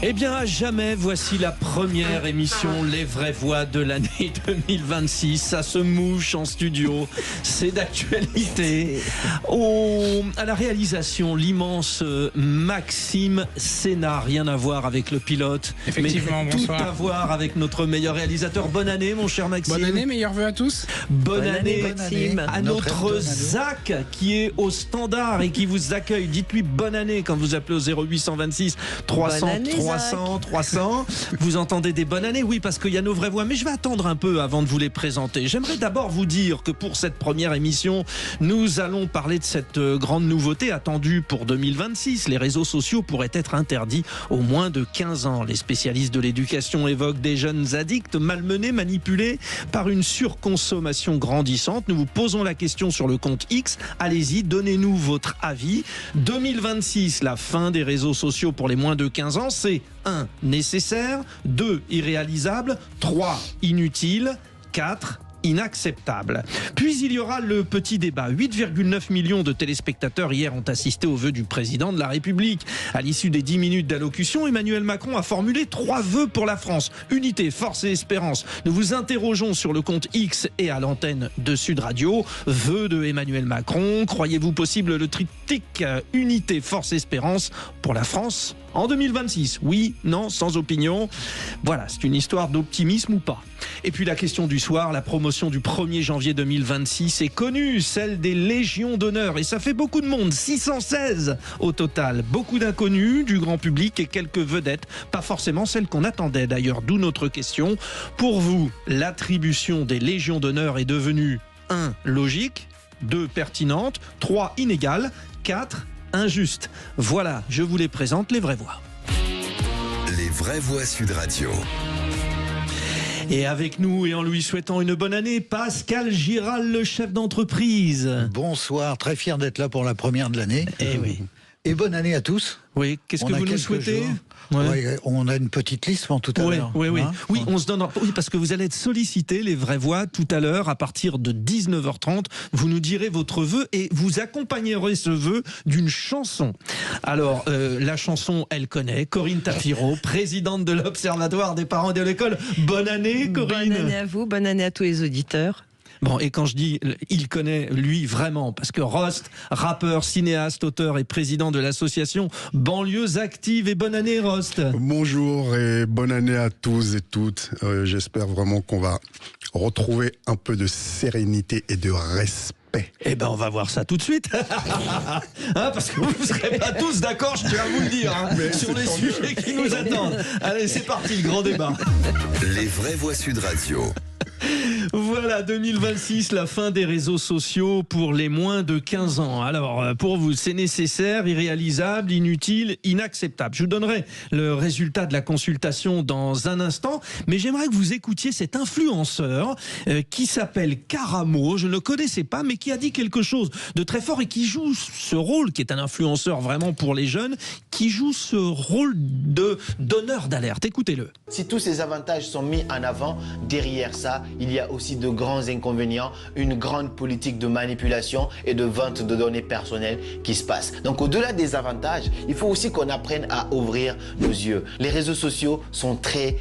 Eh bien, à jamais, voici la première émission Les Vraies Voix de l'année 2026. Ça se mouche en studio, c'est d'actualité. À la réalisation, l'immense Maxime Sénat, rien à voir avec le pilote, effectivement, mais bonsoir. tout à voir avec notre meilleur réalisateur. Bonne année, mon cher Maxime. Bonne année, meilleurs vœux à tous. Bonne année, Maxime. à notre Zach qui est au standard et qui vous accueille. Dites-lui bonne année quand vous appelez au 0826 300 année, 300 300. Vous entendez des bonnes années? Oui, parce qu'il y a nos vraies voix. Mais je vais attendre un peu avant de vous les présenter. J'aimerais d'abord vous dire que pour cette première émission, nous allons parler de cette grande nouveauté attendue pour 2026. Les réseaux sociaux pourraient être interdits aux moins de 15 ans. Les spécialistes de l'éducation évoquent des jeunes addicts malmenés, manipulés par une surconsommation grandissante. Nous vous posons la question sur le compte X. Allez-y, donnez-nous votre avis. 2026, la fin des réseaux sociaux pour les moins de 15 ans, c'est 1. Nécessaire, 2. Irréalisable, 3. Inutile, 4. Inacceptable. Puis il y aura le petit débat. 8,9 millions de téléspectateurs hier ont assisté aux vœux du président de la République. À l'issue des 10 minutes d'allocution, Emmanuel Macron a formulé 3 vœux pour la France. Unité, force et espérance. Nous vous interrogeons sur le compte X et à l'antenne de Sud Radio. Vœux de Emmanuel Macron. Croyez-vous possible le triptyque unité, force, espérance pour la France en 2026? Oui, non, sans opinion. Voilà, c'est une histoire d'optimisme ou pas. Et puis la question du soir, la promotion du 1er janvier 2026 est connue, celle des Légions d'honneur. Et ça fait beaucoup de monde, 616 au total. Beaucoup d'inconnus, du grand public et quelques vedettes. Pas forcément celles qu'on attendait d'ailleurs, d'où notre question. Pour vous, l'attribution des Légions d'honneur est devenue 1. Logique, 2. Pertinente, 3. Inégale, 4. Injuste. Voilà, je vous les présente, les vraies voix. Les vraies voix Sud Radio. Et avec nous, et en lui souhaitant une bonne année, Pascal Giral, le chef d'entreprise. Bonsoir, très fier d'être là pour la première de l'année. Eh oui. Et bonne année à tous. Oui, qu'est-ce que vous nous souhaitez? Ouais, on a une petite liste pour tout à l'heure. Oui, on se donne. Oui, parce que vous allez être sollicité, les vraies voix, tout à l'heure, à partir de 19h30. Vous nous direz votre vœu et vous accompagnerez ce vœu d'une chanson. Alors, la chanson, elle connaît. Corinne Tapiro, présidente de l'Observatoire des parents de l'école. Bonne année, Corinne. Bonne année à vous, bonne année à tous les auditeurs. Bon, et quand je dis il connaît, lui, vraiment, parce que Rost, rappeur, cinéaste, auteur et président de l'association Banlieues Actives. Et bonne année, Rost. Bonjour et bonne année à tous et toutes. J'espère vraiment qu'on va retrouver un peu de sérénité et de respect. Eh ben, on va voir ça tout de suite. Parce que vous ne serez pas tous d'accord, je tiens à vous le dire, sur les sujets qui nous attendent. Allez, c'est parti, le grand débat. Les vraies voix Sud Radio. Voilà, 2026, la fin des réseaux sociaux pour les moins de 15 ans. Alors, pour vous, c'est nécessaire, irréalisable, inutile, inacceptable. Je vous donnerai le résultat de la consultation dans un instant, mais j'aimerais que vous écoutiez cet influenceur qui s'appelle Karamo. Je ne le connaissais pas, mais qui a dit quelque chose de très fort et qui joue ce rôle, qui est un influenceur vraiment pour les jeunes, qui joue ce rôle de donneur d'alerte. Écoutez-le. Si tous ces avantages sont mis en avant, derrière ça, il y a aussi de grands inconvénients, une grande politique de manipulation et de vente de données personnelles qui se passe. Donc au-delà des avantages, il faut aussi qu'on apprenne à ouvrir nos yeux. Les réseaux sociaux sont très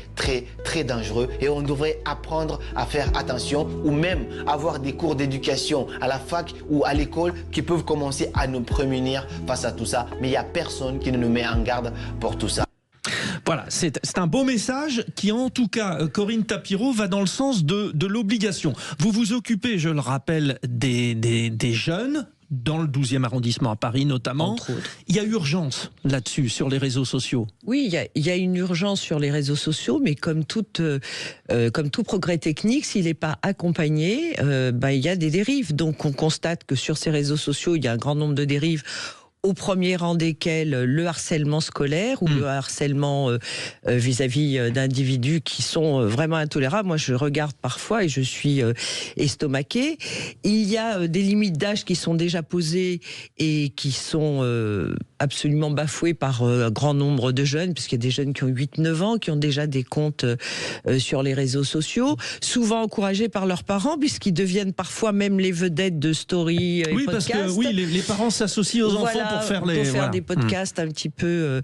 dangereux et on devrait apprendre à faire attention ou même avoir des cours d'éducation à la fac ou à l'école qui peuvent commencer à nous prémunir face à tout ça. Mais il n'y a personne qui ne nous met en garde pour tout ça. Voilà, c'est un beau message qui, en tout cas, Corinne Tapiro, va dans le sens de l'obligation. Vous vous occupez, je le rappelle, des jeunes, dans le 12e arrondissement à Paris notamment. Entre autres. Il y a urgence là-dessus, sur les réseaux sociaux. Oui, il y a une urgence sur les réseaux sociaux, mais comme tout progrès technique, s'il n'est pas accompagné, il y a des dérives. Donc on constate que sur ces réseaux sociaux, il y a un grand nombre de dérives, au premier rang desquels le harcèlement scolaire ou le harcèlement vis-à-vis d'individus qui sont vraiment intolérables. Moi, je regarde parfois et je suis estomaquée. Il y a des limites d'âge qui sont déjà posées et qui sont absolument bafouée par un grand nombre de jeunes, puisqu'il y a des jeunes qui ont 8-9 ans, qui ont déjà des comptes sur les réseaux sociaux, souvent encouragés par leurs parents, puisqu'ils deviennent parfois même les vedettes de stories et podcasts. Parce que les parents s'associent aux enfants pour faire des podcasts un petit peu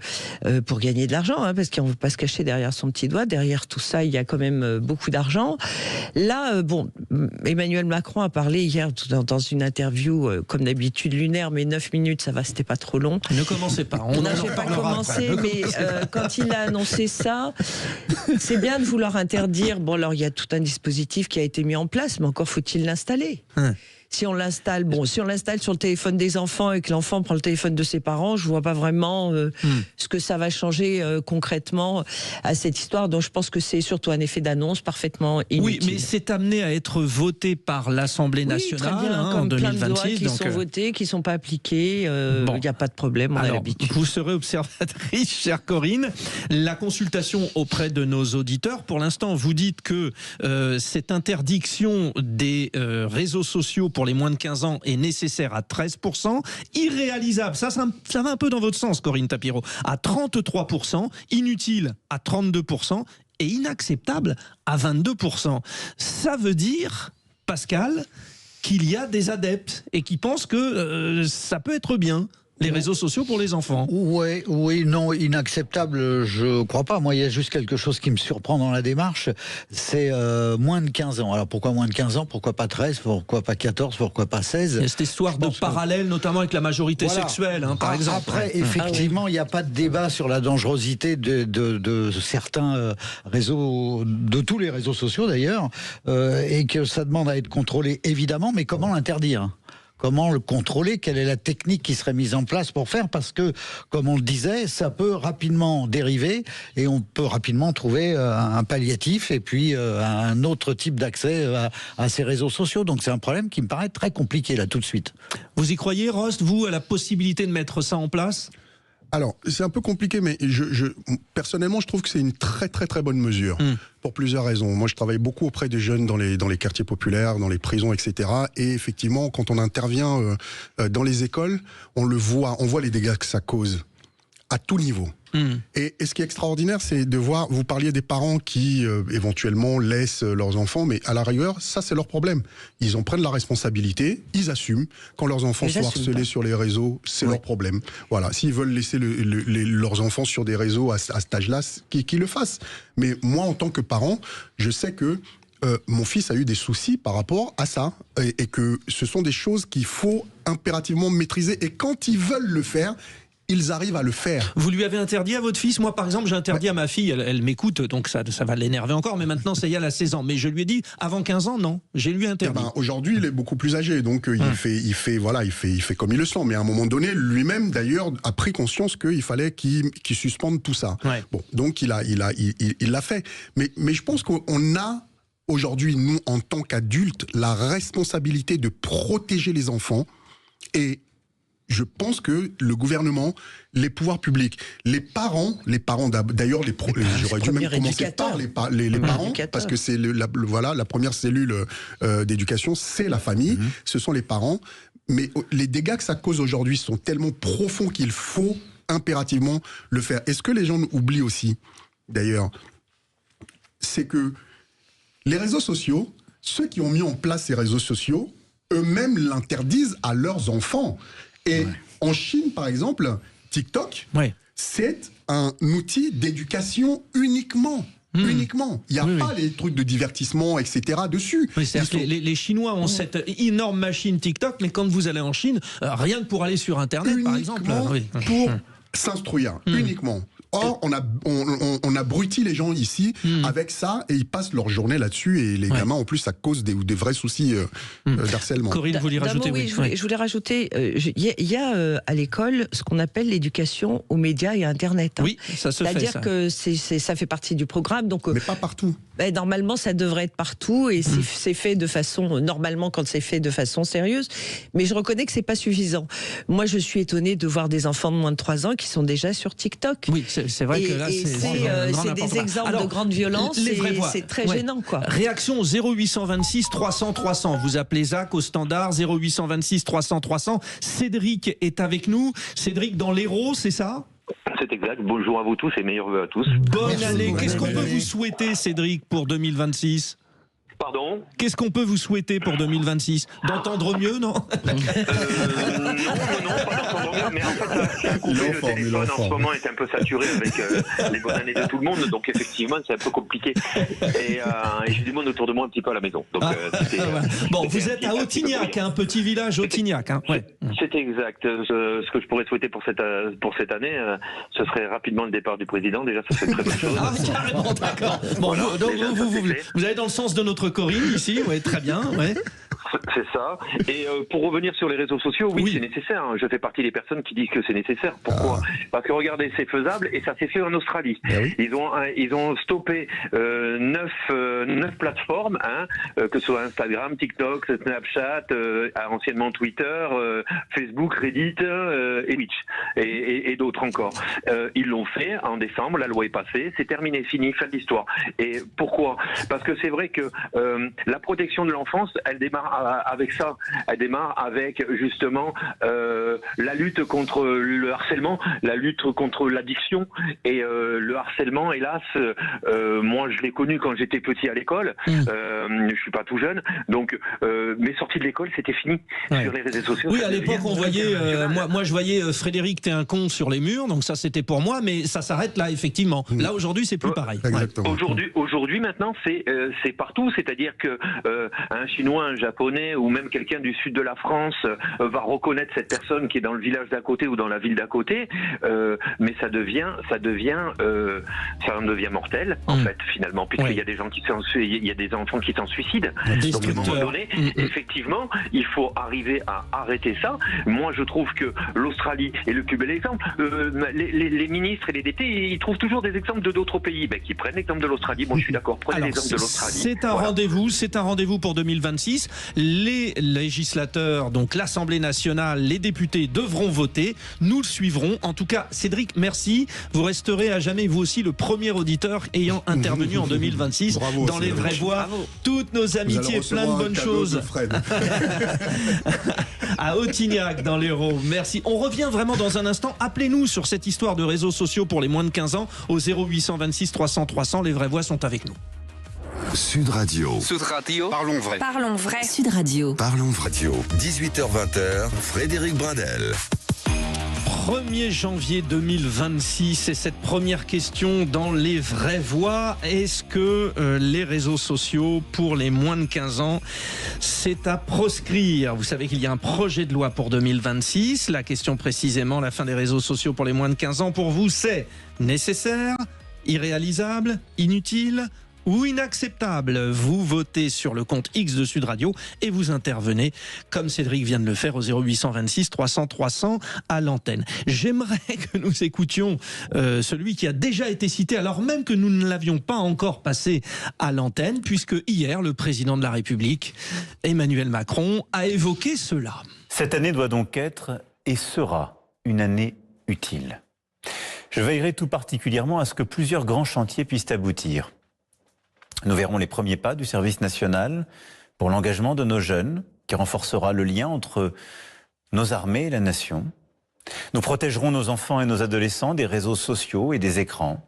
pour gagner de l'argent, hein, parce qu'on ne veut pas se cacher derrière son petit doigt. Derrière tout ça, il y a quand même beaucoup d'argent. Là, Emmanuel Macron a parlé hier dans une interview, comme d'habitude, lunaire, mais 9 minutes, ça va, c'était pas trop long. Ne commencez pas. Je n'ai pas commencé, mais quand il a annoncé ça, c'est bien de vouloir interdire. Bon, alors il y a tout un dispositif qui a été mis en place, mais encore faut-il l'installer. Si on l'installe sur le téléphone des enfants et que l'enfant prend le téléphone de ses parents, je vois pas vraiment ce que ça va changer concrètement à cette histoire. Donc je pense que c'est surtout un effet d'annonce parfaitement inutile. Oui, mais c'est amené à être voté par l'Assemblée nationale comme en 2026. Plein de lois qui sont votées, qui sont pas appliquées. Il n'y a pas de problème, on a l'habitude. Vous serez observatrice, chère Corinne. La consultation auprès de nos auditeurs, pour l'instant, vous dites que cette interdiction des réseaux sociaux pour les moins de 15 ans est nécessaire à 13%, irréalisable, ça va un peu dans votre sens, Corinne Tapiro, à 33%, inutile à 32% et inacceptable à 22%. Ça veut dire, Pascal, qu'il y a des adeptes et qui pensent que ça peut être bien. Les réseaux sociaux pour les enfants. Oui, non, inacceptable, je crois pas. Moi, il y a juste quelque chose qui me surprend dans la démarche, c'est moins de 15 ans. Alors pourquoi moins de 15 ans? Pourquoi pas 13? Pourquoi pas 14? Pourquoi pas 16? Il y a cette histoire de parallèle, notamment avec la majorité sexuelle, par exemple. Après, effectivement, il n'y a pas de débat sur la dangerosité de certains réseaux, de tous les réseaux sociaux d'ailleurs, et que ça demande à être contrôlé, évidemment, mais comment l'interdire ? Comment le contrôler? Quelle est la technique qui serait mise en place pour faire? Parce que, comme on le disait, ça peut rapidement dériver et on peut rapidement trouver un palliatif et puis un autre type d'accès à ces réseaux sociaux. Donc c'est un problème qui me paraît très compliqué là tout de suite. Vous y croyez, Rost, vous, à la possibilité de mettre ça en place? Alors, c'est un peu compliqué, mais personnellement, je trouve que c'est une très très très bonne mesure, pour plusieurs raisons. Moi, je travaille beaucoup auprès des jeunes dans les quartiers populaires, dans les prisons, etc. Et effectivement, quand on intervient dans les écoles, on voit les dégâts que ça cause, à tout niveau. Et ce qui est extraordinaire, c'est de voir, vous parliez des parents qui éventuellement laissent leurs enfants, mais à la rigueur, ça c'est leur problème. Ils en prennent la responsabilité, ils assument. Quand leurs enfants sont harcelés sur les réseaux, c'est leur problème. Voilà, s'ils veulent laisser leurs enfants sur des réseaux à cet âge-là, qu'ils le fassent. Mais moi, en tant que parent, je sais que mon fils a eu des soucis par rapport à ça, et que ce sont des choses qu'il faut impérativement maîtriser. Et quand ils veulent le faire, ils arrivent à le faire. Vous lui avez interdit à votre fils? Moi, par exemple, j'ai interdit à ma fille, elle m'écoute, donc ça va l'énerver encore, mais maintenant, ça y est, elle a 16 ans. Mais je lui ai dit, avant 15 ans, non. J'ai lui interdit. Aujourd'hui, il est beaucoup plus âgé, donc il fait comme il le sent. Mais à un moment donné, lui-même, d'ailleurs, a pris conscience qu'il fallait qu'il suspende tout ça. Ouais. Bon, donc il l'a fait. Mais je pense qu'on a aujourd'hui, nous, en tant qu'adultes, la responsabilité de protéger les enfants. Et je pense que le gouvernement, les pouvoirs publics, les parents d'ailleurs, j'aurais dû même commencer par les parents, parce que c'est la première cellule d'éducation, c'est la famille, ce sont les parents. Mais les dégâts que ça cause aujourd'hui sont tellement profonds qu'il faut impérativement le faire. Et ce que les gens oublient aussi, d'ailleurs, c'est que les réseaux sociaux, ceux qui ont mis en place ces réseaux sociaux, eux-mêmes l'interdisent à leurs enfants. Et en Chine, par exemple, TikTok, c'est un outil d'éducation uniquement. Uniquement. Il n'y a pas les trucs de divertissement, etc. dessus. Oui, les Chinois ont cette énorme machine TikTok, mais quand vous allez en Chine, rien que pour aller sur Internet, par exemple. Pour s'instruire, uniquement. Or, on abrutit les gens ici avec ça et ils passent leur journée là-dessus et les gamins, en plus, ça cause des vrais soucis d'harcèlement. Corinne, vous voulez rajouter? Je voulais rajouter, il y a à l'école ce qu'on appelle l'éducation aux médias et à Internet. Oui, ça se fait. C'est-à-dire que ça fait partie du programme. Donc, mais pas partout. Normalement, ça devrait être partout et c'est fait de façon, normalement, quand c'est fait de façon sérieuse. Mais je reconnais que c'est pas suffisant. Moi, je suis étonnée de voir des enfants de moins de 3 ans qui sont déjà sur TikTok. Oui, c'est vrai que là, c'est des exemples de grande violence et c'est très gênant, quoi. Réaction 0826 300 300. Vous appelez Zach au standard 0826 300 300. Cédric est avec nous. Cédric dans l'Hérault, c'est ça ? C'est exact. Bonjour à vous tous et meilleurs vœux à tous. Bonne année. Qu'est-ce qu'on peut vous souhaiter, Cédric, pour 2026 ? Pardon ? Qu'est-ce qu'on peut vous souhaiter pour 2026 ? D'entendre mieux, non ? Non, pas d'entendre mieux, mais en fait, le téléphone en ce moment est un peu saturé avec les bonnes années de tout le monde, donc effectivement, c'est un peu compliqué. Et j'ai du monde autour de moi un petit peu à la maison. Donc, bon, vous êtes à Autignac, un petit village Autignac. Hein. Ouais. C'est exact. Ce que je pourrais souhaiter pour cette année, ce serait rapidement le départ du président. Déjà, ça serait une très bonne chose. Ah, carrément, d'accord. Bon, voilà, donc, vous allez dans le sens de notre Corinne ici, ouais, très bien. Ouais. C'est ça. Et pour revenir sur les réseaux sociaux, oui. C'est nécessaire. Je fais partie des personnes qui disent que c'est nécessaire. Pourquoi ? Parce que regardez, c'est faisable et ça s'est fait en Australie. Oui. Ils ont stoppé 9 plateformes, que ce soit Instagram, TikTok, Snapchat, anciennement Twitter, Facebook, Reddit et Twitch et d'autres encore. Ils l'ont fait en décembre. La loi est passée. C'est terminé, fini, fin de l'histoire. Et pourquoi ? Parce que c'est vrai que la protection de l'enfance, elle démarre avec ça. Elle démarre avec justement la lutte contre le harcèlement, la lutte contre l'addiction et le harcèlement. Hélas, moi je l'ai connu quand j'étais petit à l'école. Je suis pas tout jeune, donc mes sorties de l'école c'était fini sur les réseaux sociaux. Oui, à l'époque on voyait, moi je voyais Frédéric t'es un con sur les murs, donc ça c'était pour moi, mais ça s'arrête là effectivement. Là aujourd'hui c'est plus pareil. Aujourd'hui maintenant c'est partout, c'est-à-dire que un Chinois, un Japonais ou même quelqu'un du sud de la France va reconnaître cette personne qui est dans le village d'à côté ou dans la ville d'à côté, mais ça en devient mortel en fait finalement, puisqu'il y a des gens il y a des enfants qui s'en sucident. Donc à un moment donné, effectivement, il faut arriver à arrêter ça. Moi, je trouve que l'Australie est le plus bel exemple. Les ministres et les députés, ils trouvent toujours des exemples de d'autres pays, qui prennent l'exemple de l'Australie. Moi, je suis d'accord. Prenez l'exemple de l'Australie. C'est un rendez-vous pour 2026. Les législateurs, donc l'Assemblée nationale, les députés devront voter. Nous le suivrons. En tout cas, Cédric, merci. Vous resterez à jamais, vous aussi, le premier auditeur ayant intervenu en 2026 dans Les Vraies Voix. Toutes nos amitiés et plein de bonnes choses. À Autignac, dans l'Hérault. Merci. On revient vraiment dans un instant. Appelez-nous sur cette histoire de réseaux sociaux pour les moins de 15 ans au 0826 300 300. Les Vraies Voix sont avec nous. Sud Radio. Sud Radio. Parlons vrai. Parlons vrai. Sud Radio. Parlons radio. 18h-20h, Frédéric Brandel. 1er janvier 2026 et cette première question dans Les Vraies Voix. Est-ce que les réseaux sociaux pour les moins de 15 ans, c'est à proscrire ? Vous savez qu'il y a un projet de loi pour 2026. La question précisément, la fin des réseaux sociaux pour les moins de 15 ans, pour vous, c'est nécessaire, irréalisable, inutile ou inacceptable? Vous votez sur le compte X de Sud Radio et vous intervenez, comme Cédric vient de le faire, au 0826 300 300 à l'antenne. J'aimerais que nous écoutions celui qui a déjà été cité, alors même que nous ne l'avions pas encore passé à l'antenne, puisque hier, le président de la République, Emmanuel Macron, a évoqué cela. Cette année doit donc être et sera une année utile. Je veillerai tout particulièrement à ce que plusieurs grands chantiers puissent aboutir. Nous verrons les premiers pas du service national pour l'engagement de nos jeunes, qui renforcera le lien entre nos armées et la nation. Nous protégerons nos enfants et nos adolescents des réseaux sociaux et des écrans.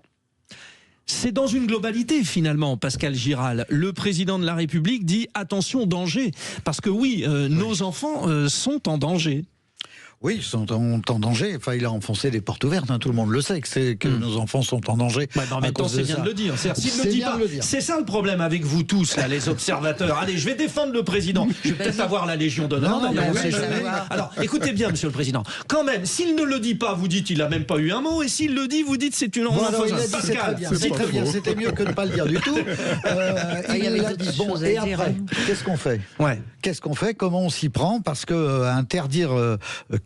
C'est dans une globalité finalement, Pascal Giral. Le président de la République dit attention, danger. Parce que oui, nos enfants sont en danger. Oui, ils sont en danger. Enfin, il a enfoncé des portes ouvertes. Tout le monde le sait que nos enfants sont en danger. En même temps, c'est bien de le dire. S'il le dit pas, c'est ça le problème avec vous tous, là, les observateurs. Allez, je vais défendre le président. Je vais peut-être avoir la Légion d'honneur. Alors, écoutez bien, Monsieur le Président. Quand même, s'il ne le dit pas, vous dites il n'a même pas eu un mot. Et s'il le dit, vous dites c'est une enfoncée. Pascal, c'est très bien. C'était mieux que de ne pas le dire du tout. Il a dit bon. Et après, qu'est-ce qu'on fait ? Qu'est-ce qu'on fait ? Comment on s'y prend ? Parce que interdire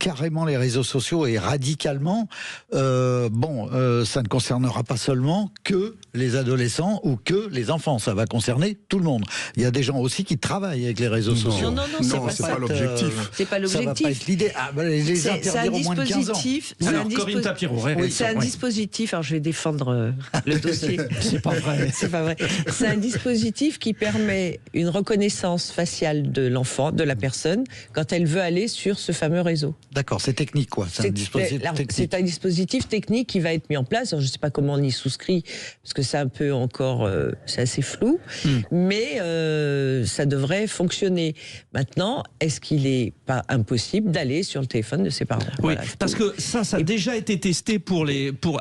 carrément les réseaux sociaux et radicalement, ça ne concernera pas seulement que les adolescents ou que les enfants, ça va concerner tout le monde. Il y a des gens aussi qui travaillent avec les réseaux sociaux. Non, c'est pas l'objectif. C'est pas Ça va l'objectif. pas être l'idée. Les interdire au moins de 15 ans. Alors, Corinne Tapiro, c'est un dispositif, alors je vais défendre le dossier. C'est pas vrai. C'est pas vrai. C'est un dispositif qui permet une reconnaissance faciale de l'enfant, de la personne, quand elle veut aller sur ce fameux réseau. D'accord, c'est technique quoi. C'est un dispositif technique. C'est un dispositif technique qui va être mis en place. Alors, je ne sais pas comment on y souscrit, parce que c'est un peu encore, c'est assez flou, mais ça devrait fonctionner. Maintenant, est-ce qu'il n'est pas impossible d'aller sur le téléphone de ses parents? Oui, Voilà, parce que ça a déjà été testé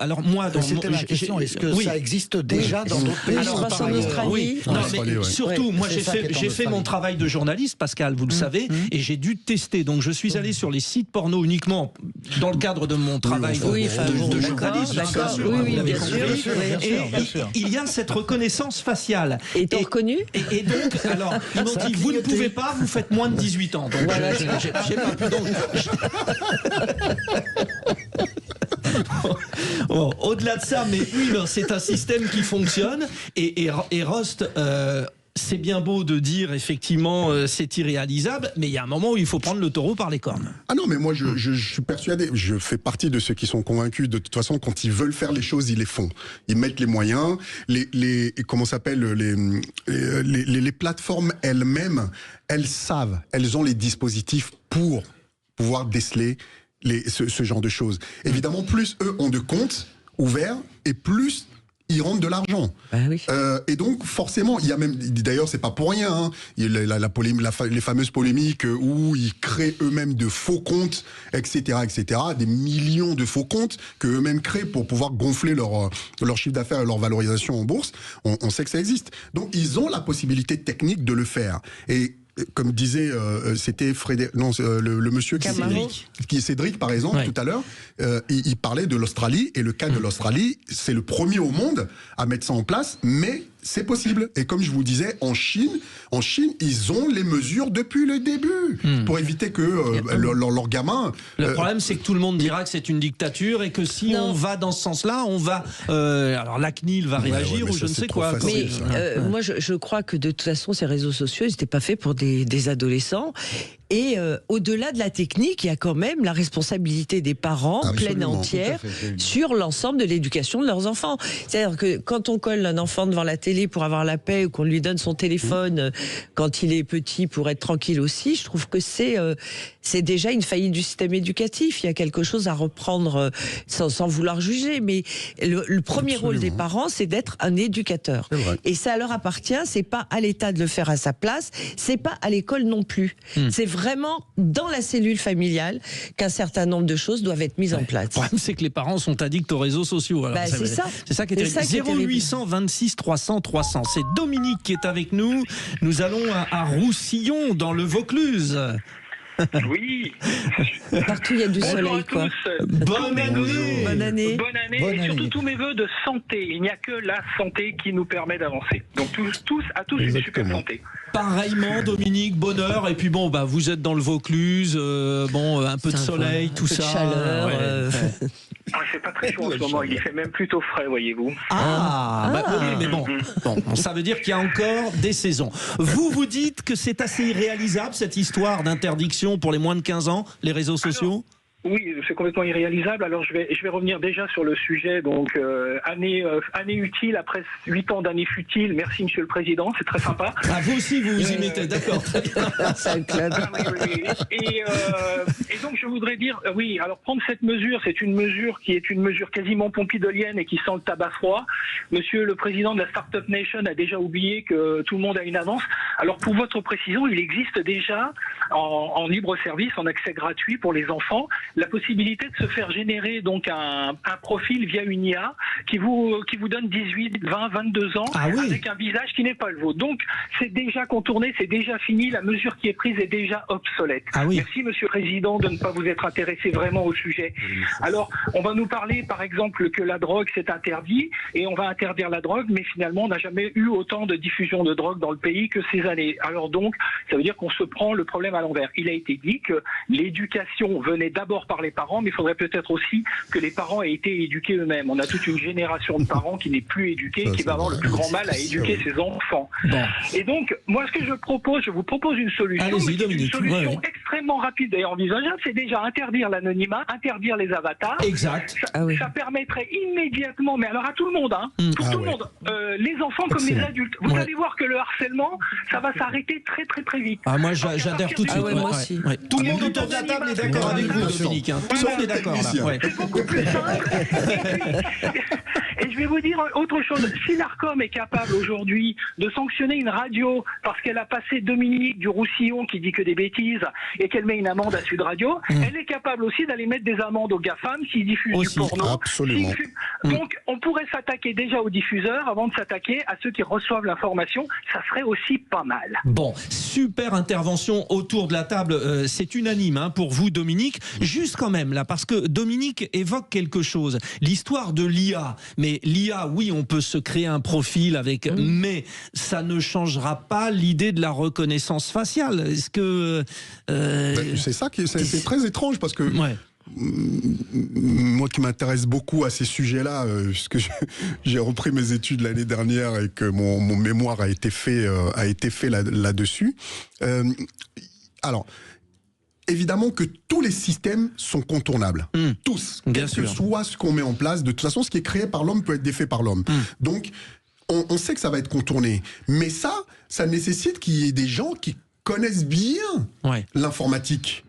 alors moi, c'était ma question. Est-ce que ça existe déjà dans d'autres pays? Je pense en Australie. Oui, mais surtout, moi j'ai fait mon travail de journaliste, Pascal, vous le savez, et j'ai dû tester. Donc je suis allé sur les sites porno uniquement dans le cadre de mon travail de journaliste. Oui, bien sûr. Il y a cette reconnaissance faciale. Et t'es reconnu? Et donc, alors, ils m'ont dit, vous ne pouvez pas, vous faites moins de 18 ans. Donc voilà, j'ai pas pu. Donc, bon, au-delà de ça, mais oui, c'est un système qui fonctionne. Et Rost, c'est bien beau de dire effectivement c'est irréalisable, mais il y a un moment où il faut prendre le taureau par les cornes. Ah non, mais moi je suis persuadé, je fais partie de ceux qui sont convaincus de toute façon, quand ils veulent faire les choses, ils les font. Ils mettent les moyens, comment s'appelle, les plateformes elles-mêmes, elles savent, elles ont les dispositifs pour pouvoir déceler ce genre de choses. Évidemment, plus eux ont de comptes ouverts et plus ils rentrent de l'argent. Et donc, forcément, il y a même, d'ailleurs, c'est pas pour rien, hein, il y a les fameuses polémiques où ils créent eux-mêmes de faux comptes, etc., des millions de faux comptes que eux-mêmes créent pour pouvoir gonfler leur chiffre d'affaires et leur valorisation en bourse. On sait que ça existe. Donc, ils ont la possibilité technique de le faire. Et comme disait, c'était le monsieur Cédric, par exemple, tout à l'heure, il parlait de l'Australie, et le cas de l'Australie, c'est le premier au monde à mettre ça en place, mais c'est possible. Et comme je vous disais, en Chine, ils ont les mesures depuis le début pour éviter que leurs gamins... Le problème, c'est que tout le monde dira que c'est une dictature et que si on va dans ce sens-là, on va... alors la CNIL va réagir ou je ne sais quoi. Facile, mais moi, je crois que de toute façon, ces réseaux sociaux, ils n'étaient pas faits pour des adolescents. Et au-delà de la technique, il y a quand même la responsabilité des parents pleine et entière sur l'ensemble de l'éducation de leurs enfants. C'est-à-dire que quand on colle un enfant devant la télé pour avoir la paix, ou qu'on lui donne son téléphone quand il est petit pour être tranquille aussi, je trouve que c'est déjà une faillite du système éducatif. Il y a quelque chose à reprendre sans vouloir juger, mais le premier rôle des parents, c'est d'être un éducateur. Et ça leur appartient, c'est pas à l'État de le faire à sa place, c'est pas à l'école non plus. C'est vraiment dans la cellule familiale qu'un certain nombre de choses doivent être mises en place. Le problème, c'est que les parents sont addicts aux réseaux sociaux. Alors, c'est ça. C'est ça qui est terrible. 0800 26 300 300. C'est Dominique qui est avec nous. Nous allons à Roussillon, dans le Vaucluse. Oui. Partout il y a du soleil, quoi. Bonne année. Bonne année. Et surtout tous mes vœux de santé. Il n'y a que la santé qui nous permet d'avancer. Donc à tous une super santé. Pareillement, Dominique, bonheur. Et puis bon, vous êtes dans le Vaucluse, un peu de soleil, tout ça. Chaleur. C'est pas très chaud en ce moment, il fait même plutôt frais, voyez-vous. Oui, mais bon, ça veut dire qu'il y a encore des saisons. Vous dites que c'est assez irréalisable, cette histoire d'interdiction pour les moins de 15 ans, les réseaux sociaux ? Oui, c'est complètement irréalisable. Alors je vais revenir déjà sur le sujet. Donc année utile après 8 ans d'année futile. Merci Monsieur le Président, c'est très sympa. Vous aussi vous y mettez, d'accord. C'est un club. Oui. Et donc je voudrais dire, alors prendre cette mesure, c'est une mesure qui est une mesure quasiment pompidolienne et qui sent le tabac froid. Monsieur le Président de la Startup Nation a déjà oublié que tout le monde a une avance. Alors pour votre précision, il existe déjà en libre service, en accès gratuit pour les enfants, la possibilité de se faire générer donc un profil via une IA qui vous donne 18, 20, 22 ans avec un visage qui n'est pas le vôtre. Donc c'est déjà contourné, c'est déjà fini, la mesure qui est prise est déjà obsolète. Merci Monsieur le Président de ne pas vous être intéressé vraiment au sujet. Alors on va nous parler par exemple que la drogue c'est interdit et on va interdire la drogue, mais finalement on n'a jamais eu autant de diffusion de drogue dans le pays que ces années. Alors donc ça veut dire qu'on se prend le problème système à l'envers. Il a été dit que l'éducation venait d'abord par les parents, mais il faudrait peut-être aussi que les parents aient été éduqués eux-mêmes. On a toute une génération de parents qui n'est plus éduquée, qui va avoir le plus grand mal à éduquer ses enfants. Bon. Et donc, moi, ce que je vous propose une solution, une solution extrêmement rapide et envisageable, c'est déjà interdire l'anonymat, interdire les avatars. Exact. Ça permettrait immédiatement, mais alors à tout le monde, pour tout le monde, les enfants comme les adultes. Vous allez voir que le harcèlement, ça va s'arrêter très très très vite. Ah, moi j'adhère tout de suite. Moi aussi. Tout le monde autour de la table est d'accord avec vous, Dominique. Tout le monde est d'accord là. C'est beaucoup plus simple. Et je vais vous dire autre chose. Si l'ARCOM est capable aujourd'hui de sanctionner une radio parce qu'elle a passé Dominique du Roussillon qui dit que des bêtises et qu'elle met une amende à Sud Radio, elle est capable aussi d'aller mettre des amendes aux GAFAM s'ils diffusent du porno. Absolument. Donc on pourrait s'attaquer déjà aux diffuseurs avant de s'attaquer à ceux qui reçoivent l'information. Ça serait aussi pas mal. Bon, super intervention autour de la table. C'est unanime pour vous, Dominique. Juste quand même là, parce que Dominique évoque quelque chose. L'histoire de l'IA. Mais l'IA, oui, on peut se créer un profil avec, mais ça ne changera pas l'idée de la reconnaissance faciale. Est-ce que c'est ça qui c'est très étrange parce que. Moi qui m'intéresse beaucoup à ces sujets-là, puisque j'ai repris mes études l'année dernière et que mon mémoire a été fait là-dessus. Alors, évidemment que tous les systèmes sont contournables. Tous. Bien sûr. Que ce soit ce qu'on met en place. De toute façon, ce qui est créé par l'homme peut être défait par l'homme. Donc, on sait que ça va être contourné. Mais ça nécessite qu'il y ait des gens qui connaissent bien l'informatique.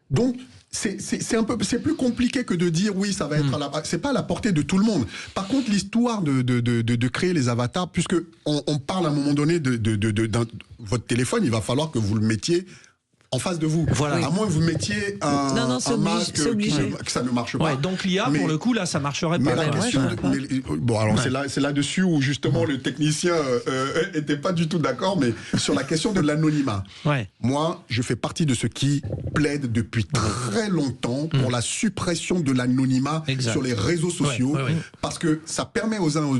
Donc, c'est plus compliqué que de dire oui, ça va être c'est pas à la portée de tout le monde. Par contre, l'histoire de créer les avatars, puisque on parle à un moment donné de votre téléphone, il va falloir que vous le mettiez en face de vous. Voilà. À moins que vous mettiez un masque que ça ne marche pas. Donc l'IA, pour le coup, là, ça marcherait pas. Bon, alors c'est là-dessus où justement le technicien était pas du tout d'accord, mais sur la question de l'anonymat. Moi, je fais partie de ceux qui plaident depuis très longtemps pour la suppression de l'anonymat sur les réseaux sociaux, parce que ça permet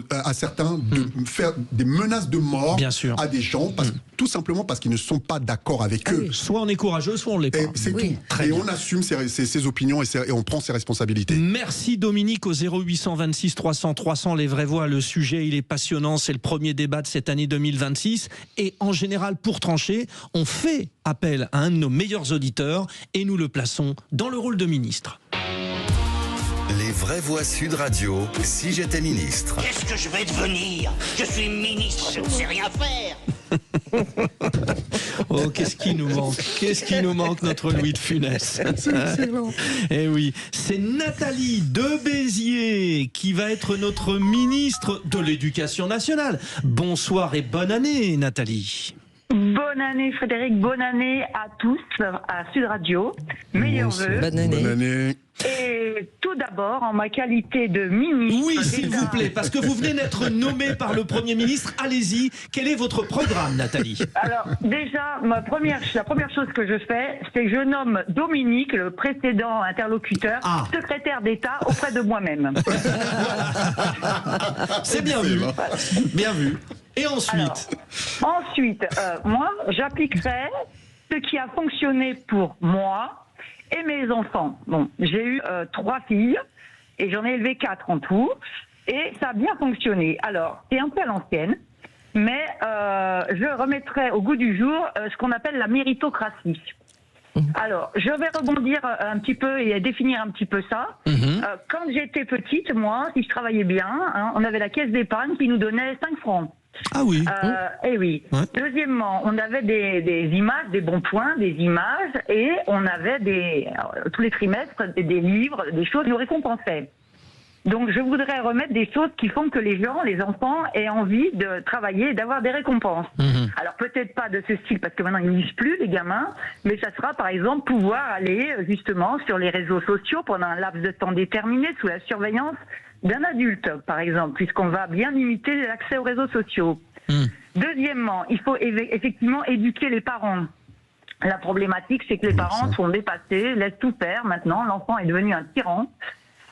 à certains de faire des menaces de mort à des gens, tout simplement parce qu'ils ne sont pas d'accord avec eux. Soit on est courageux, soit on l'est pas. C'est tout. Et on assume ses opinions et on prend ses responsabilités. Merci Dominique au 0826 300 300. Les vraies voix, le sujet il est passionnant. C'est le premier débat de cette année 2026. Et en général, pour trancher, on fait appel à un de nos meilleurs auditeurs et nous le plaçons dans le rôle de ministre. Les vraies voix Sud Radio, si j'étais ministre. Qu'est-ce que je vais devenir? Je suis ministre, je ne sais rien faire. Oh, qu'est-ce qui nous manque, notre Louis de Funès. C'est excellent. Eh oui, c'est Nathalie de Béziers qui va être notre ministre de l'Éducation nationale. Bonsoir et bonne année, Nathalie. Bonne année Frédéric, bonne année à tous, à Sud Radio. Meilleurs vœux. Bonne année. Bonne année. Et tout d'abord, en ma qualité de ministre... Oui, s'il vous plaît, parce que vous venez d'être nommé par le Premier ministre. Allez-y, quel est votre programme, Nathalie? Alors, déjà, la première chose que je fais, c'est que je nomme Dominique, le précédent interlocuteur, secrétaire d'État auprès de moi-même. C'est bien vu. Bien vu. Et ensuite? Ensuite, moi, j'appliquerai ce qui a fonctionné pour moi et mes enfants. Bon, j'ai eu 3 filles et j'en ai élevé 4 en tout. Et ça a bien fonctionné. Alors, c'est un peu à l'ancienne, mais je remettrai au goût du jour ce qu'on appelle la méritocratie. Alors, je vais rebondir un petit peu et définir un petit peu ça. Quand j'étais petite, moi, si je travaillais bien, on avait la caisse d'épargne qui nous donnait 5 francs. Ah oui. Et oui. Ouais. Deuxièmement, on avait des images, des bons points, des images, et on avait tous les trimestres des livres, des choses qui nous récompensaient. Donc je voudrais remettre des choses qui font que les gens, les enfants, aient envie de travailler et d'avoir des récompenses. Alors peut-être pas de ce style, parce que maintenant ils ne lisent plus, les gamins, mais ça sera par exemple pouvoir aller justement sur les réseaux sociaux pendant un laps de temps déterminé, sous la surveillance d'un adulte, par exemple, puisqu'on va bien limiter l'accès aux réseaux sociaux. Deuxièmement, il faut effectivement éduquer les parents. La problématique, c'est que les parents sont dépassés, laissent tout faire. Maintenant, l'enfant est devenu un tyran.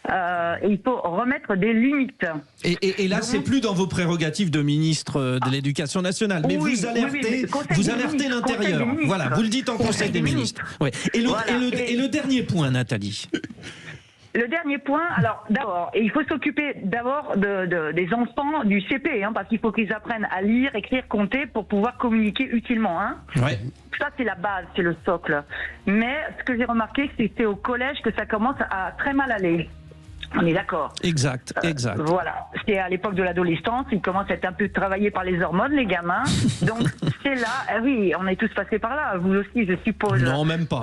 Et il faut remettre des limites. Et là, c'est plus dans vos prérogatives de ministre de l'Éducation nationale, mais vous alertez, l'intérieur. Voilà, vous le dites en Conseil des ministres. Ouais. Et le dernier point, Nathalie. Le dernier point, alors d'abord, il faut s'occuper d'abord des enfants du CP, parce qu'il faut qu'ils apprennent à lire, écrire, compter pour pouvoir communiquer utilement. Ouais. Ça, c'est la base, c'est le socle. Mais ce que j'ai remarqué, c'est que c'est au collège que ça commence à très mal aller. On est d'accord. Exact. Voilà. C'est à l'époque de l'adolescence, ils commencent à être un peu travaillés par les hormones, les gamins. Donc, c'est là, oui, on est tous passés par là, vous aussi, je suppose. Non, même pas.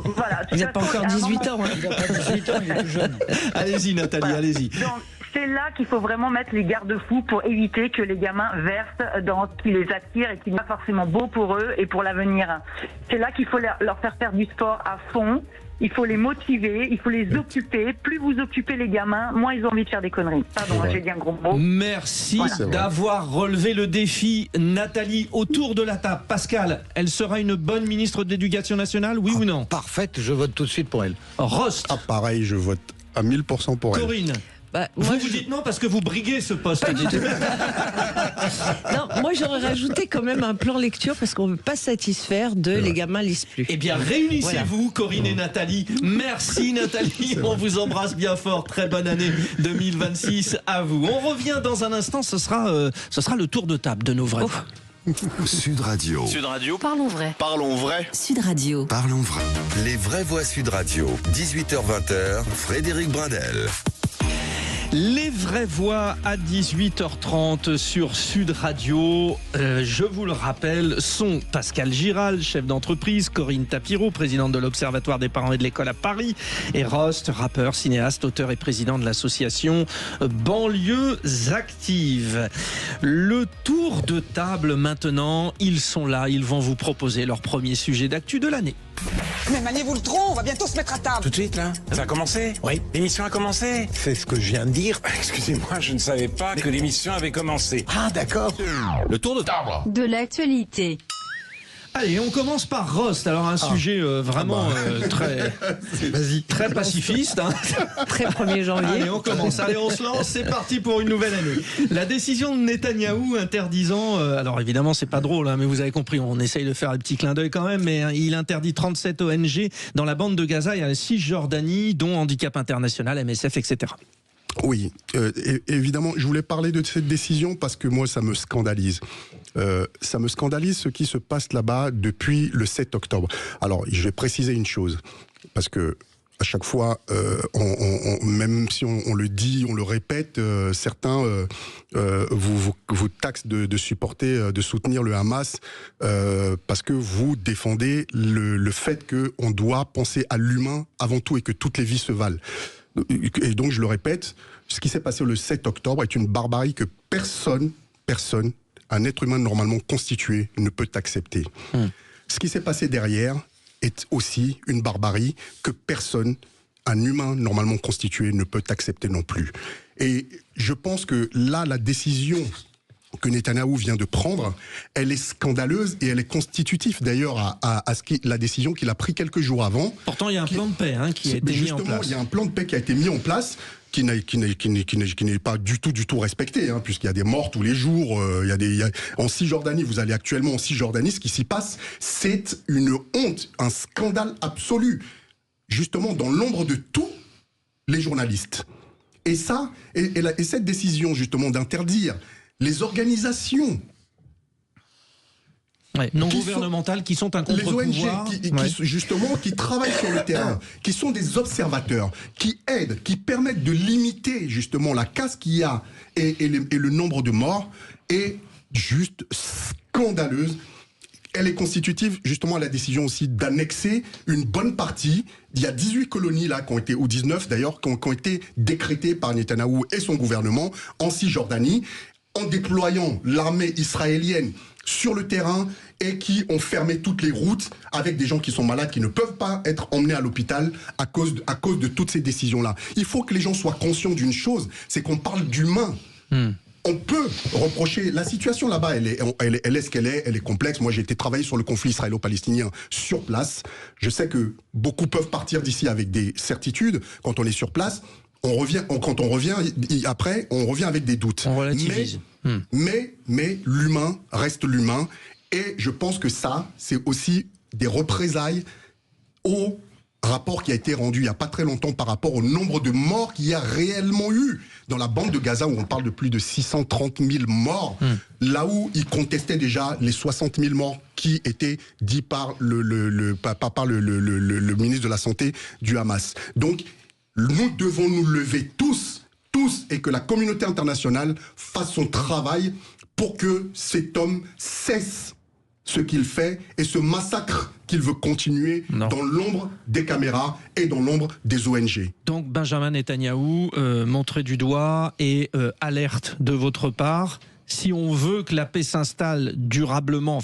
Voilà. Vous n'avez pas encore 18 ans, Il n'a pas 18 ans, il est plus jeune. Allez-y, Nathalie, allez-y. Donc, c'est là qu'il faut vraiment mettre les garde-fous pour éviter que les gamins versent dans ce qui les attire et qui n'est pas forcément beau pour eux et pour l'avenir. C'est là qu'il faut leur faire du sport à fond. Il faut les motiver, il faut les occuper. Plus vous occupez les gamins, moins ils ont envie de faire des conneries. Pardon, j'ai dit un gros mot. Merci d'avoir relevé le défi. Nathalie, autour de la table, Pascal, elle sera une bonne ministre de l'Éducation nationale, oui ou non? Parfaite, je vote tout de suite pour elle. Rost. Pareil, je vote à 1000% pour elle. Corinne. Vous dites non parce que vous briguez ce poste. Non, moi j'aurais rajouté quand même un plan lecture parce qu'on ne veut pas satisfaire de les gamins lisent plus. Eh bien réunissez-vous, Corinne et Nathalie. Merci Nathalie, on vous embrasse bien fort. Très bonne année 2026 à vous. On revient dans un instant, ce sera le tour de table de nos vrais. Sud Radio. Sud Radio. Parlons vrai. Parlons vrai. Sud Radio. Parlons vrai. Les vraies voix Sud Radio. 18h-20h, Frédéric Brindel. Les vraies voix à 18h30 sur Sud Radio. Je vous le rappelle, sont Pascal Giral, chef d'entreprise, Corinne Tapiro, présidente de l'Observatoire des parents et de l'école à Paris, et Rost, rappeur, cinéaste, auteur et président de l'association Banlieues Actives. Le tour de table maintenant, ils sont là, ils vont vous proposer leur premier sujet d'actu de l'année. Mais maniez-vous le tronc, on va bientôt se mettre à table. Tout de suite, là? Ça a commencé? Oui. L'émission a commencé? C'est ce que je viens de dire. Excusez-moi, je ne savais pas que l'émission avait commencé. Ah, d'accord. Le tour de table. De l'actualité. Allez, on commence par Rost. Alors un sujet vraiment très pacifiste. Très 1er janvier. Allez, on commence. Allez, on se lance. C'est parti pour une nouvelle année. La décision de Netanyahou interdisant... alors évidemment, c'est pas drôle, mais vous avez compris, on essaye de faire un petit clin d'œil quand même, mais il interdit 37 ONG dans la bande de Gaza et à la Cisjordanie, dont Handicap International, MSF, etc. Oui, évidemment, je voulais parler de cette décision parce que moi, ça me scandalise. Ça me scandalise ce qui se passe là-bas depuis le 7 octobre. Alors, je vais préciser une chose, parce que à chaque fois, même si on le dit, on le répète, certains vous taxent de supporter, de soutenir le Hamas parce que vous défendez le fait qu'on doit penser à l'humain avant tout et que toutes les vies se valent. Et donc, je le répète, ce qui s'est passé le 7 octobre est une barbarie que personne, un être humain normalement constitué, ne peut accepter. Ce qui s'est passé derrière est aussi une barbarie que personne, un humain normalement constitué, ne peut accepter non plus. Et je pense que là, la décision que Netanyahou vient de prendre, elle est scandaleuse et elle est constitutive d'ailleurs à la décision qu'il a prise quelques jours avant. Pourtant, il y a un plan de paix qui a été mis en place. Justement, il y a un plan de paix qui a été mis en place qui n'est pas du tout respecté, puisqu'il y a des morts tous les jours. En Cisjordanie, vous allez actuellement en Cisjordanie, ce qui s'y passe, c'est une honte, un scandale absolu, justement dans l'ombre de tous les journalistes. Et ça, et cette décision justement d'interdire les organisations non gouvernementales qui sont un contre-pouvoir, les ONG justement qui travaillent sur le terrain, qui sont des observateurs, qui aident, qui permettent de limiter justement la casse qu'il y a et le nombre de morts, est juste scandaleuse. Elle est constitutive justement à la décision aussi d'annexer une bonne partie. Il y a 18 colonies là qui ont été, ou 19 d'ailleurs, qui ont été décrétées par Netanyahou et son gouvernement en Cisjordanie, en déployant l'armée israélienne sur le terrain et qui ont fermé toutes les routes avec des gens qui sont malades, qui ne peuvent pas être emmenés à l'hôpital à cause de toutes ces décisions-là. Il faut que les gens soient conscients d'une chose, c'est qu'on parle d'humains. on peut reprocher la situation là-bas, elle est ce qu'elle est, elle est complexe. Moi, j'ai été travailler sur le conflit israélo-palestinien sur place. Je sais que beaucoup peuvent partir d'ici avec des certitudes. Quand on est sur place, quand on revient après, on revient avec des doutes. On relativise. Mais l'humain reste l'humain. Et je pense que ça, c'est aussi des représailles au rapport qui a été rendu il n'y a pas très longtemps par rapport au nombre de morts qu'il y a réellement eu dans la bande de Gaza, où on parle de plus de 630 000 morts, là où ils contestaient déjà les 60 000 morts qui étaient dits par le ministre de la Santé du Hamas. Donc, nous devons nous lever tous, et que la communauté internationale fasse son travail pour que cet homme cesse ce qu'il fait et ce massacre qu'il veut continuer dans l'ombre des caméras et dans l'ombre des ONG. Donc Benjamin Netanyahou, montré du doigt et alerte de votre part. Si on veut que la paix s'installe durablement,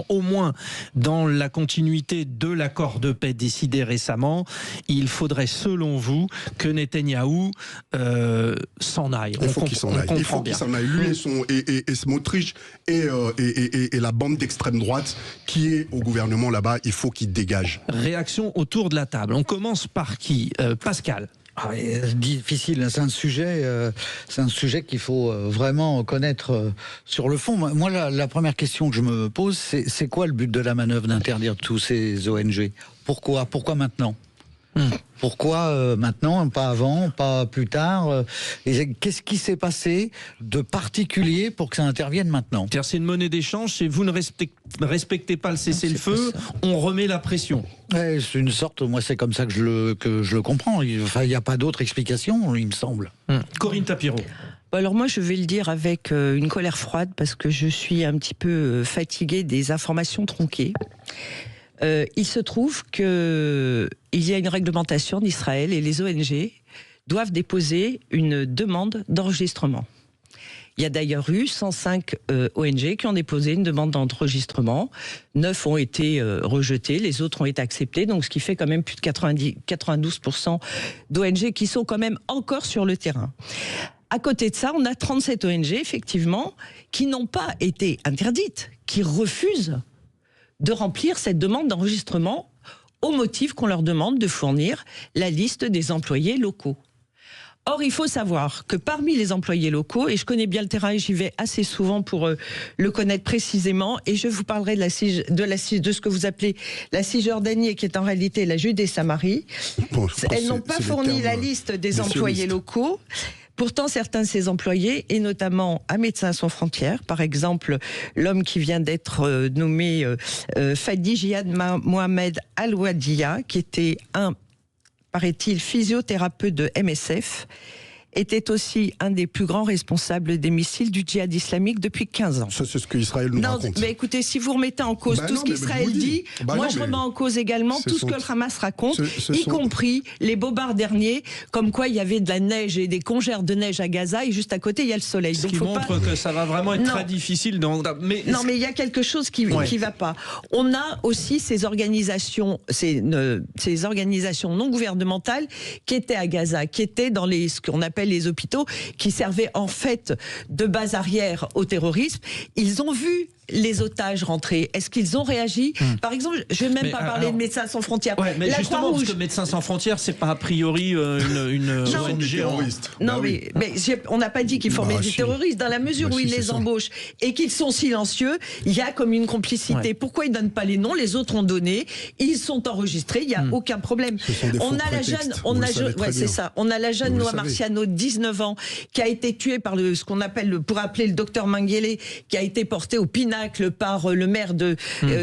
au moins dans la continuité de l'accord de paix décidé récemment, il faudrait, selon vous, que Netanyahou s'en aille. Il faut qu'il s'en aille. Il faut qu'il s'en aille. Lui et Smotrich et la bande d'extrême droite qui est au gouvernement là-bas, il faut qu'il dégage. Réaction autour de la table. On commence par qui ? Pascal. Difficile, c'est un sujet qu'il faut vraiment connaître sur le fond. Moi, la première question que je me pose, c'est quoi le but de la manœuvre d'interdire tous ces ONG ? Pourquoi maintenant ? Pourquoi maintenant, pas avant, pas plus tard ? Et qu'est-ce qui s'est passé de particulier pour que ça intervienne maintenant ? C'est une monnaie d'échange, c'est vous ne respectez pas le cessez-le-feu, on remet la pression. Ouais, c'est une sorte, moi c'est comme ça que je le comprends. Il n'y a pas d'autre explication, il me semble. Corinne Tapireau. Alors moi je vais le dire avec une colère froide parce que je suis un petit peu fatiguée des informations tronquées. Il se trouve qu'il y a une réglementation d'Israël et les ONG doivent déposer une demande d'enregistrement. Il y a d'ailleurs eu 105 ONG qui ont déposé une demande d'enregistrement. 9 ont été rejetées, les autres ont été acceptées, donc ce qui fait quand même plus de 92% d'ONG qui sont quand même encore sur le terrain. À côté de ça, on a 37 ONG, effectivement, qui n'ont pas été interdites, qui refusent de remplir cette demande d'enregistrement au motif qu'on leur demande de fournir la liste des employés locaux. Or, il faut savoir que parmi les employés locaux, et je connais bien le terrain et j'y vais assez souvent pour le connaître précisément, et je vous parlerai de ce que vous appelez la Cisjordanie, qui est en réalité la Judée-Samarie. Bon, elles n'ont pas fourni la liste des employés locaux. Pourtant, certains de ces employés, et notamment à Médecins sans frontières, par exemple, l'homme qui vient d'être nommé Fadi Jihad Mohamed Al-Wadiya, qui était paraît-il, physiothérapeute de MSF, était aussi un des plus grands responsables des missiles du djihad islamique depuis 15 ans. Ça, c'est ce qu'Israël nous raconte. Mais écoutez, si vous remettez en cause tout ce qu'Israël dit, moi je remets en cause également tout ce que le Hamas raconte, y compris les bobards derniers, comme quoi il y avait de la neige et des congères de neige à Gaza, et juste à côté il y a le soleil. Ce qui montre que ça va vraiment être très difficile. Non, mais il y a quelque chose qui va pas. On a aussi ces organisations non gouvernementales qui étaient à Gaza, qui étaient dans ce qu'on appelle les hôpitaux, qui servaient en fait de base arrière au terrorisme. Ils ont vu les otages rentrer. Est-ce qu'ils ont réagi ? Par exemple, je ne vais même pas parler de Médecins sans frontières. Mais la justement, parce que Médecins sans frontières, c'est pas a priori une ONG terroriste. Non, mais on n'a pas dit qu'ils formaient des terroristes. Dans la mesure où ils les embauchent et qu'ils sont silencieux, il y a comme une complicité. Pourquoi ils ne donnent pas les noms ? Les autres ont donné. Ils sont enregistrés. Il n'y a aucun problème. On a la jeune Noa Marciano, 19 ans, qui a été tuée par ce qu'on appelle, pour appeler le docteur Mengele, qui a été porté au Pinacle par le maire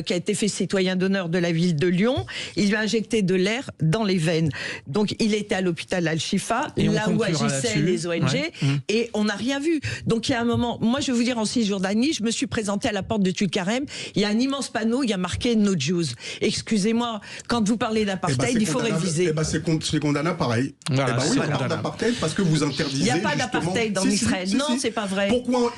qui a été fait citoyen d'honneur de la ville de Lyon. Il lui a injecté de l'air dans les veines. Donc il était à l'hôpital Al-Shifa, là où agissaient les ONG, et on n'a rien vu. Donc il y a un moment, moi je vais vous dire, en Cisjordanie, je me suis présentée à la porte de Tulkarem, il y a un immense panneau, il y a marqué No Jews. Excusez-moi, quand vous parlez d'apartheid, il faut réviser. C'est condamnable pareil. Voilà, oui, on parle d'apartheid parce que vous interdisez. Il n'y a pas d'apartheid en Israël. Non, c'est pas vrai.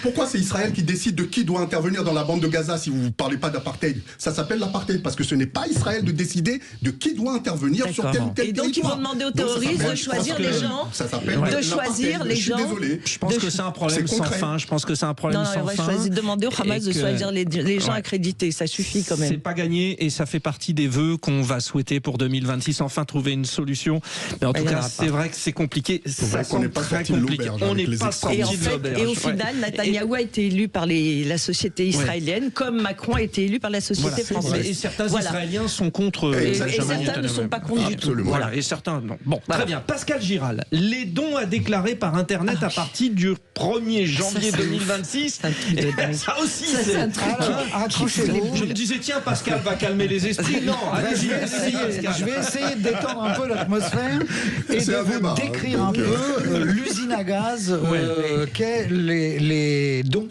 Pourquoi c'est Israël qui décide de qui doit intervenir dans la la bande de Gaza, si vous ne parlez pas d'apartheid, ça s'appelle l'apartheid parce que ce n'est pas Israël de décider de qui doit intervenir sur tel ou tel territoire. Et donc ils vont demander aux terroristes de choisir les gens. Ça s'appelle de choisir les gens. Je pense que c'est un problème sans fin. Je pense que c'est un problème sans fin. Demander au Hamas de choisir les gens accrédités, ça suffit quand même. C'est pas gagné et ça fait partie des vœux qu'on va souhaiter pour 2026. Enfin trouver une solution. Mais en tout cas, c'est vrai que c'est compliqué. Ça semble très compliqué. On n'est pas sorti de l'auberge. Et au final, Netanyahou a été élu par la société israélienne, comme Macron a été élu par la société française. Et certains Israéliens sont contre. Et certains ne sont pas contre du tout. Voilà. Et certains non. Bon, très bien. Pascal Giral, les dons à déclarer par Internet à partir du 1er janvier 2026. Ça aussi, c'est un truc. Je me disais, tiens, Pascal va calmer les esprits. Non, allez-y. Je vais essayer de détendre un peu l'atmosphère et de vous décrire un peu l'usine à gaz qu'est les dons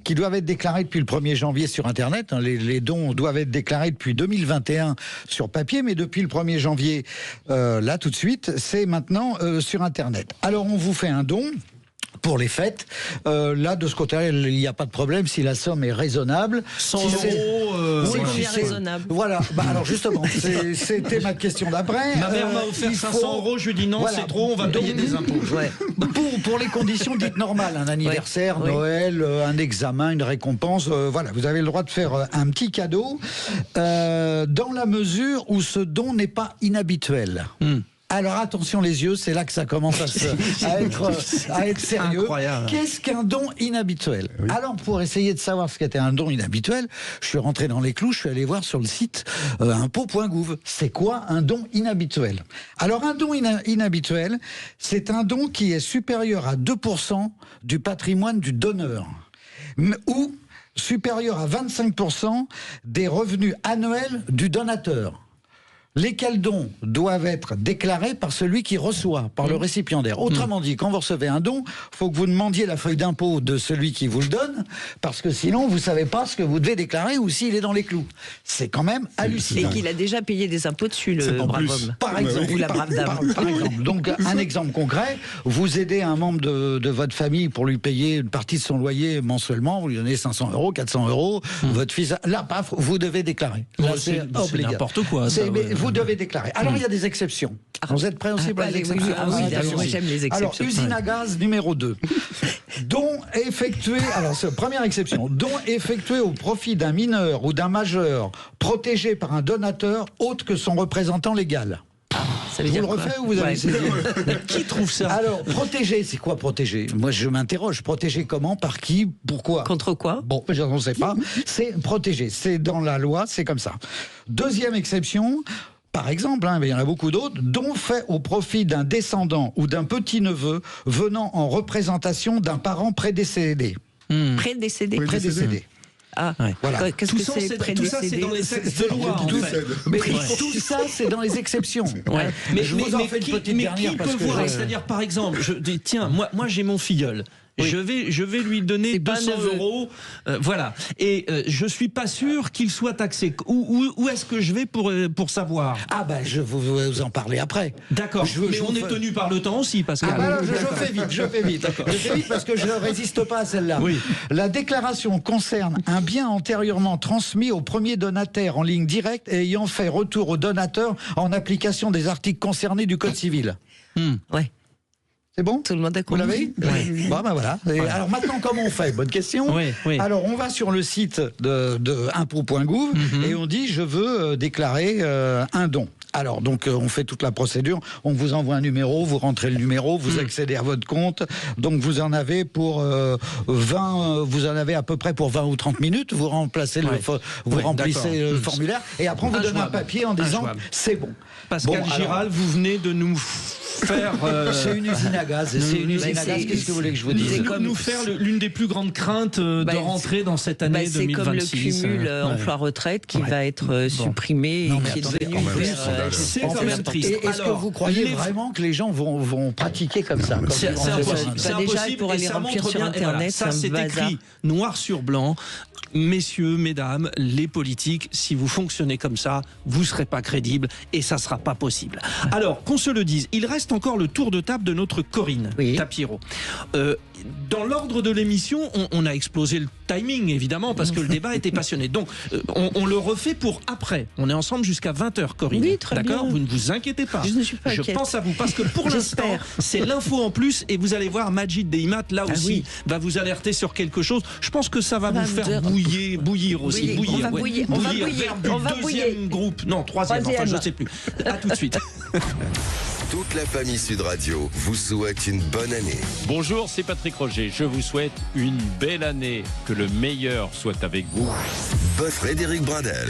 qui doivent être déclarés depuis le 1er janvier sur Internet. Les dons doivent être déclarés depuis 2021 sur papier, mais depuis le 1er janvier, là tout de suite, c'est maintenant sur Internet. Alors on vous fait un don pour les fêtes. Là, de ce côté-là, il n'y a pas de problème si la somme est raisonnable. 100 euros, c'est raisonnable. Voilà. Alors justement, c'était ma question d'après. Ma mère m'a offert 500 euros. Je lui dis non, c'est trop, on va payer des impôts. Pour les conditions dites normales, un anniversaire, Noël, un examen, une récompense, voilà, vous avez le droit de faire un petit cadeau dans la mesure où ce don n'est pas inhabituel. Alors attention les yeux, c'est là que ça commence à être sérieux. Incroyable. Qu'est-ce qu'un don inhabituel ? Alors pour essayer de savoir ce qu'était un don inhabituel, je suis rentré dans les clous, je suis allé voir sur le site impôts.gouv. C'est quoi un don inhabituel ? Alors un don inhabituel, c'est un don qui est supérieur à 2% du patrimoine du donneur, ou supérieur à 25% des revenus annuels du donateur. Lesquels dons doivent être déclarés par celui qui reçoit, par le récipiendaire. Autrement dit, quand vous recevez un don, il faut que vous demandiez la feuille d'impôt de celui qui vous le donne, parce que sinon, vous ne savez pas ce que vous devez déclarer ou s'il est dans les clous. C'est quand même hallucinant. Et qu'il a déjà payé des impôts dessus, le brave homme. Par exemple, ou la brave dame. Par exemple. Donc, un exemple concret, vous aidez un membre de votre famille pour lui payer une partie de son loyer mensuellement, vous lui donnez 500 euros, 400 euros, votre fils, là, paf, vous devez déclarer. Là, c'est n'importe quoi. Ça, vous devez déclarer. Alors, il y a des exceptions. Vous êtes prêts aussi pour les exceptions ? Oui, j'aime les exceptions. Alors, usine à gaz numéro 2. Don effectué, alors première exception, don effectué au profit d'un mineur ou d'un majeur protégé par un donateur autre que son représentant légal. Ça veut vous dire le refait ou vous avez essayé ? Qui trouve ça ? Alors, protéger, c'est quoi protéger ? Moi, je m'interroge. Protéger comment ? Par qui ? Pourquoi ? Contre quoi ? Bon, je ne sais pas. C'est protéger. C'est dans la loi, c'est comme ça. Deuxième exception. Par exemple, mais il y en a beaucoup d'autres, don fait au profit d'un descendant ou d'un petit-neveu venant en représentation d'un parent prédécédé. Prédécédé. Ah, voilà. Qu'est-ce que c'est prédécédé ? Tout ça, c'est dans les textes de loi. Mais tout ça, c'est dans les exceptions. Mais je vous en fais une petite dernière qui parce peut que voir, c'est-à-dire, par exemple, je dis, tiens, moi j'ai mon filleul. Oui. Je vais lui donner 200 euros, voilà. Et je suis pas sûr qu'il soit taxé. Où est-ce que je vais pour savoir ? Ah ben, je vais vous en parler après. D'accord. Mais on est tenu par le temps aussi, parce que. Je fais vite. Parce que je ne résiste pas à celle-là. Oui. La déclaration concerne un bien antérieurement transmis au premier donataire en ligne directe et ayant fait retour au donateur en application des articles concernés du Code civil. Ouais. C'est bon ? Tout le monde a compris. Vous l'avez ? Oui. Bon, ben voilà. Alors maintenant, comment on fait ? Bonne question. Oui. Alors, on va sur le site de impôts.gouv et on dit « Je veux déclarer un don ». Alors, donc, on fait toute la procédure. On vous envoie un numéro, vous rentrez le numéro, vous accédez à votre compte. Donc, vous en avez pour 20, vous en avez à peu près pour 20 ou 30 minutes. Vous remplissez le formulaire et après, on vous donne un papier en disant « C'est bon ». Pascal Giral, vous venez de nous faire... C'est une usine à gaz. C'est une usine à gaz. Qu'est-ce que vous voulez que je vous dise ? Nous faire l'une des plus grandes craintes de rentrer dans cette année 2026. C'est comme le cumul emploi-retraite qui va être supprimé et qui est devenu... C'est quand même triste. Est-ce que vous croyez vraiment que les gens vont pratiquer comme ça ? C'est impossible. C'est impossible pour aller remplir sur Internet. Ça, c'est écrit noir sur blanc. Messieurs, mesdames, les politiques, si vous fonctionnez comme ça, vous ne serez pas crédibles et ça ne sera pas possible. Alors, qu'on se le dise, il reste reste encore le tour de table de notre Corinne Tapiero. Dans l'ordre de l'émission, on a explosé le timing, évidemment, parce que le débat était passionné. Donc, on le refait pour après. On est ensemble jusqu'à 20h, Corinne. Oui, très bien. D'accord ? Vous ne vous inquiétez pas. Je ne suis pas Je inquiète. pense à vous, parce que pour l'instant, c'est l'info en plus, et vous allez voir, Majid Deimat, là aussi, va vous alerter sur quelque chose. Je pense que ça va vous faire bouillir aussi. Oui, on va bouillir. On va bouillir. On va bouillir. Deuxième groupe. Non, troisième. Enfin, je ne sais plus. À tout de suite. Toute la famille Sud Radio vous souhaite une bonne année. Bonjour, c'est Patrick Roger. Je vous souhaite une belle année. Que le meilleur soit avec vous. Frédéric Brandel.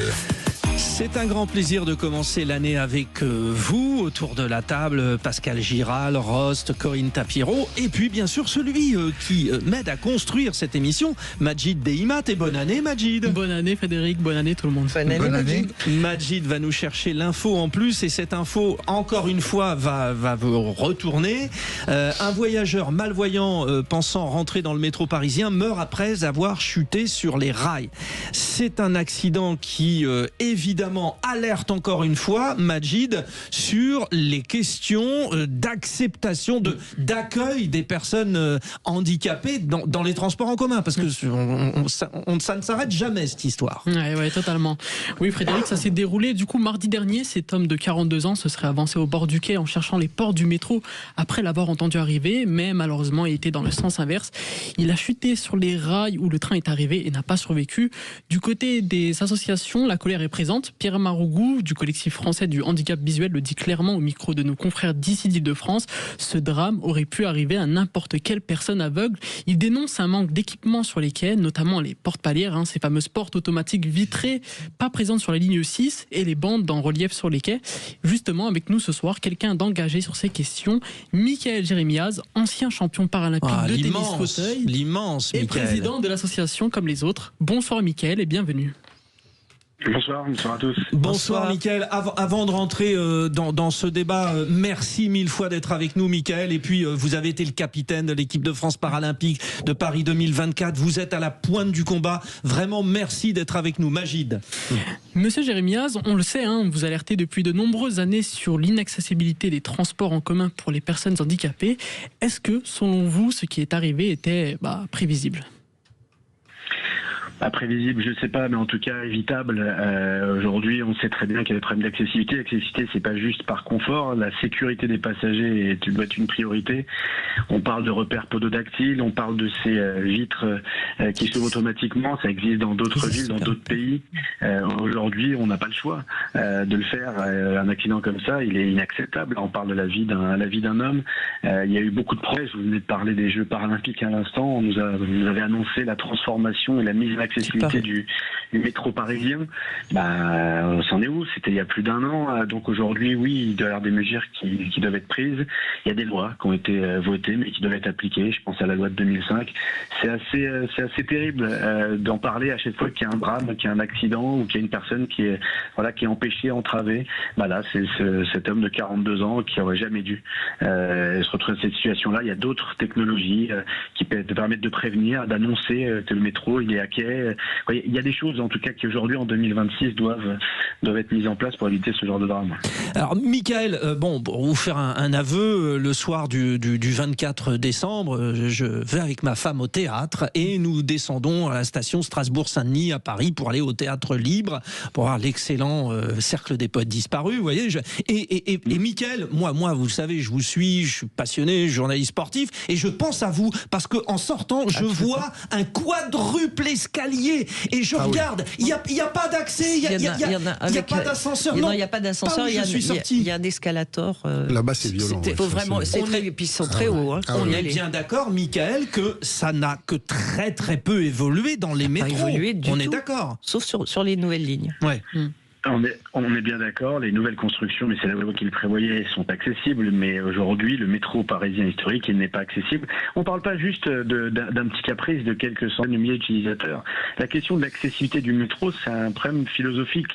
C'est un grand plaisir de commencer l'année avec vous, autour de la table, Pascal Giral, Rost, Corinne Tapiero, et puis bien sûr celui qui m'aide à construire cette émission, Majid Deimat. Et bonne année, Majid. Bonne année, Frédéric, bonne année tout le monde. Bonne année. Majid va nous chercher l'info en plus, et cette info, encore une fois, va vous retourner. Un voyageur malvoyant pensant rentrer dans le métro parisien meurt après avoir chuté sur les rails. C'est un accident qui, évidemment, alerte encore une fois, Majid, sur les questions d'acceptation, d'accueil des personnes handicapées dans les transports en commun, parce que ça ne s'arrête jamais, cette histoire. Ouais, totalement. Oui, Frédéric, ça s'est déroulé du coup mardi dernier. Cet homme de 42 ans se serait avancé au bord du quai en cherchant les portes du métro après l'avoir entendu arriver, mais malheureusement il était dans le sens inverse. Il a chuté sur les rails où le train est arrivé et n'a pas survécu. Du côté des associations, la colère est présente. Pierre Marougou, du collectif français du handicap visuel, le dit clairement au micro de nos confrères d'ici d'Île-de-France. Ce drame aurait pu arriver à n'importe quelle personne aveugle. Il dénonce un manque d'équipement sur les quais, notamment les portes-palières, ces fameuses portes automatiques vitrées, pas présentes sur la ligne 6, et les bandes en relief sur les quais. Justement, avec nous ce soir, quelqu'un d'engagé sur ces questions, Michael Jérémiaz, ancien champion paralympique de tennis fauteuil, l'immense et Michael, président de l'association Comme les autres. Bonsoir Michael et bienvenue. Bonsoir à tous. Bonsoir Mickaël. Avant de rentrer dans ce débat, merci mille fois d'être avec nous, Mickaël. Et puis vous avez été le capitaine de l'équipe de France paralympique de Paris 2024. Vous êtes à la pointe du combat. Vraiment, merci d'être avec nous, Majid. Monsieur Jérémiaz, on le sait, vous alertez depuis de nombreuses années sur l'inaccessibilité des transports en commun pour les personnes handicapées. Est-ce que, selon vous, ce qui est arrivé était prévisible ? Prévisible, je ne sais pas, mais en tout cas évitable. Aujourd'hui, on sait très bien qu'il y a des problèmes d'accessibilité. L'accessibilité, c'est pas juste par confort. La sécurité des passagers doit être une priorité. On parle de repères pododactyles, on parle de ces vitres qui s'ouvrent automatiquement. Ça existe dans d'autres villes, dans d'autres pays. Aujourd'hui, on n'a pas le choix de le faire. Un accident comme ça, il est inacceptable. On parle de la vie d'un homme. Il y a eu beaucoup de progrès. Vous venez de parler des Jeux paralympiques à l'instant. Vous avez annoncé la transformation et la mise en accessibilité du métro parisien. On s'en est où? C'était il y a plus d'1 an. Donc aujourd'hui, oui, il doit y avoir des mesures qui doivent être prises. Il y a des lois qui ont été votées, mais qui doivent être appliquées. Je pense à la loi de 2005. C'est assez terrible d'en parler à chaque fois qu'il y a un drame, qu'il y a un accident ou qu'il y a une personne qui est empêchée, entravée. Là, c'est cet homme de 42 ans qui aurait jamais dû se retrouver dans cette situation-là. Il y a d'autres technologies qui permettent de prévenir, d'annoncer que le métro il est à quai. Il y a des choses en tout cas qui aujourd'hui en 2026 doivent être mises en place pour éviter ce genre de drame. Alors Michael, pour vous faire un aveu, le soir du 24 décembre, je vais avec ma femme au théâtre et nous descendons à la station Strasbourg-Saint-Denis à Paris pour aller au Théâtre Libre, pour voir l'excellent Cercle des Poètes Disparus, vous voyez. Et Michael, moi, vous le savez, je vous suis, je suis passionné, journaliste sportif, et je pense à vous parce que en sortant, je vois un quadruple escalier et je regarde, il y a pas d'accès, il y a pas d'ascenseur. Non, il n'y a pas d'ascenseur, il y a un escalator. Là-bas, c'est violent. Et puis ils sont très hauts. On est bien d'accord, Michael, que ça n'a que très très peu évolué dans les métros. On est d'accord. Sauf sur les nouvelles lignes. Ouais. On est bien d'accord, les nouvelles constructions, mais c'est la loi qui le prévoyait, sont accessibles, mais aujourd'hui, le métro parisien historique, il n'est pas accessible. On ne parle pas juste d'un petit caprice de quelques centaines de milliers d'utilisateurs. La question de l'accessibilité du métro, c'est un problème philosophique,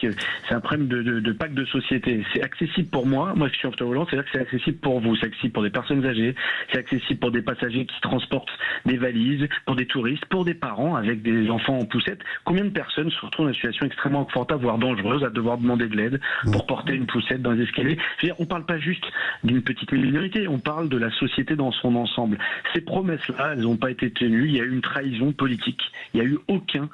c'est un problème de pacte de société. C'est accessible pour moi qui suis en fauteuil roulant, c'est-à-dire que c'est accessible pour vous, c'est accessible pour des personnes âgées, c'est accessible pour des passagers qui transportent des valises, pour des touristes, pour des parents avec des enfants en poussette. Combien de personnes se retrouvent dans une situation extrêmement confortable, voire dangereuse, à devoir demander de l'aide pour porter une poussette dans les escaliers. Je veux dire, on parle pas juste d'une petite minorité, on parle de la société dans son ensemble. Ces promesses-là, elles n'ont pas été tenues. Il y a eu une trahison politique. Il n'y a eu aucune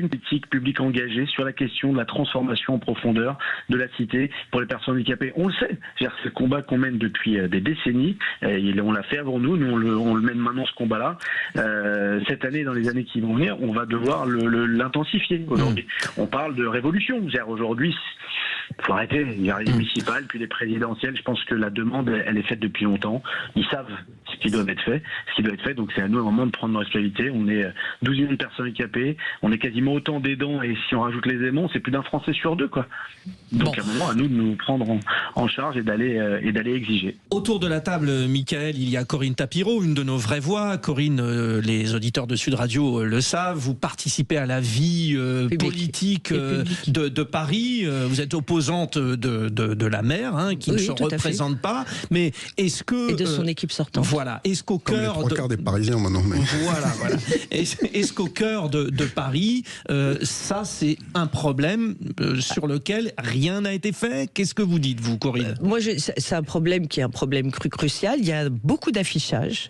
politique publique engagée sur la question de la transformation en profondeur de la cité pour les personnes handicapées. On le sait. C'est le combat qu'on mène depuis des décennies. On l'a fait avant nous. On le mène maintenant, ce combat-là. Cette année, dans les années qui vont venir, on va devoir l'intensifier. Aujourd'hui, on parle de révolution. Aujourd'hui, il faut arrêter. Il y a les municipales, puis les présidentielles. Je pense que la demande, elle est faite depuis longtemps. Ils savent ce qui doit être fait. Donc c'est à nous, à un moment, de prendre nos responsabilités. On est 12 millions de personnes handicapées. On est quasiment autant d'aidants. Et si on rajoute les aimants, c'est plus d'un Français sur deux, quoi. Donc à un moment, à nous de nous prendre en charge et d'aller exiger. Autour de la table, Michael, il y a Corinne Tapireau, une de nos vraies voix. Corinne, les auditeurs de Sud Radio le savent. Vous participez à la vie politique de Paris. Vous êtes opposante de la maire, qui ne se représente pas. Mais est-ce que... Et de son équipe sortante. Voilà. Est-ce qu'au cœur... Comme les 3 quarts des Parisiens maintenant. Mais... Voilà. Est-ce qu'au cœur de Paris, ça c'est un problème sur lequel rien n'a été fait? Qu'est-ce que vous dites, vous, Corinne? Moi, c'est un problème qui est un problème crucial. Il y a beaucoup d'affichage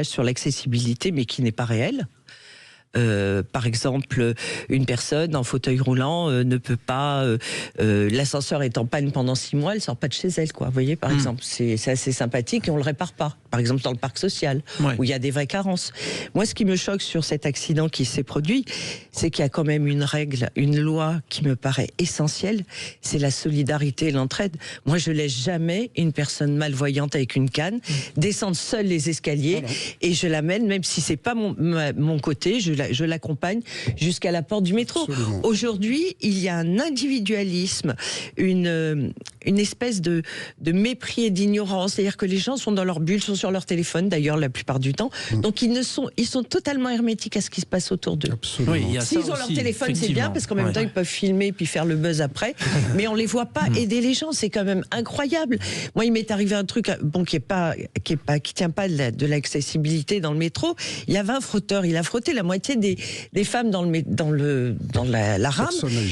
sur l'accessibilité, mais qui n'est pas réel. Par exemple, une personne en fauteuil roulant ne peut pas, l'ascenseur est en panne pendant 6 mois, elle sort pas de chez elle, quoi. Vous voyez, par exemple, c'est assez sympathique et on le répare pas. Par exemple, dans le parc social, où il y a des vraies carences. Moi, ce qui me choque sur cet accident qui s'est produit, c'est qu'il y a quand même une règle, une loi qui me paraît essentielle, c'est la solidarité et l'entraide. Moi, je laisse jamais une personne malvoyante avec une canne descendre seule les escaliers et je l'amène, même si c'est pas mon côté, je l'accompagne jusqu'à la porte du métro. Aujourd'hui, il y a un individualisme, une espèce de mépris et d'ignorance, c'est-à-dire que les gens sont dans leur bulle, sont sur leur téléphone d'ailleurs la plupart du temps, donc ils sont totalement hermétiques à ce qui se passe autour d'eux. S'ils ont leur téléphone, c'est bien, parce qu'en même temps ils peuvent filmer puis faire le buzz après, mais on les voit pas aider les gens, c'est quand même incroyable. Moi, il m'est arrivé un truc qui tient pas de l'accessibilité dans le métro. Il y avait un frotteur, il a frotté la moitié des femmes dans la rame,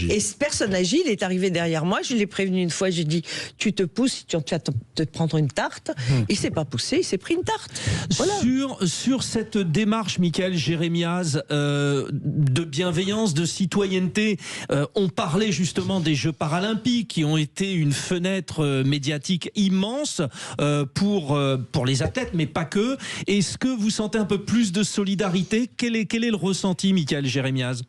et ce personne agile est arrivé derrière moi. Je l'ai prévenu une fois, j'ai dit tu te pousses, tu vas te prendre une tarte. Il s'est pas poussé, il s'est pris une tarte. Voilà. Sur cette démarche, Michael Jérémiaz, de bienveillance, de citoyenneté, on parlait justement des Jeux paralympiques qui ont été une fenêtre médiatique immense pour les athlètes, mais pas que. Est-ce que vous sentez un peu plus de solidarité? Quel est le ressenti, Michael Jérémiaz?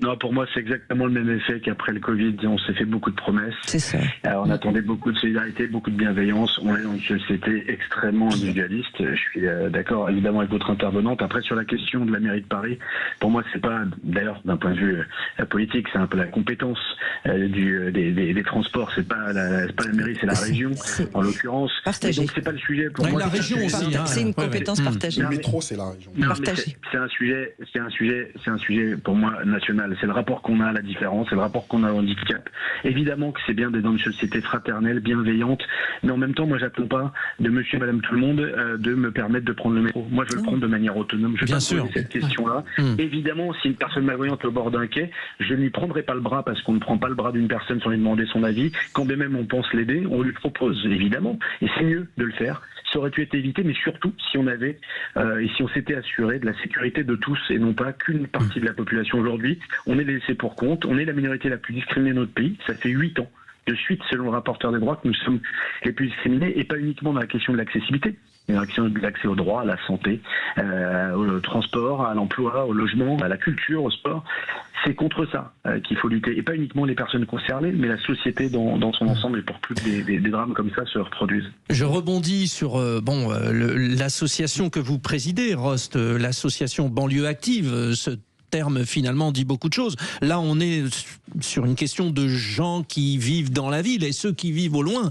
Non, pour moi, c'est exactement le même effet qu'après le Covid. On s'est fait beaucoup de promesses. C'est ça. On attendait beaucoup de solidarité, beaucoup de bienveillance. On est dans une société extrêmement individualiste. Je suis d'accord, évidemment, avec votre intervenante. Après, sur la question de la mairie de Paris, pour moi, c'est pas, d'ailleurs, d'un point de vue politique, c'est un peu la compétence des transports. C'est pas la mairie, c'est la région, en l'occurrence. Partagé. Donc, c'est pas le sujet. Pour moi, la région aussi. C'est une compétence partagée. Le métro, c'est la région. C'est un sujet pour moi national. C'est le rapport qu'on a à la différence, c'est le rapport qu'on a au handicap. Évidemment que c'est bien d'être dans une société fraternelle, bienveillante, mais en même temps, moi, j'attends pas de monsieur et madame tout le monde de me permettre de prendre le métro. Moi, je veux le prendre de manière autonome. Je vais pas poser cette question-là. Évidemment, si une personne malvoyante est au bord d'un quai, je ne lui prendrai pas le bras parce qu'on ne prend pas le bras d'une personne sans lui demander son avis. Quand bien même on pense l'aider, on lui propose, évidemment. Et c'est mieux de le faire. Ça aurait pu être évité, mais surtout si on avait et si on s'était assuré de la sécurité de tous et non pas qu'une partie de la population. Aujourd'hui, on est laissé pour compte, on est la minorité la plus discriminée de notre pays, ça fait 8 ans de suite, selon le rapporteur des droits, que nous sommes les plus discriminés, et pas uniquement dans la question de l'accessibilité, mais dans la question de l'accès au droit, à la santé, au transport, à l'emploi, au logement, à la culture, au sport. C'est contre ça qu'il faut lutter, et pas uniquement les personnes concernées, mais la société dans son ensemble, et pour plus que des drames comme ça se reproduisent. Je rebondis sur l'association que vous présidez, Rost, l'association Banlieue Active, ce terme finalement dit beaucoup de choses. Là, on est sur une question de gens qui vivent dans la ville et ceux qui vivent au loin.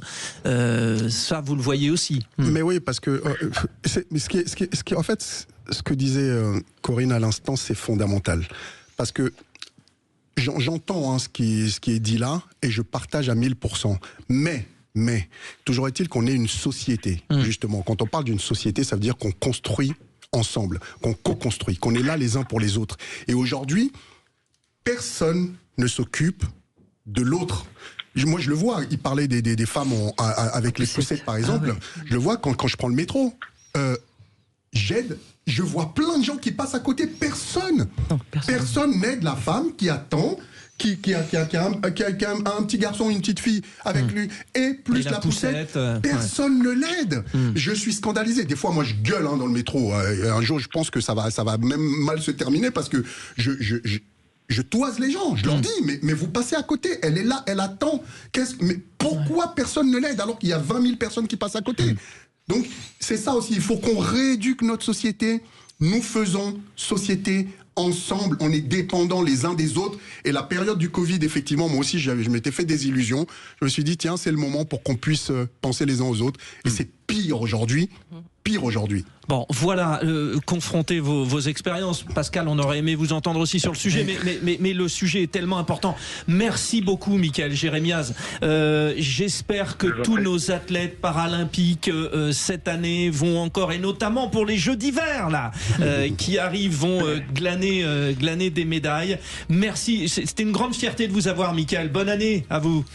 Ça, vous le voyez aussi. Mais oui, parce que en fait, ce que disait Corinne à l'instant, c'est fondamental. Parce que j'entends ce qui est dit là et je partage à 1000%. Mais, toujours est-il qu'on est une société, justement. Quand on parle d'une société, ça veut dire qu'on construit ensemble, qu'on co-construit, qu'on est là les uns pour les autres. Et aujourd'hui, personne ne s'occupe de l'autre. Moi, je le vois. Il parlait des femmes avec les poussettes, par exemple. Ah oui. Je le vois quand je prends le métro. J'aide. Je vois plein de gens qui passent à côté. Personne n'aide la femme qui attend, qui a un petit garçon, une petite fille avec lui, et plus la poussette. Personne ne l'aide. Je suis scandalisé. Des fois, moi, je gueule dans le métro. Un jour, je pense que ça va même mal se terminer parce que je toise les gens, je leur dis, mais vous passez à côté, elle est là, elle attend. Mais pourquoi personne ne l'aide alors qu'il y a 20 000 personnes qui passent à côté? Donc, c'est ça aussi, il faut qu'on rééduque notre société. Nous faisons société ensemble, on est dépendants les uns des autres. Et la période du Covid, effectivement, moi aussi, je m'étais fait des illusions. Je me suis dit, tiens, c'est le moment pour qu'on puisse penser les uns aux autres. Et c'est pire aujourd'hui. Bon, voilà, confrontez vos expériences. Pascal, on aurait aimé vous entendre aussi sur le sujet, mais le sujet est tellement important. Merci beaucoup, Michael Jérémiaz. J'espère que tous nos athlètes paralympiques cette année vont encore, et notamment pour les Jeux d'hiver là, qui arrivent, vont glaner des médailles. Merci, c'était une grande fierté de vous avoir, Michael. Bonne année à vous.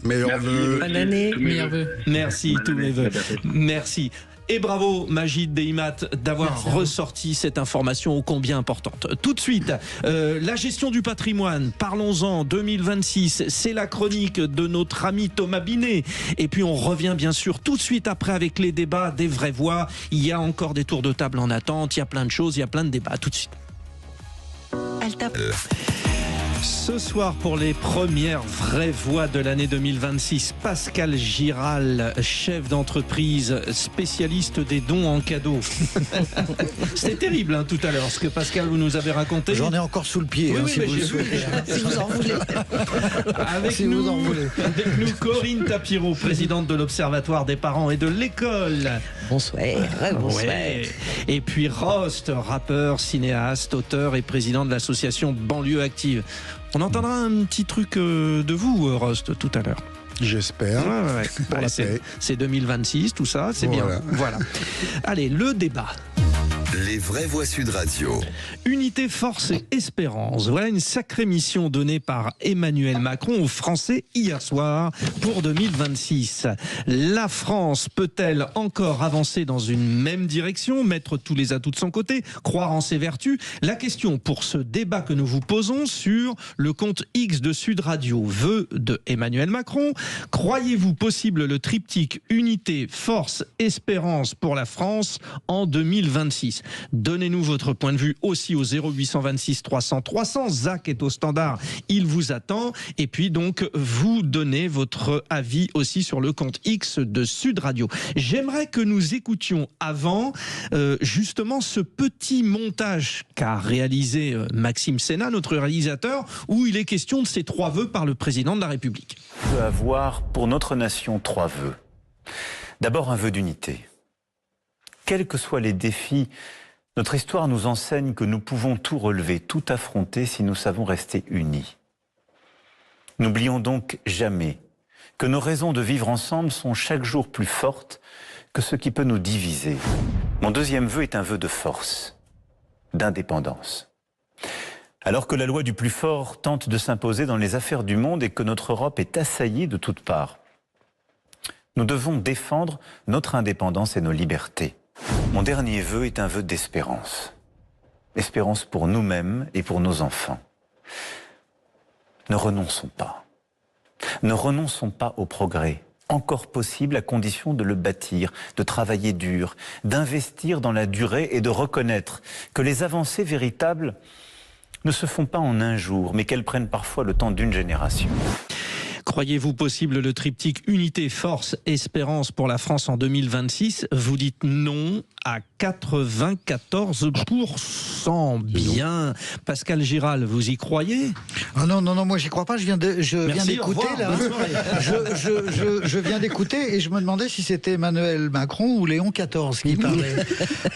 Meilleurs vœux. Bonne année. Meilleurs vœux. Merci, tous mes vœux. Merci. Et bravo Magid Deimat d'avoir ressorti cette information ô combien importante. Tout de suite, la gestion du patrimoine, parlons-en, 2026, c'est la chronique de notre ami Thomas Binet. Et puis on revient bien sûr tout de suite après avec les débats des vraies voix. Il y a encore des tours de table en attente, il y a plein de choses, il y a plein de débats. Tout de suite. Ce soir, pour les premières vraies voix de l'année 2026, Pascal Giral, chef d'entreprise, spécialiste des dons en cadeau. C'était terrible tout à l'heure, ce que Pascal vous nous avez raconté. J'en ai encore sous le pied, oui, si vous le souhaitez. Si vous en voulez. Avec nous, Corinne Tapiro, présidente de l'Observatoire des parents et de l'école. Bonsoir. Bonsoir. Ouais. Et puis Rost, rappeur, cinéaste, auteur et président de l'association Banlieue Active. On entendra un petit truc de vous, Rost, tout à l'heure. J'espère. C'est 2026, tout ça, c'est bien. Voilà. Allez, le débat. Les vraies voix Sud Radio. Unité, force et espérance. Voilà une sacrée mission donnée par Emmanuel Macron aux Français hier soir pour 2026. La France peut-elle encore avancer dans une même direction, mettre tous les atouts de son côté, croire en ses vertus? La question pour ce débat que nous vous posons sur le compte X de Sud Radio, vœux de Emmanuel Macron. Croyez-vous possible le triptyque unité, force, espérance pour la France en 2026? Donnez-nous votre point de vue aussi au 0826 300 300. Zach est au standard, il vous attend. Et puis donc, vous donnez votre avis aussi sur le compte X de Sud Radio. J'aimerais que nous écoutions avant justement ce petit montage qu'a réalisé Maxime Sénat, notre réalisateur, où il est question de ces 3 vœux par le président de la République. On peut avoir pour notre nation 3 vœux. D'abord un vœu d'unité. Quels que soient les défis, notre histoire nous enseigne que nous pouvons tout relever, tout affronter si nous savons rester unis. N'oublions donc jamais que nos raisons de vivre ensemble sont chaque jour plus fortes que ce qui peut nous diviser. Mon deuxième vœu est un vœu de force, d'indépendance. Alors que la loi du plus fort tente de s'imposer dans les affaires du monde et que notre Europe est assaillie de toutes parts, nous devons défendre notre indépendance et nos libertés. Mon dernier vœu est un vœu d'espérance. Espérance pour nous-mêmes et pour nos enfants. Ne renonçons pas. Ne renonçons pas au progrès. Encore possible à condition de le bâtir, de travailler dur, d'investir dans la durée et de reconnaître que les avancées véritables ne se font pas en un jour, mais qu'elles prennent parfois le temps d'une génération. Croyez-vous possible le triptyque unité, force, espérance pour la France en 2026? Vous dites non à 94%. Bien. Pascal Giral, vous y croyez? Ah non, moi j'y crois pas, je viens d'écouter là. Je viens d'écouter et je me demandais si c'était Emmanuel Macron ou Léon XIV qui parlait.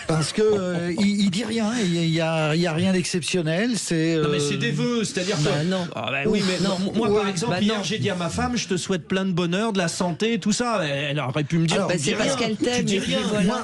Parce que il dit rien, il y a rien d'exceptionnel. Non mais c'est des vœux, c'est-à-dire que... non. Oui, mais non, moi par exemple, hier j'ai dit à ma femme, je te souhaite plein de bonheur, de la santé, tout ça. Elle aurait pu me dire... c'est parce qu'elle t'aime.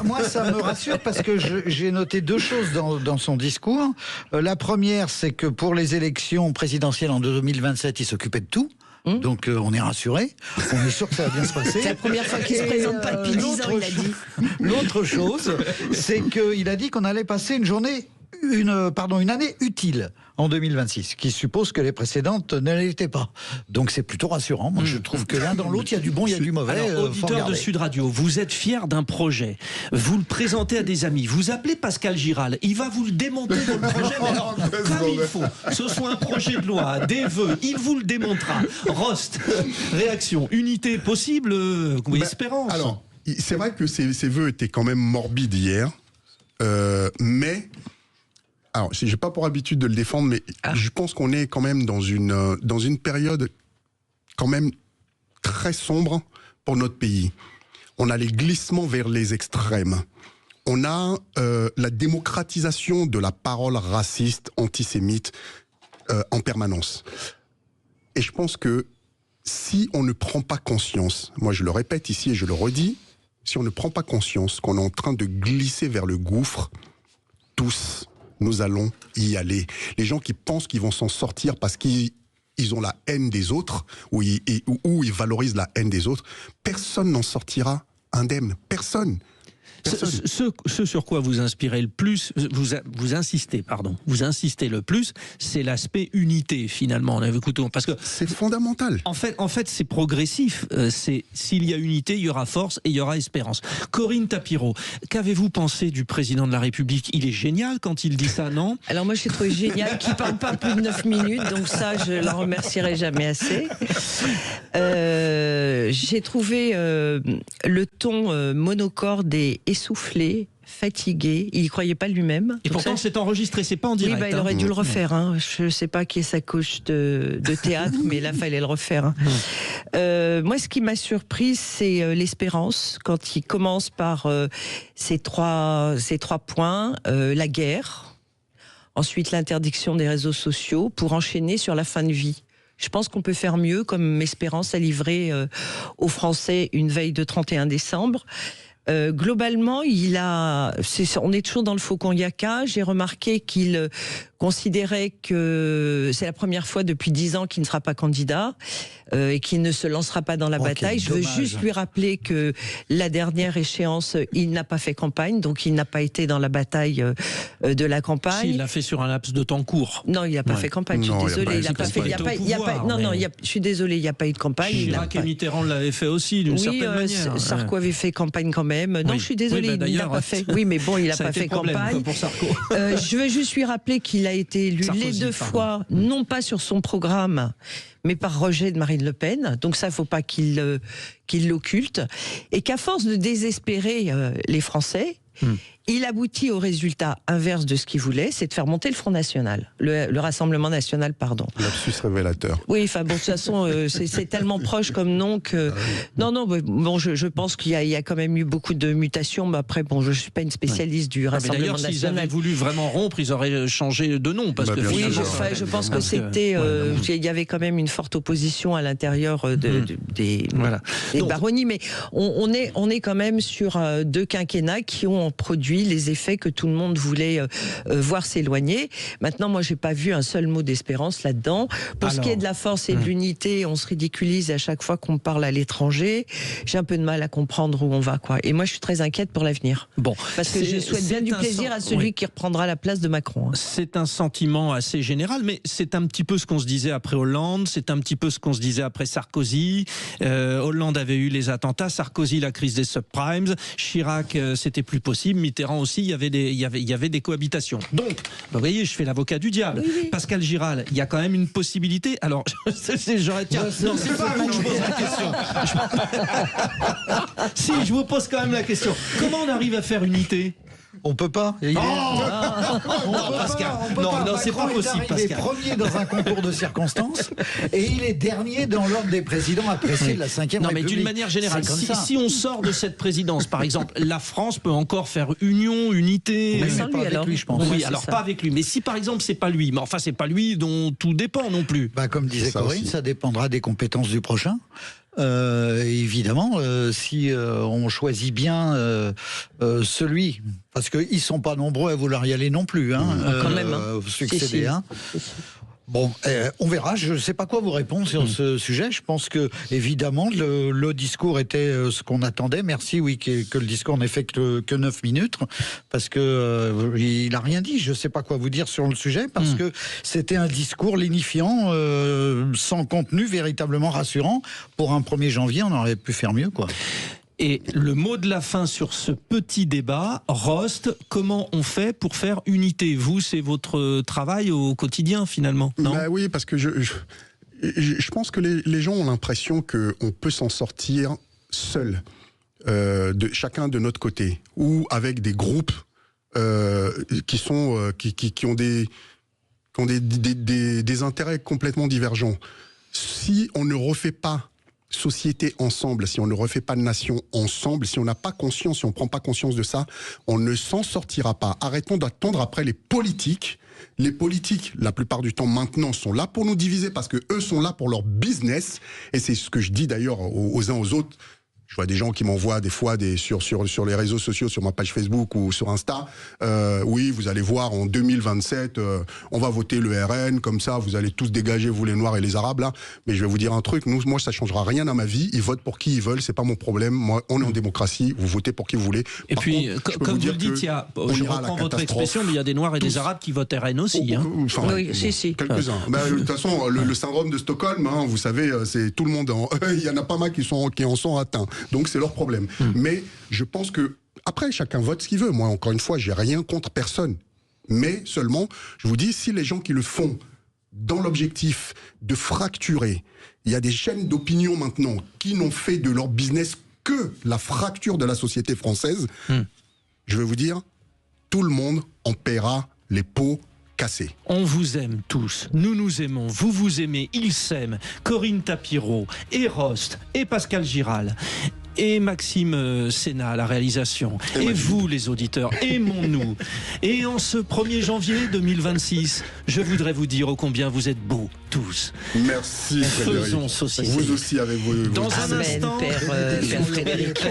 Moi ça me rassure parce que j'ai noté 2 choses dans son discours. La première, c'est que pour les élections présidentielles en 2027, il s'occupait de tout. Donc on est rassuré, on est sûr que ça va bien se passer. C'est la première fois qu'il se présente pas depuis 10 ans, il a dit. L'autre chose, c'est qu'il a dit qu'on allait passer une année utile en 2026, qui suppose que les précédentes ne l'étaient pas. Donc c'est plutôt rassurant. Moi, je trouve que l'un dans l'autre, il y a du bon, il y a du mauvais. Alors, auditeur de Sud Radio, vous êtes fier d'un projet, vous le présentez à des amis, vous appelez Pascal Giral, il va vous le démonter dans le projet, mais alors, comme il faut, ce soit un projet de loi, des vœux, il vous le démontera. Rost, réaction, unité possible, espérance. Alors, c'est vrai que ces vœux étaient quand même morbides hier, mais... Alors, j'ai pas pour habitude de le défendre, mais je pense qu'on est quand même dans une période quand même très sombre pour notre pays. On a les glissements vers les extrêmes. On a la démocratisation de la parole raciste, antisémite en permanence. Et je pense que si on ne prend pas conscience, moi je le répète ici et je le redis, si on ne prend pas conscience qu'on est en train de glisser vers le gouffre, tous, nous allons y aller. Les gens qui pensent qu'ils vont s'en sortir parce qu'ils ont la haine des autres, ou ils valorisent la haine des autres, personne n'en sortira indemne. Personne. Ce sur quoi vous inspirez le plus, vous insistez le plus, c'est l'aspect unité finalement. Parce que c'est fondamental. En fait, c'est progressif. S'il y a unité, il y aura force et il y aura espérance. Corinne Tapireau, qu'avez-vous pensé du président de la République? Il est génial quand il dit ça, non? Alors moi, j'ai trouvé génial qu'il parle pas plus de 9 minutes, donc ça, je l'en remercierai jamais assez. J'ai trouvé le ton monocorde et essoufflé, fatigué. Il n'y croyait pas lui-même. Et pourtant, c'est enregistré, c'est pas en direct. Oui, il aurait dû le refaire. Hein. Je ne sais pas qui est sa coach de théâtre, mais là, il fallait le refaire. Hein. Moi, ce qui m'a surprise, c'est l'espérance. Quand il commence par ces trois points, la guerre, ensuite l'interdiction des réseaux sociaux, pour enchaîner sur la fin de vie. Je pense qu'on peut faire mieux, comme Espérance a livré aux Français une veille de 31 décembre. Globalement, on est toujours dans le faucon Yaka. J'ai remarqué qu'il considérait que c'est la première fois depuis 10 ans qu'il ne sera pas candidat et qu'il ne se lancera pas dans la bataille. Je veux juste lui rappeler que la dernière échéance, il n'a pas fait campagne, donc il n'a pas été dans la bataille de la campagne. Si, il l'a fait sur un laps de temps court. Non, il n'a pas fait campagne. Je suis désolée, il n'a pas fait. Je suis désolée, il n'y a pas eu de campagne. Chirac et Mitterrand l'avaient fait aussi d'une certaine manière. Sarko avait fait campagne quand même. Non, je suis désolée, il n'a pas fait. Oui, mais bon, il n'a pas fait campagne. Pour Sarko. Je veux juste lui rappeler qu'il a été élu les deux fois, non pas sur son programme, mais par rejet de Marine Le Pen. Donc ça, il ne faut pas qu'il l'occulte. Et qu'à force de désespérer les Français, il aboutit au résultat inverse de ce qu'il voulait, c'est de faire monter le Front National, le Rassemblement National, pardon. Lapsus révélateur. Oui, enfin bon, de toute façon, c'est tellement proche comme nom que... Bon, je pense qu'il y a quand même eu beaucoup de mutations, mais après, bon, je ne suis pas une spécialiste du Rassemblement National. S'ils avaient voulu vraiment rompre, ils auraient changé de nom, parce que... Oui, je pense que c'était... il y avait quand même une forte opposition à l'intérieur des baronnies, mais on est quand même sur 2 quinquennats qui ont produit les effets que tout le monde voulait voir s'éloigner. Maintenant, moi, j'ai pas vu un seul mot d'espérance là-dedans. Pour ce qui est de la force et de l'unité, on se ridiculise à chaque fois qu'on parle à l'étranger. J'ai un peu de mal à comprendre où on va, quoi. Et moi, je suis très inquiète pour l'avenir. Bon, parce que je souhaite bien du plaisir à celui qui reprendra la place de Macron. C'est un sentiment assez général, mais c'est un petit peu ce qu'on se disait après Hollande, c'est un petit peu ce qu'on se disait après Sarkozy. Hollande avait eu les attentats, Sarkozy la crise des subprimes, Chirac c'était plus possible, Mitterrand aussi, il y avait des cohabitations. Donc, vous voyez, je fais l'avocat du diable. Oui. Pascal Giral, il y a quand même une possibilité. Alors, j'aurais... Tiens, non, c'est pas à vous que je pose la question. Si, je vous pose quand même la question. Comment on arrive à faire unité? On peut pas. Non, Pascal. Non, c'est pas possible, Pascal. Il est premier dans un concours de circonstances et il est dernier dans l'ordre des présidents appréciés de la 5e République. Non, mais d'une manière générale, si on sort de cette présidence, par exemple, la France peut encore faire union, unité. Mais sans lui, alors. Lui, je pense. Oui, alors pas avec lui. Mais si, par exemple, c'est pas lui, mais enfin, c'est pas lui dont tout dépend non plus. Comme disait Corinne, ça dépendra des compétences du prochain. Évidemment, si on choisit bien celui, parce qu'ils sont pas nombreux à vouloir y aller non plus, hein, quand même, succéder. Bon, on verra. Je ne sais pas quoi vous répondre sur ce sujet. Je pense que, évidemment, le discours était ce qu'on attendait. Merci, oui, que le discours n'ait fait que 9 minutes, parce que il n'a rien dit. Je ne sais pas quoi vous dire sur le sujet, parce que c'était un discours lénifiant, sans contenu, véritablement rassurant. Pour un 1er janvier, on aurait pu faire mieux, quoi. Et le mot de la fin sur ce petit débat, Rost, comment on fait pour faire unité? Vous, c'est votre travail au quotidien, finalement, non? Bah oui, parce que je pense que les gens ont l'impression qu'on peut s'en sortir seul, chacun de notre côté, ou avec des groupes qui ont des intérêts complètement divergents. Si on ne refait pas société ensemble, si on ne refait pas de nation ensemble, si on n'a pas conscience, si on ne prend pas conscience de ça, on ne s'en sortira pas. Arrêtons d'attendre après les politiques. Les politiques, la plupart du temps maintenant, sont là pour nous diviser parce que eux sont là pour leur business. Et c'est ce que je dis d'ailleurs aux uns aux autres. Je vois des gens qui m'envoient des fois sur les réseaux sociaux, sur ma page Facebook ou sur Insta. Oui, vous allez voir, en 2027, on va voter le RN, comme ça, vous allez tous dégager, vous les Noirs et les Arabes, là. Mais je vais vous dire un truc, moi, ça changera rien à ma vie. Ils votent pour qui ils veulent, c'est pas mon problème. Moi, on est en démocratie, vous votez pour qui vous voulez. Et puis, comme vous le dites, je reprends votre expression, mais il y a des Noirs et des Arabes qui votent RN aussi. Oui, si. Quelques-uns. De toute façon, le syndrome de Stockholm, vous savez, c'est tout le monde. Il y en a pas mal qui en sont atteints. Donc c'est leur problème. Mais je pense que après chacun vote ce qu'il veut. Moi, encore une fois, j'ai rien contre personne. Mais seulement, je vous dis, si les gens qui le font dans l'objectif de fracturer, il y a des chaînes d'opinion maintenant qui n'ont fait de leur business que la fracture de la société française. Je vais vous dire, tout le monde en paiera les pots cassés. On vous aime tous, nous nous aimons, vous vous aimez, ils s'aiment. Corinne Tapireau, et Rost, et Pascal Giral, et Maxime Sénat à la réalisation, et vous les auditeurs, aimons-nous. Et en ce 1er janvier 2026, je voudrais vous dire ô combien vous êtes beaux tous. Merci Frédéric. Faisons société. Vous aussi avec vos... Dans un instant, Père Frédéric.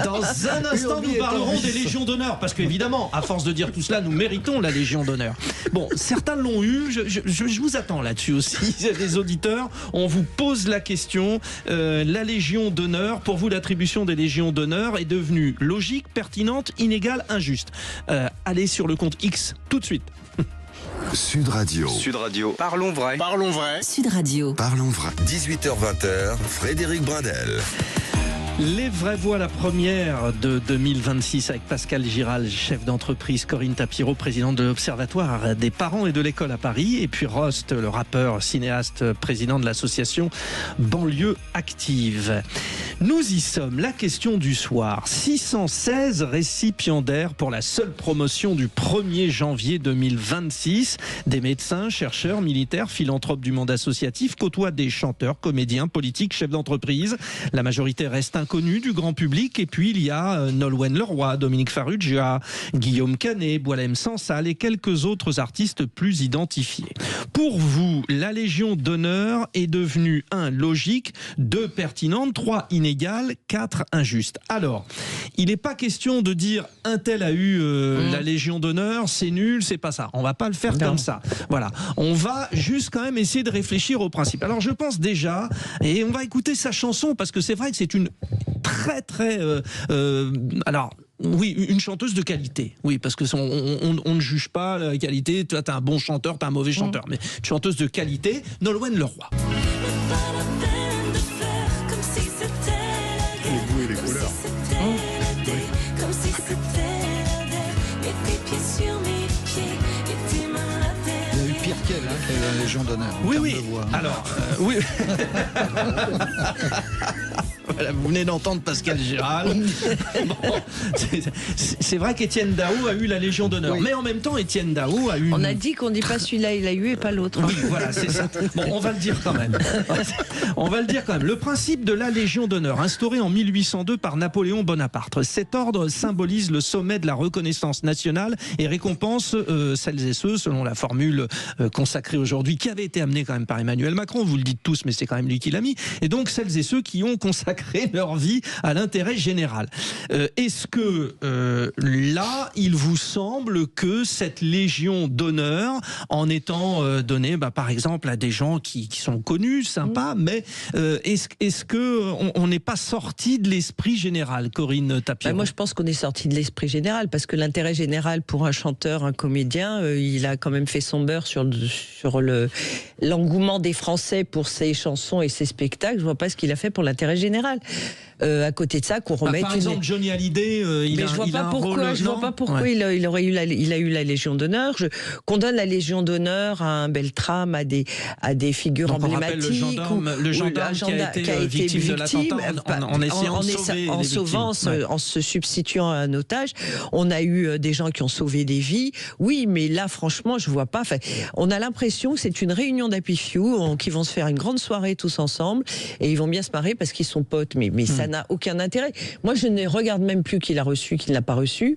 Dans un instant, nous parlerons des Légions d'honneur, parce qu'évidemment, à force de dire tout cela, nous méritons la Légion d'honneur. Bon, certains l'ont eu, je vous attends là-dessus aussi, les auditeurs. On vous pose la question, la Légion d'honneur, pour vous, l'attribution des Légions d'honneur est devenue logique, pertinente, inégale, injuste. Allez sur le compte X tout de suite. Sud Radio. Sud Radio. Parlons vrai. Parlons vrai. Sud Radio. Parlons vrai. 18h-20h, Frédéric Brandel. Les vraies voix, la première de 2026 avec Pascal Giral, chef d'entreprise, Corinne Tapireau, présidente de l'Observatoire des parents et de l'école à Paris, et puis Rost, le rappeur, cinéaste, président de l'association Banlieue Active. Nous y sommes. La question du soir. 616 récipiendaires pour la seule promotion du 1er janvier 2026. Des médecins, chercheurs, militaires, philanthropes du monde associatif côtoient des chanteurs, comédiens, politiques, chefs d'entreprise. La majorité reste inconnue du grand public. Et puis il y a Nolwenn Leroy, Dominique Farrugia, Guillaume Canet, Boualem Sansal et quelques autres artistes plus identifiés. Pour vous, la Légion d'honneur est devenue 1. logique, 2. pertinente, 3. inégale, 4. injuste. Alors, il n'est pas question de dire un tel a eu la Légion d'honneur, c'est nul, c'est pas ça. On va pas le faire comme ça. Voilà. On va juste quand même essayer de réfléchir au principe. Alors je pense déjà, et on va écouter sa chanson parce que c'est vrai que c'est une très alors oui, une chanteuse de qualité. Oui, parce que on ne juge pas la qualité. Toi, t'es un bon chanteur, t'es un mauvais chanteur, mais une chanteuse de qualité. Nolwenn Leroy. Les goûts et les couleurs. Il y a eu pire qu'elle, la Légion d'honneur. Oui. Alors, oui. Voilà, vous venez d'entendre Pascal Giral. Bon, c'est vrai qu'Étienne Daho a eu la Légion d'honneur. Oui. Mais en même temps, Étienne Daho a eu... On a dit qu'on dit pas celui-là, il a eu et pas l'autre. Oui, voilà, c'est ça. Bon, on va le dire quand même. On va le dire quand même. Le principe de la Légion d'honneur, instauré en 1802 par Napoléon Bonaparte. Cet ordre symbolise le sommet de la reconnaissance nationale et récompense celles et ceux, selon la formule consacrée aujourd'hui, qui avait été amenée quand même par Emmanuel Macron. Vous le dites tous, mais c'est quand même lui qui l'a mis. Et donc, celles et ceux qui ont consacré consacrer leur vie à l'intérêt général. Est-ce que là, il vous semble que cette Légion d'honneur, en étant donnée, par exemple, à des gens qui sont connus, sympas, mais est-ce que on n'est pas sorti de l'esprit général, Corinne Tapiron? Moi, je pense qu'on est sorti de l'esprit général, parce que l'intérêt général pour un chanteur, un comédien, il a quand même fait son beurre sur l'engouement des Français pour ses chansons et ses spectacles. Je vois pas ce qu'il a fait pour l'intérêt général. À côté de ça, qu'on remette par exemple, Johnny Hallyday, il a un rôle. Je vois pas pourquoi il a eu la Légion d'honneur. Qu'on donne la Légion d'honneur à un Beltrame, à des figures emblématiques. Le gendarme qui a été victime de l'attentat en essayant de sauver les victimes. En se substituant à un otage. On a eu des gens qui ont sauvé des vies. Oui, mais là, franchement, je vois pas. Enfin, on a l'impression que c'est une réunion d'Happy Few, qui vont se faire une grande soirée tous ensemble et ils vont bien se marrer parce qu'ils sont potes. Mais ça n'a aucun intérêt. Moi, je ne regarde même plus qui l'a reçu, qui ne l'a pas reçu.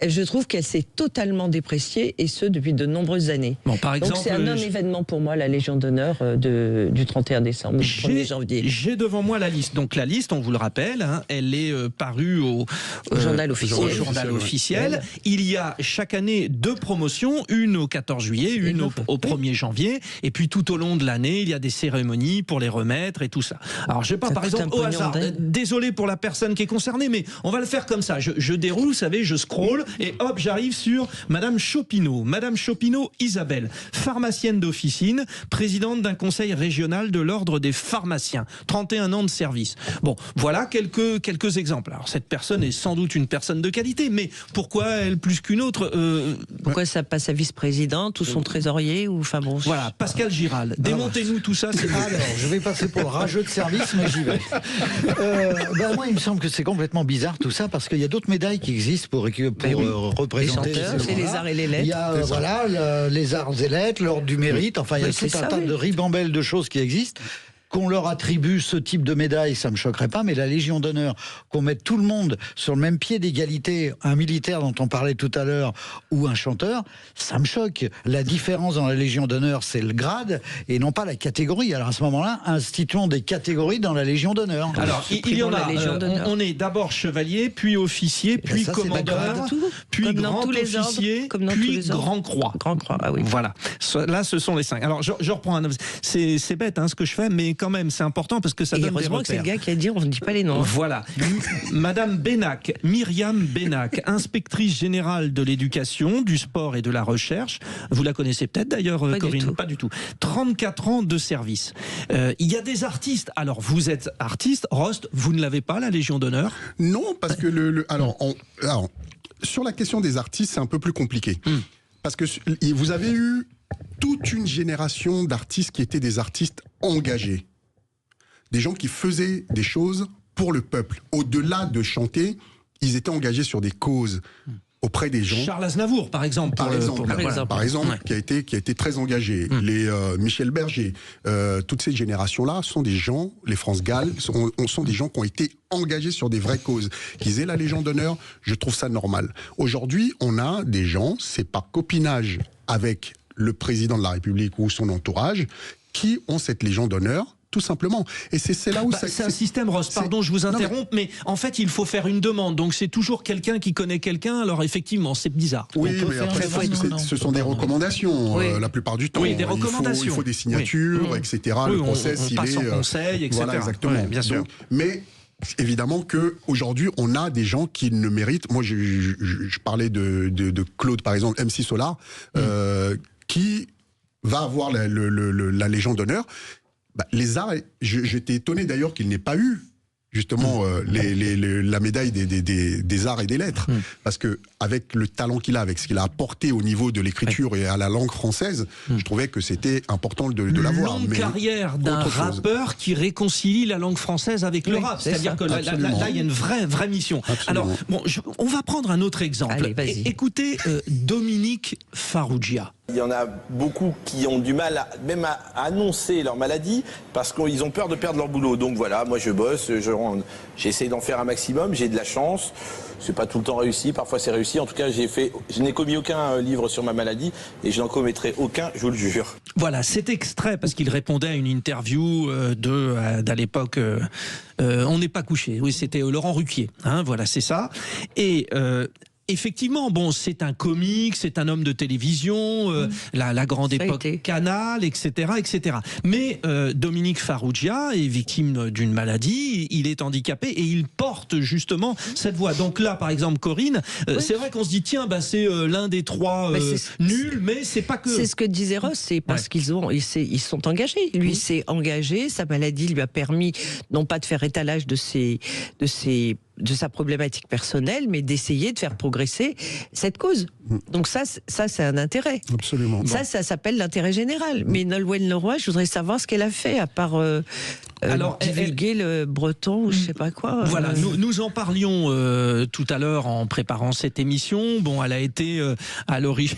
Je trouve qu'elle s'est totalement dépréciée, et ce, depuis de nombreuses années. Bon, par exemple, donc c'est un non-événement pour moi, la Légion d'honneur du 31 décembre, du 1er janvier. J'ai devant moi la liste. Donc la liste, on vous le rappelle, elle est parue au journal officiel. Il y a chaque année 2 promotions, une au 14 juillet, une au 1er janvier, et puis tout au long de l'année, il y a des cérémonies pour les remettre et tout ça. Alors je sais pas, par exemple, au hasard, désolé pour la personne qui est concernée, mais on va le faire comme ça. Je déroule, vous savez, je scrolle, et hop, j'arrive sur Madame Chopineau. Madame Chopineau Isabelle, pharmacienne d'officine, présidente d'un conseil régional de l'ordre des pharmaciens, 31 ans de service. Bon, voilà quelques exemples. Alors cette personne est sans doute une personne de qualité, mais pourquoi elle plus qu'une autre Pourquoi ça passe à vice-présidente ou son trésorier ou enfin bon. Voilà, Pascal Giral. Démontez-nous tout ça. Alors, je vais passer pour le rageux de service, mais j'y vais. Moi, il me semble que c'est complètement bizarre tout ça, parce qu'il y a d'autres médailles qui existent pour représenter les chanteurs, c'est les arts et les lettres. Il y a les arts et lettres, l'ordre du mérite, enfin il y a tout un tas de ribambelles de choses qui existent. Qu'on leur attribue ce type de médaille, ça me choquerait pas, mais la Légion d'honneur, qu'on mette tout le monde sur le même pied d'égalité, un militaire dont on parlait tout à l'heure, ou un chanteur, ça me choque. La différence dans la Légion d'honneur, c'est le grade, et non pas la catégorie. Alors à ce moment-là, instituons des catégories dans la Légion d'honneur. Alors, il y en a, on est d'abord chevalier, puis officier, puis commandeur, puis grand officier, puis grand croix. Grand croix, ah oui. Voilà, là ce sont les 5. Alors je reprends c'est bête ce que je fais, mais quand même, c'est important parce que ça donne des repères. Heureusement que c'est le gars qui a dit on ne dit pas les noms. Voilà. Madame Benac, Myriam Benac, inspectrice générale de l'éducation, du sport et de la recherche. Vous la connaissez peut-être d'ailleurs, Corinne? Pas du tout. 34 ans de service. Il y a des artistes. Alors, vous êtes artiste. Rost, vous ne l'avez pas, la Légion d'honneur? Non, parce que alors, sur la question des artistes, c'est un peu plus compliqué. Parce que vous avez eu toute une génération d'artistes qui étaient des artistes engagés. Des gens qui faisaient des choses pour le peuple. Au-delà de chanter, ils étaient engagés sur des causes auprès des gens. Charles Aznavour, par exemple. Par exemple, qui a été très engagé. Les Michel Berger, toutes ces générations-là sont des gens, les France Gall, sont des gens qui ont été engagés sur des vraies causes. Qu'ils aient la Légion d'honneur, je trouve ça normal. Aujourd'hui, on a des gens, c'est par copinage avec le président de la République ou son entourage, qui ont cette Légion d'honneur, tout simplement. Et c'est là où c'est un système, Ross. Pardon, je vous interromps, mais en fait, il faut faire une demande. Donc, c'est toujours quelqu'un qui connaît quelqu'un. Alors, effectivement, c'est bizarre. Oui, mais après, ce sont des recommandations, la plupart du temps. Oui, des recommandations. Il faut des signatures, etc. Le process, il passe en conseil, etc. Voilà, exactement. Oui, bien sûr. Donc, mais évidemment qu'aujourd'hui, on a des gens qui ne méritent... Moi, je parlais de Claude, par exemple, MC Solar, qui va avoir la Légion d'honneur. Les arts, j'étais étonné d'ailleurs qu'il n'ait pas eu justement la médaille des arts et des lettres, parce que avec le talent qu'il a, avec ce qu'il a apporté au niveau de l'écriture et à la langue française, je trouvais que c'était important de l'avoir. Longue carrière d'un rappeur qui réconcilie la langue française avec le rap, c'est-à-dire que là il y a une vraie mission. Absolument. Alors bon, on va prendre un autre exemple. Allez, écoutez Dominique Farrugia. Il y en a beaucoup qui ont du mal même à annoncer leur maladie parce qu'ils ont peur de perdre leur boulot. Donc voilà, moi je bosse, j'essaie d'en faire un maximum, j'ai de la chance. C'est pas tout le temps réussi, parfois c'est réussi. En tout cas, je n'ai commis aucun livre sur ma maladie et je n'en commettrai aucun, je vous le jure. Voilà, cet extrait, parce qu'il répondait à une interview d'à l'époque, On n'est pas couché. Oui, c'était Laurent Ruquier. Hein, voilà, c'est ça. Et effectivement, bon, c'est un comique, c'est un homme de télévision, la grande époque Canal, etc., etc. Mais Dominique Farrugia est victime d'une maladie, il est handicapé et il porte justement cette voix. Donc là, par exemple, Corinne, c'est vrai qu'on se dit tiens, bah, c'est l'un des trois nuls, mais c'est pas que. C'est ce que disait Ross, c'est parce qu'ils sont engagés. Lui s'est engagé, sa maladie lui a permis non pas de faire étalage de sa problématique personnelle, mais d'essayer de faire progresser cette cause. Donc ça c'est un intérêt. Absolument. Ça s'appelle l'intérêt général. Mais Nolwenn Leroy, je voudrais savoir ce qu'elle a fait, à part divulguer le breton ou je sais pas quoi. Voilà, nous en parlions tout à l'heure en préparant cette émission. Bon, elle a été à l'origine...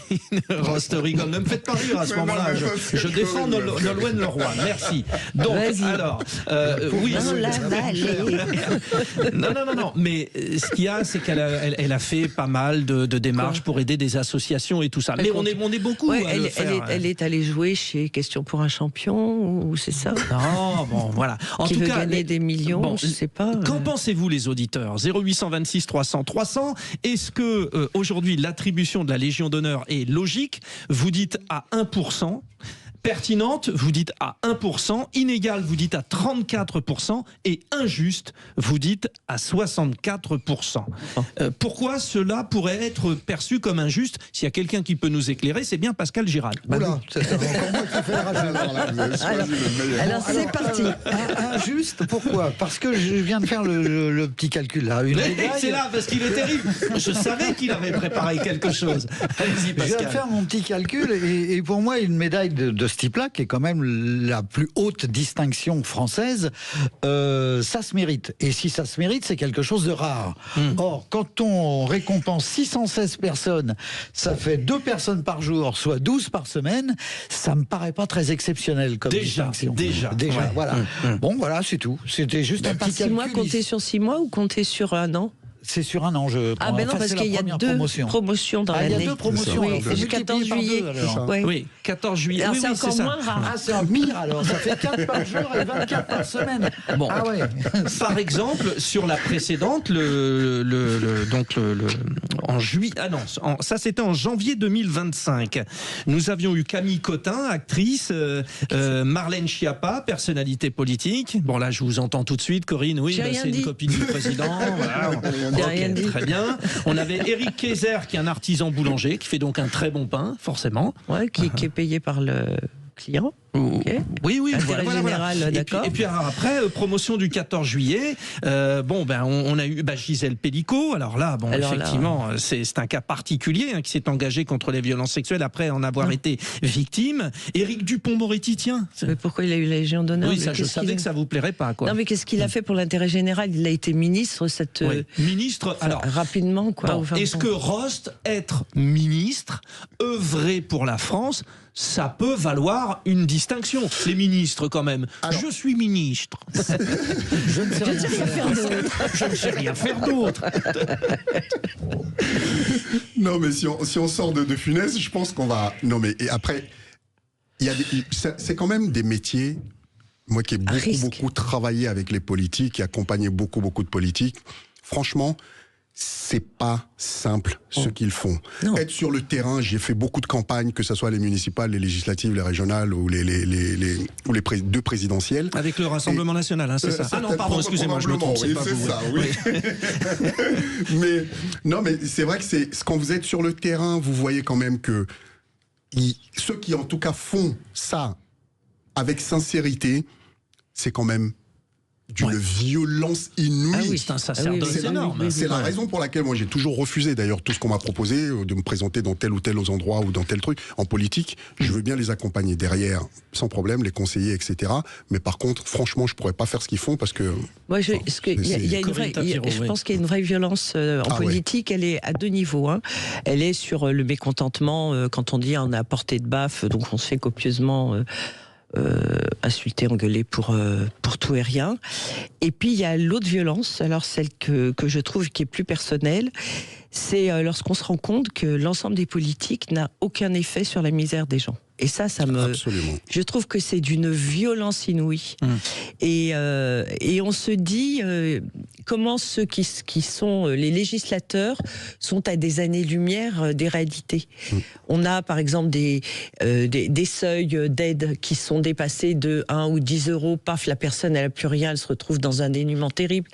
Rost rigole, ne me faites pas rire à ce moment-là. Je défends Nolwenn Leroy, merci. Donc, alors... oui, non. Mais ce qu'il y a, c'est qu'elle a fait pas mal de démarches pour aider des associations et tout ça. Mais on est beaucoup à le faire. Elle est allée jouer chez Question pour un champion, ou c'est ça? Non, bon, voilà. En qui tout veut cas, gagner des millions, bon, je sais pas. Qu'en pensez-vous, les auditeurs? 0826 300 300. Est-ce que aujourd'hui l'attribution de la Légion d'honneur est logique? Vous dites à 1%. Pertinente, vous dites à 1%, inégale, vous dites à 34%, et injuste, vous dites à 64%. Pourquoi cela pourrait être perçu comme injuste? S'il y a quelqu'un qui peut nous éclairer, c'est bien Pascal Giral. Oula, c'est encore moi qui fais la rage. Alors c'est parti. Injuste, pourquoi? Parce que je viens de faire le petit calcul là. C'est là, parce qu'il est terrible. Je savais qu'il avait préparé quelque chose. Allez-y, Pascal. Je viens de faire mon petit calcul, et pour moi, une médaille de ce type-là, qui est quand même la plus haute distinction française, ça se mérite. Et si ça se mérite, c'est quelque chose de rare. Or, quand on récompense 616 personnes, ça fait 2 personnes par jour, soit 12 par semaine, ça me paraît pas très exceptionnel comme distinction. Déjà, ouais. Voilà. Bon, voilà, c'est tout. C'était juste un petit calcul. 6 mois, compter sur 6 mois ou compter sur un an? C'est sur un an, je crois. Ah ben non, parce qu'il y a 2 promotions dans l'année. Il y a 2 promotions. Oui, c'est le 14 juillet. Oui, 14 juillet. Alors oui, c'est encore moins rare. Ah, c'est un pire alors. Ça fait 4 par jour et 24 par semaine. Bon. Ah ouais. Par exemple, sur la précédente, en juillet, ça c'était en janvier 2025. Nous avions eu Camille Cotin, actrice, Marlène Schiappa, personnalité politique. Bon là, je vous entends tout de suite, Corinne. Oui, c'est une copine du président. Voilà. Okay, très bien. On avait Éric Kayser, qui est un artisan boulanger, qui fait donc un très bon pain, forcément. Ouais, qui est payé par le client. Okay. Oui, intérêt général, d'accord. Et puis après, promotion du 14 juillet, on a eu Gisèle Pellicot. Alors là, effectivement, c'est un cas particulier qui s'est engagé contre les violences sexuelles après en avoir été victime. Éric Dupond-Moretti, tiens. Mais pourquoi il a eu la Légion d'honneur? Oui, ça, je savais que ça vous plairait pas, quoi. Non, mais qu'est-ce qu'il a fait pour l'intérêt général? Il a été ministre, ministre, alors rapidement, quoi. Est-ce que Rost, être ministre, œuvrer pour la France, ça peut valoir une distinction? Les ministres, quand même. Alors, je suis ministre. Je ne sais rien faire d'autre. Je ne sais rien faire d'autre. Non, mais si on sort de Funès, je pense qu'on va... Non, mais et après, c'est quand même des métiers... Moi qui ai beaucoup travaillé avec les politiques, qui accompagnais beaucoup de politiques, franchement... c'est pas simple ce qu'ils font. Non. Être sur le terrain, j'ai fait beaucoup de campagnes, que ce soit les municipales, les législatives, les régionales ou les 2 présidentielles. Avec le Rassemblement national, hein, c'est ça. Ah non, pardon, excusez-moi, je me trompe. Oui, c'est ça, oui. mais c'est vrai que quand vous êtes sur le terrain, vous voyez quand même que ceux qui en tout cas font ça avec sincérité, c'est quand même d'une violence inouïe. Ah oui, c'est un sacerdoce énorme. C'est la raison pour laquelle moi j'ai toujours refusé d'ailleurs tout ce qu'on m'a proposé, de me présenter dans tel ou tel endroit ou dans tel truc. En politique, je veux bien les accompagner derrière, sans problème, les conseiller, etc. Mais par contre, franchement, je pourrais pas faire ce qu'ils font parce que... Moi, je pense qu'il y a une vraie violence en politique. Elle est à 2 niveaux. Hein. Elle est sur le mécontentement, quand on dit on a porté de baffe, donc on se fait copieusement... insulter, engueuler pour tout et rien. Et puis il y a l'autre violence, alors celle que je trouve qui est plus personnelle, c'est lorsqu'on se rend compte que l'ensemble des politiques n'a aucun effet sur la misère des gens. Et ça me... Absolument. Je trouve que c'est d'une violence inouïe. Et on se dit comment ceux qui sont les législateurs sont à des années-lumière des réalités. On a par exemple des seuils d'aide qui sont dépassés de 1 ou 10 euros. Paf, la personne elle n'a plus rien, elle se retrouve dans un dénuement terrible.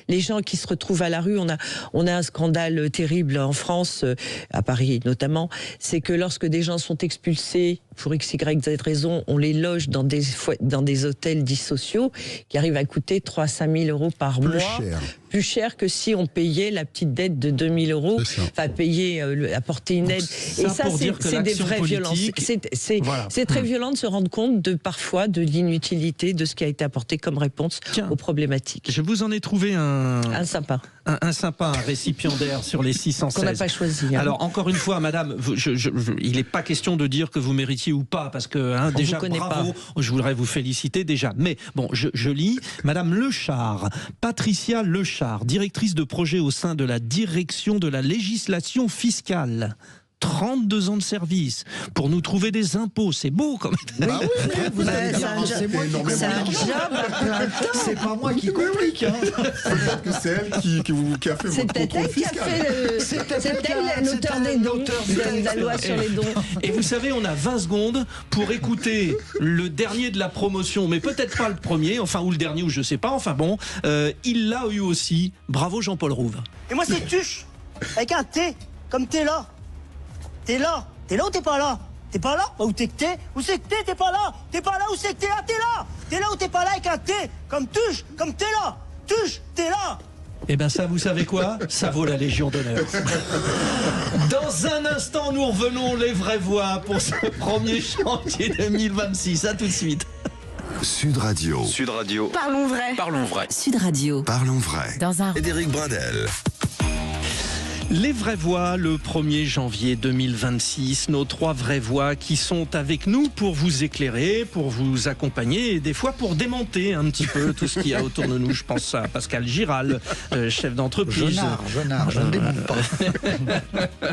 Les gens qui se retrouvent à la rue, on a un scandale terrible en France, à Paris notamment, c'est que lorsque des gens sont expulsés pour X, Y, Z raison, on les loge dans des hôtels dits sociaux qui arrivent à coûter 3 à 5 000 euros par mois. Plus cher que si on payait la petite dette de 2 000 euros, enfin payer, apporter une aide. Et ça, c'est des vraies violences. C'est très violent de se rendre compte parfois de l'inutilité de ce qui a été apporté comme réponse aux problématiques. Je vous en ai trouvé un sympa. Un sympa, un récipiendaire sur les 616. Qu'on n'a pas choisi. Alors, encore une fois, madame, il n'est pas question de dire que vous méritiez ou pas, parce que déjà, bravo, je voudrais vous féliciter déjà. Mais bon, je lis, madame Lechard, Patricia Lechard, directrice de projet au sein de la direction de la législation fiscale. 32 ans de service pour nous trouver des impôts, c'est beau quand même. Bah oui, vous allez dire, c'est moi c'est pas moi qui complique. Peut-être que c'est elle qui a fait votre contrôle fiscal. C'est elle l'auteur des dons, de la loi sur les dons. Et vous savez, on a 20 secondes pour écouter le dernier de la promotion, mais peut-être pas le premier, enfin, ou le dernier, ou je sais pas, enfin bon, il l'a eu aussi. Bravo Jean-Paul Rouve. Et moi c'est Tuche, avec un T, comme t'es là. T'es là ou t'es pas là? T'es pas là? Bah où t'es que t'es? Où c'est que t'es pas là? T'es pas là, où c'est que t'es là? T'es là! T'es là ou t'es pas là avec un T? Comme Tuche, comme t'es là! Tuche, t'es là! Eh bien ça, vous savez quoi? Ça vaut la Légion d'honneur. Dans un instant, nous revenons les vraies voix pour ce premier chantier 2026. À tout de suite. Sud Radio. Sud Radio. Parlons vrai. Parlons vrai. Sud Radio. Parlons vrai. Dans un... Frédéric Brandel. Les vraies voix, le 1er janvier 2026, nos 3 vraies voix qui sont avec nous pour vous éclairer, pour vous accompagner et des fois pour démonter un petit peu tout ce qu'il y a autour de nous. Je pense à Pascal Giral, chef d'entreprise. Je ne démonte pas.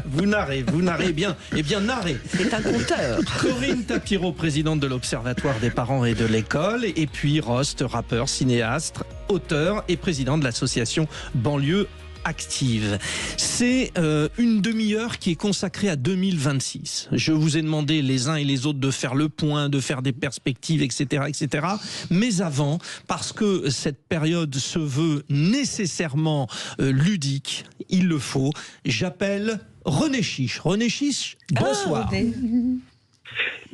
Vous narrez bien. Eh bien, narrez. C'est un conteur. Corinne Tapiro, présidente de l'Observatoire des parents et de l'école, et puis Rost, rappeur, cinéaste, auteur et président de l'association Banlieue Active. C'est une demi-heure qui est consacrée à 2026. Je vous ai demandé les uns et les autres de faire le point, de faire des perspectives, etc., etc. Mais avant, parce que cette période se veut nécessairement ludique, il le faut, j'appelle René Chiche. René Chiche, bonsoir.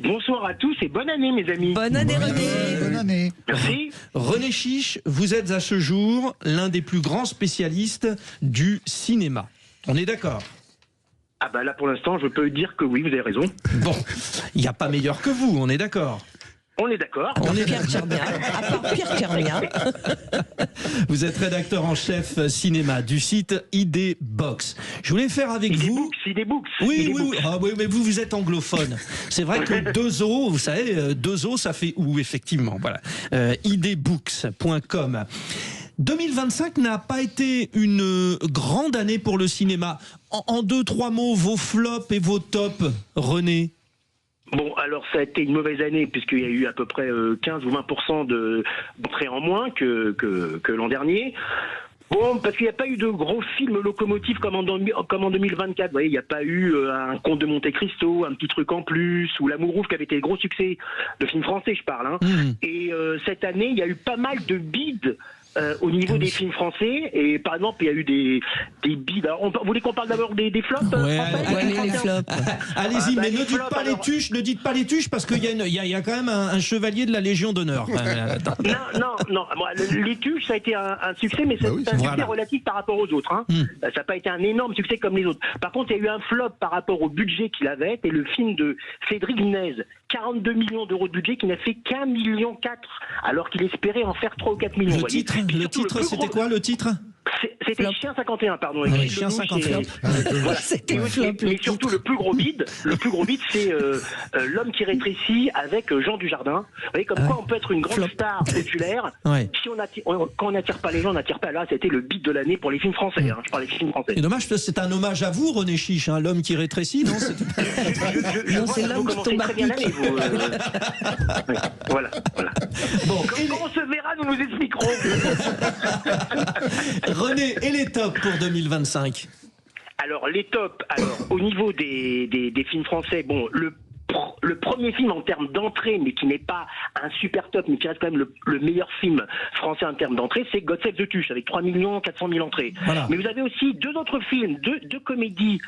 Bonsoir à tous et bonne année mes amis. Bonne année René. Bonne année. Merci. René Chiche, vous êtes à ce jour l'un des plus grands spécialistes du cinéma. On est d'accord? Ah bah là pour l'instant je peux dire que oui, vous avez raison. Bon, il n'y a pas meilleur que vous, on est d'accord? On est d'accord. On est Pierre Tchernia, à part Pierre Tchernia. Vous êtes rédacteur en chef cinéma du site ID Box. Je voulais faire avec vous... ID Books. Oui, mais vous êtes anglophone. C'est vrai que 2 O, vous savez, 2 O, ça fait où, effectivement. Voilà. idbooks.com. 2025 n'a pas été une grande année pour le cinéma. En 2-3 mots, vos flops et vos tops, René. Bon, alors ça a été une mauvaise année puisqu'il y a eu à peu près 15 ou 20% d'entrées en moins que l'an dernier. Bon, parce qu'il n'y a pas eu de gros films locomotifs comme en 2024. Vous voyez, il n'y a pas eu un Conte de Monte Cristo, un petit truc en plus, ou L'Amour Rouge qui avait été le gros succès de films français, je parle. Et cette année, il y a eu pas mal de bides. Au niveau des films français, et par exemple il y a eu des bides. Vous voulez qu'on parle d'abord des flops les flops. Allez-y, mais ne dites pas les tuches parce qu'il y a quand même un chevalier de la Légion d'honneur. Non, les tuches ça a été un succès, mais c'est un succès relatif par rapport aux autres. Ça n'a pas été un énorme succès comme les autres. Par contre, il y a eu un flop par rapport au budget qu'il avait, c'était le film de Cédric Guinez, 42 millions d'euros de budget qui n'a fait qu'1,4 million, alors qu'il espérait en faire 3 ou 4 millions. Le titre, c'était quoi le titre? C'était Chien 51, pardon. Chien 51. Voilà. Mais surtout le plus gros bide, c'est L'homme qui rétrécit avec Jean Dujardin. Vous voyez, comme quoi on peut être une grande star populaire. Si quand on n'attire pas les gens, on n'attire pas. Là, c'était le bide de l'année pour les films français. Je parle des films français. C'est dommage, parce que c'est un hommage à vous, René Chiche, hein, L'homme qui rétrécit, non? Non, c'est l'homme qui tombe très bien l'année, vous. Voilà. Bon, quand on se verra, nous nous expliquerons. René, et les tops pour 2025? Alors, les tops, au niveau des films français, bon, le premier film en termes d'entrée, mais qui n'est pas un super top, mais qui reste quand même le meilleur film français en termes d'entrée, c'est God Save the Tuche, avec 3 400 000 entrées. Voilà. Mais vous avez aussi deux autres films, deux comédies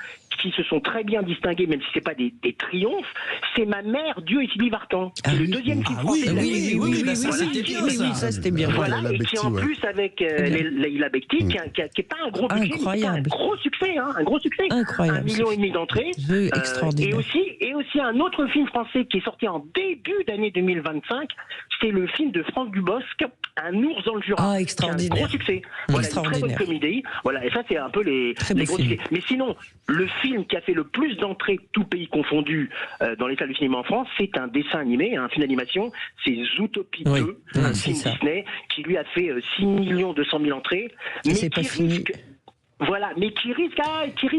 qui se sont très bien distingués, même si c'est pas des triomphes. C'est Ma mère, Dieu et Sylvie Vartan. C'est le deuxième film français. Ça c'était bien. Voilà, et qui en plus avec Leïla Bekti, qui est pas un gros budget, mais un gros succès, un gros succès. Incroyable. 1,5 million d'entrées. Extraordinaire. Et aussi un autre film français qui est sorti en début d'année 2025, c'est le film de Franck Dubosc, Un ours dans le Jura. Extraordinaire. Un gros succès. Voilà, une très bonne comédie. Voilà, et ça c'est un peu les gros succès. Mais sinon, le film qui a fait le plus d'entrées, tout pays confondu, dans les salles du cinéma en France, c'est un dessin animé, un film d'animation, c'est Zootopie 2, un film Disney, qui lui a fait 6 200 000 entrées. Mais c'est pas fini. Voilà, mais qui risque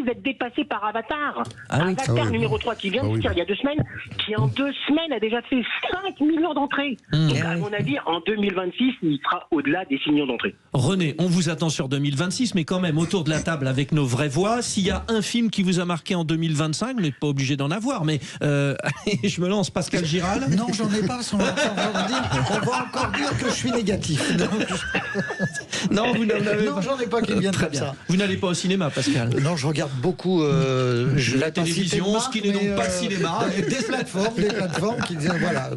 d'être dépassé par Avatar. Avatar numéro 3 qui vient de sortir il y a 2 semaines, qui en 2 semaines a déjà fait 5 millions d'entrées. Donc à mon avis, en 2026, il sera au-delà des 6 millions d'entrées. René, on vous attend sur 2026, mais quand même autour de la table avec nos vraies voix, s'il y a un film qui vous a marqué en 2025, vous n'êtes pas obligé d'en avoir, mais je me lance, Pascal Giral. Non, j'en ai pas, on va encore dire que je suis négatif. Non, vous n'en avez pas. Non, j'en ai pas qui viennent comme ça. Vous n'allez pas au cinéma, Pascal? Non, je regarde beaucoup la télévision, ce qui n'est donc pas cinéma, des plateformes qui disent voilà.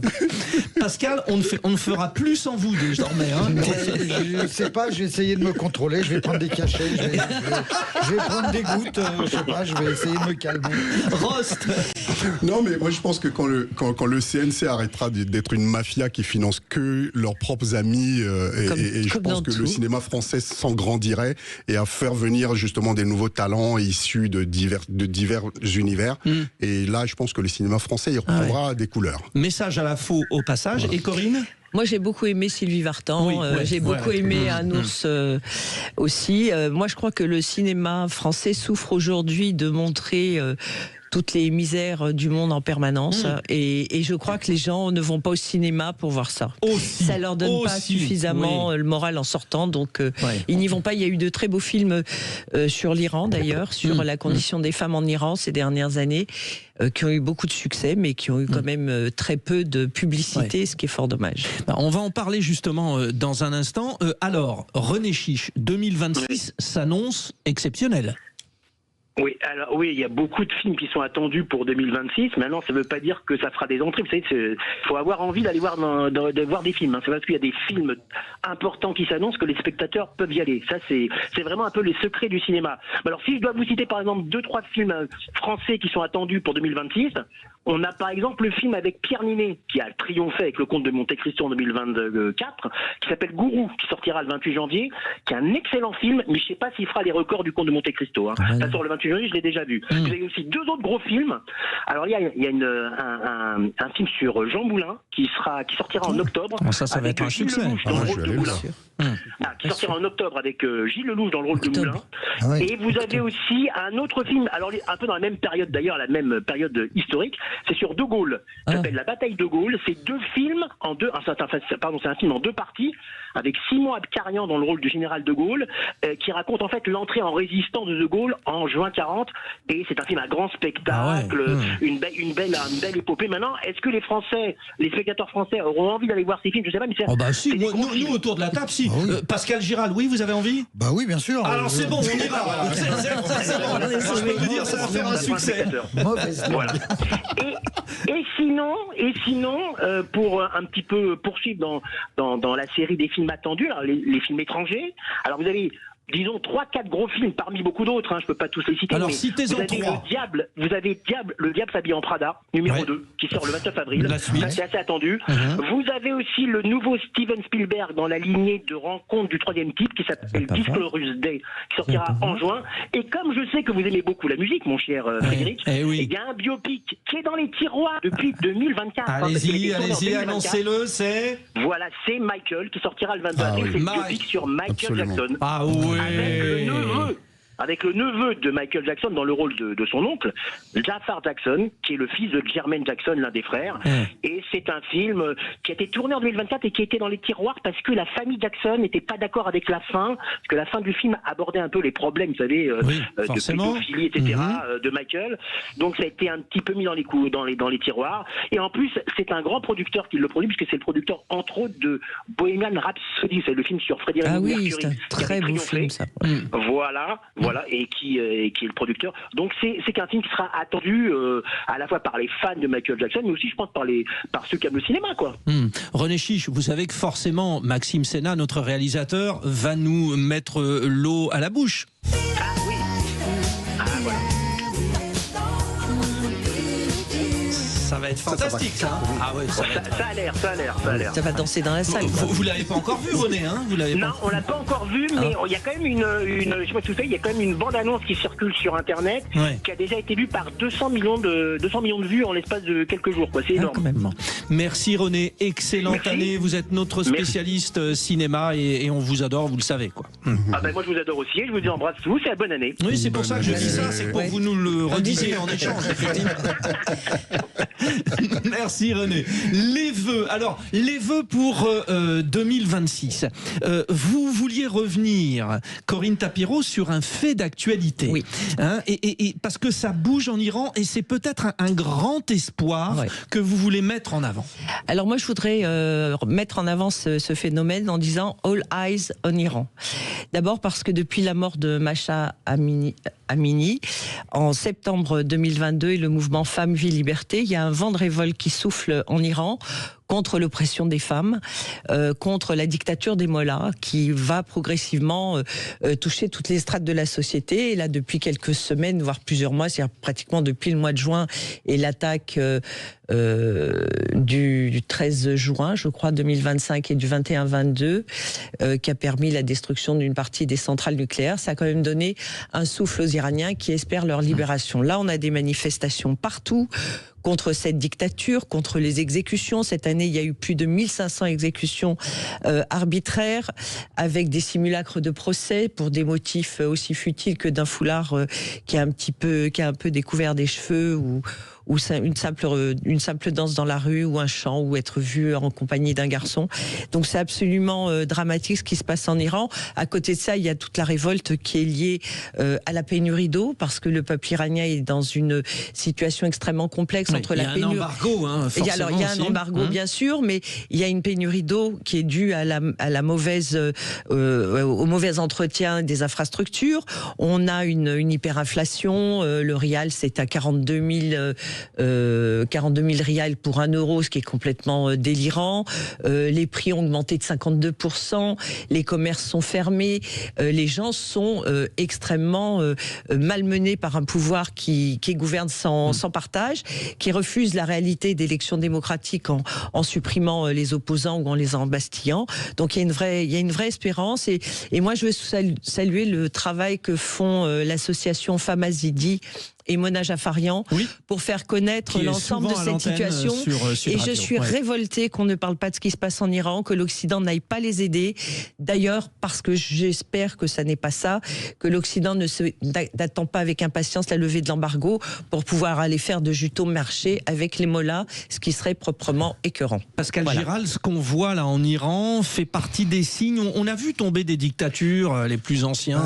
Pascal, on ne fera plus sans vous désormais. Je ne sais pas, je vais essayer de me contrôler, je vais prendre des cachets, je vais prendre des gouttes, je sais pas, je vais essayer de me calmer. Rost. Non, mais moi je pense que quand le CNC arrêtera d'être une mafia qui finance que leurs propres amis, et je pense que le cinéma français s'engrandirait et à faire venir justement des nouveaux talents issus de divers univers. Et là, je pense que le cinéma français y retrouvera des couleurs. Message à la faux au passage. Et Corinne? Moi, j'ai beaucoup aimé Sylvie Vartan. J'ai beaucoup aimé Un ours aussi. Moi, je crois que le cinéma français souffre aujourd'hui de montrer toutes les misères du monde en permanence. Et je crois que les gens ne vont pas au cinéma pour voir ça. Ça leur donne pas suffisamment le moral en sortant. Donc, ils n'y vont pas. Il y a eu de très beaux films sur l'Iran, d'ailleurs, sur la condition des femmes en Iran ces dernières années, qui ont eu beaucoup de succès, mais qui ont eu quand même très peu de publicité, ce qui est fort dommage. On va en parler justement dans un instant. Alors, René Chiche, 2026 s'annonce exceptionnel. Oui, il y a beaucoup de films qui sont attendus pour 2026. Maintenant, ça ne veut pas dire que ça fera des entrées. Vous savez, il faut avoir envie d'aller voir des films. C'est parce qu'il y a des films importants qui s'annoncent que les spectateurs peuvent y aller. Ça, c'est vraiment un peu les secrets du cinéma. Alors, si je dois vous citer par exemple 2-3 films français qui sont attendus pour 2026, on a par exemple le film avec Pierre Ninet, qui a triomphé avec Le Comte de Monte Cristo en 2024, qui s'appelle Gourou, qui sortira le 28 janvier, qui est un excellent film, mais je ne sais pas s'il fera les records du Comte de Monte Cristo. Ça sort le 28 janvier, je l'ai déjà vu. Vous avez aussi 2 autres gros films. Alors il y a un film sur Jean Moulin qui sortira en octobre. Ça va être un succès. Qui sortira en octobre avec Gilles Lelouch dans le rôle de Moulin. Et vous avez aussi un autre film, alors un peu dans la même période d'ailleurs, la même période historique, c'est sur De Gaulle. Ça s'appelle La Bataille de Gaulle. C'est 2 films en 2. C'est un film en 2 parties avec Simon Abkarian dans le rôle du général De Gaulle, qui raconte en fait l'entrée en résistance de Gaulle en juin 40. Et c'est un film à grand spectacle, une belle épopée. Maintenant, est-ce que les spectateurs français auront envie d'aller voir ces films? Je sais pas, mais si, nous autour de la table, si. Pascal Giral, oui, vous avez envie? Bah oui, bien sûr. Alors c'est bon, on y va. Je peux vous dire, ça va faire un succès. Voilà. Et sinon, pour un petit peu poursuivre dans la série des films attendus, alors les films étrangers, alors vous avez disons 3-4 gros films parmi beaucoup d'autres, hein, je peux pas tous les citer. Alors, mais citez-en vous avez 3. Le Diable s'habille en Prada, numéro 2, qui sort le 29 avril. Ça, c'est assez attendu. Vous avez aussi le nouveau Steven Spielberg dans la lignée de Rencontre du troisième type, qui s'appelle Disclosure Day, qui sortira en juin. Et comme je sais que vous aimez beaucoup la musique, mon cher Frédéric, il y a un biopic qui est dans les tiroirs depuis 2024. Allez-y, annoncez-le, c'est... Voilà, c'est Michael, qui sortira le 22 avril. C'est le biopic sur Michael Jackson. Ah oui. Avec le neveu de Michael Jackson dans le rôle de son oncle, Jafar Jackson, qui est le fils de Jermaine Jackson, l'un des frères. Et c'est un film qui a été tourné en 2024 et qui était dans les tiroirs parce que la famille Jackson n'était pas d'accord avec la fin, parce que la fin du film abordait un peu les problèmes, vous savez, de pédophilie, etc., de Michael. Donc ça a été un petit peu mis dans les tiroirs. Et en plus, c'est un grand producteur qui le produit, puisque c'est le producteur, entre autres, de Bohemian Rhapsody, c'est le film sur Freddie Mercury. C'est un très beau film, ça. Voilà, et qui est le producteur. Donc c'est qu'un film qui sera attendu à la fois par les fans de Michael Jackson, mais aussi, je pense, par ceux qui aiment le cinéma, quoi. René Chiche, vous savez que forcément, Maxime Sénat, notre réalisateur, va nous mettre l'eau à la bouche. Ah oui. Ah voilà. Ça va être fantastique, ça. Ah ouais, ça a l'air. Ça va danser dans la salle. Vous l'avez pas encore vu, René, hein? Non, on l'a pas encore vu, mais il y a quand même je sais pas si vous savez, il y a quand même une bande-annonce qui circule sur Internet, qui a déjà été vue par 200 millions de vues en l'espace de quelques jours, quoi. C'est énorme. Quand même. Merci René, excellente année. Vous êtes notre spécialiste cinéma et on vous adore, vous le savez, quoi. Ah ben moi je vous adore aussi et je vous embrasse tous. Et bonne année. Oui, c'est pour ça que je dis ça, c'est pour que vous nous le redisiez en échange, effectivement. Merci René. Les vœux. Alors, les vœux pour 2026. Vous vouliez revenir, Corinne Tapireau, sur un fait d'actualité. Oui. Hein, et parce que ça bouge en Iran et c'est peut-être un grand espoir que vous voulez mettre en avant. Alors moi, je voudrais mettre en avant ce phénomène en disant All Eyes on Iran. D'abord parce que depuis la mort de Mahsa Amini, en septembre 2022, et le mouvement Femmes, Vie, Liberté, il y a un vent de révolte qui souffle en Iran contre l'oppression des femmes, contre la dictature des mollahs qui va progressivement toucher toutes les strates de la société. Et là, depuis quelques semaines, voire plusieurs mois, c'est-à-dire pratiquement depuis le mois de juin et l'attaque du 13 juin, je crois, 2025 et du 21-22, qui a permis la destruction d'une partie des centrales nucléaires, ça a quand même donné un souffle aux Iraniens qui espèrent leur libération. Là, on a des manifestations partout contre cette dictature, contre les exécutions. Cette année, il y a eu plus de 1500 exécutions arbitraires, avec des simulacres de procès pour des motifs aussi futiles que d'un foulard qui a un peu découvert des cheveux ou une simple danse dans la rue ou un chant ou être vu en compagnie d'un garçon. Donc c'est absolument dramatique ce qui se passe en Iran. À côté de ça, il y a toute la révolte qui est liée à la pénurie d'eau, parce que le peuple iranien est dans une situation extrêmement complexe entre la pénurie. Il y a un embargo, hein, forcément. Alors il y a un embargo, bien sûr, mais il y a une pénurie d'eau qui est due à la mauvaise, au mauvais entretien des infrastructures. On a une hyperinflation. Le rial, c'est à 42 000 rials pour 1 euro, ce qui est complètement délirant. Les prix ont augmenté de 52%. Les commerces sont fermés. Les gens sont extrêmement malmenés par un pouvoir qui gouverne sans partage, qui refuse la réalité d'élections démocratiques en supprimant les opposants ou en les embastillant. Donc il y a une vraie espérance. Et moi, je veux saluer le travail que font l'association Femmes Azidi et Mona Jafarian pour faire connaître l'ensemble de cette situation. Et je suis révoltée qu'on ne parle pas de ce qui se passe en Iran, que l'Occident n'aille pas les aider. D'ailleurs, parce que j'espère que ça n'est pas ça, que l'Occident n'attend pas avec impatience la levée de l'embargo pour pouvoir aller faire de judo marché avec les mollahs, ce qui serait proprement écœurant. Pascal Giral, ce qu'on voit là en Iran fait partie des signes. On a vu tomber des dictatures, les plus anciens,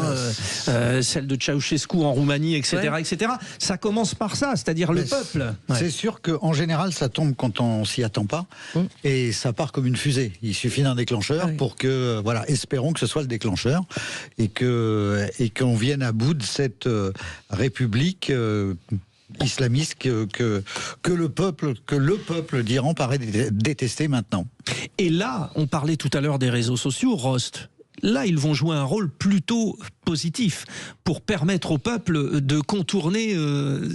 celle de Ceausescu en Roumanie, etc., etc. Ça commence par ça, c'est-à-dire le peuple. C'est sûr qu'en général, ça tombe quand on s'y attend pas, et ça part comme une fusée. Il suffit d'un déclencheur pour que, espérons que ce soit le déclencheur, et qu'on vienne à bout de cette république islamiste que le peuple d'Iran paraît détester maintenant. Et là, on parlait tout à l'heure des réseaux sociaux, Rost. là, ils vont jouer un rôle plutôt positif pour permettre au peuple de contourner.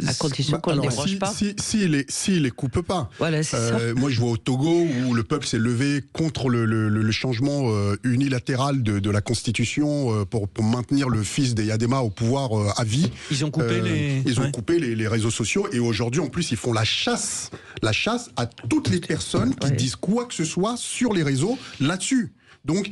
À condition qu'on ne les déroge pas. S'il les coupe pas. Voilà, c'est ça. Moi, je vois au Togo où le peuple s'est levé contre le changement unilatéral de la Constitution pour maintenir le fils des Yadema au pouvoir à vie. Ils ont coupé les réseaux sociaux et aujourd'hui, en plus, ils font la chasse à toutes les personnes qui disent quoi que ce soit sur les réseaux là-dessus. Donc,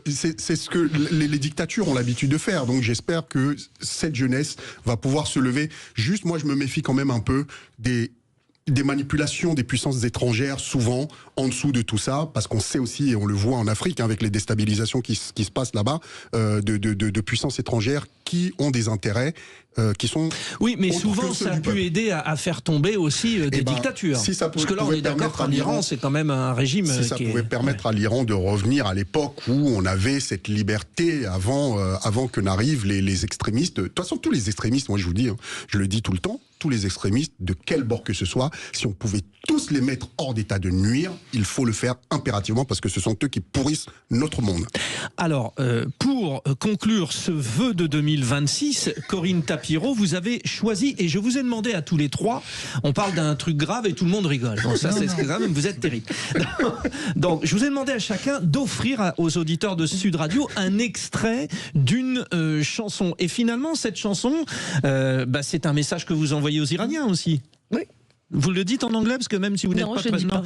c'est ce que les dictatures ont l'habitude de faire. Donc j'espère que cette jeunesse va pouvoir se lever. Juste, moi, je me méfie quand même un peu des manipulations des puissances étrangères, souvent en dessous de tout ça, parce qu'on sait aussi, et on le voit en Afrique, avec les déstabilisations qui se passent là-bas, de puissances étrangères qui ont des intérêts qui sont... Oui, mais souvent, ça a pu aider à faire tomber aussi des dictatures. Si ça parce que là, on est d'accord qu'en Iran, c'est quand même un régime ça pouvait permettre à l'Iran de revenir à l'époque où on avait cette liberté avant que n'arrivent les extrémistes. De toute façon, tous les extrémistes, moi je vous dis, je le dis tout le temps, tous les extrémistes, de quel bord que ce soit, si on pouvait tous les mettre hors d'état de nuire, il faut le faire impérativement parce que ce sont eux qui pourrissent notre monde. Alors, pour conclure ce vœu de 2026, Corinne Tapiro, vous avez choisi, et je vous ai demandé à tous les trois, on parle d'un truc grave et tout le monde rigole. Bon, ça, c'est quand même, vous êtes terrible. Donc, je vous ai demandé à chacun d'offrir aux auditeurs de Sud Radio un extrait d'une chanson. Et finalement, cette chanson, c'est un message que vous envoyez aux Iraniens aussi. Oui. Vous le dites en anglais parce que même si vous n'êtes pas je dis pas.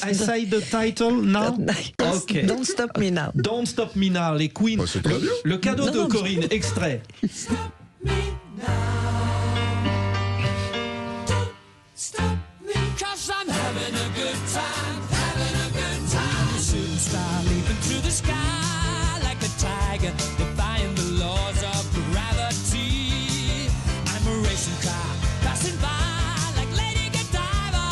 I say the title now. Okay. Don't stop me now. Don't stop me now. Les Queen. Le cadeau de Corinne. Extrait. Stop me now. Stop me. 'Cause I'm having a good time. Having a good time. Shooting star leaping through the sky like a tiger, defying the laws of gravity. I'm a racing car. Passing by like Lady Godiva.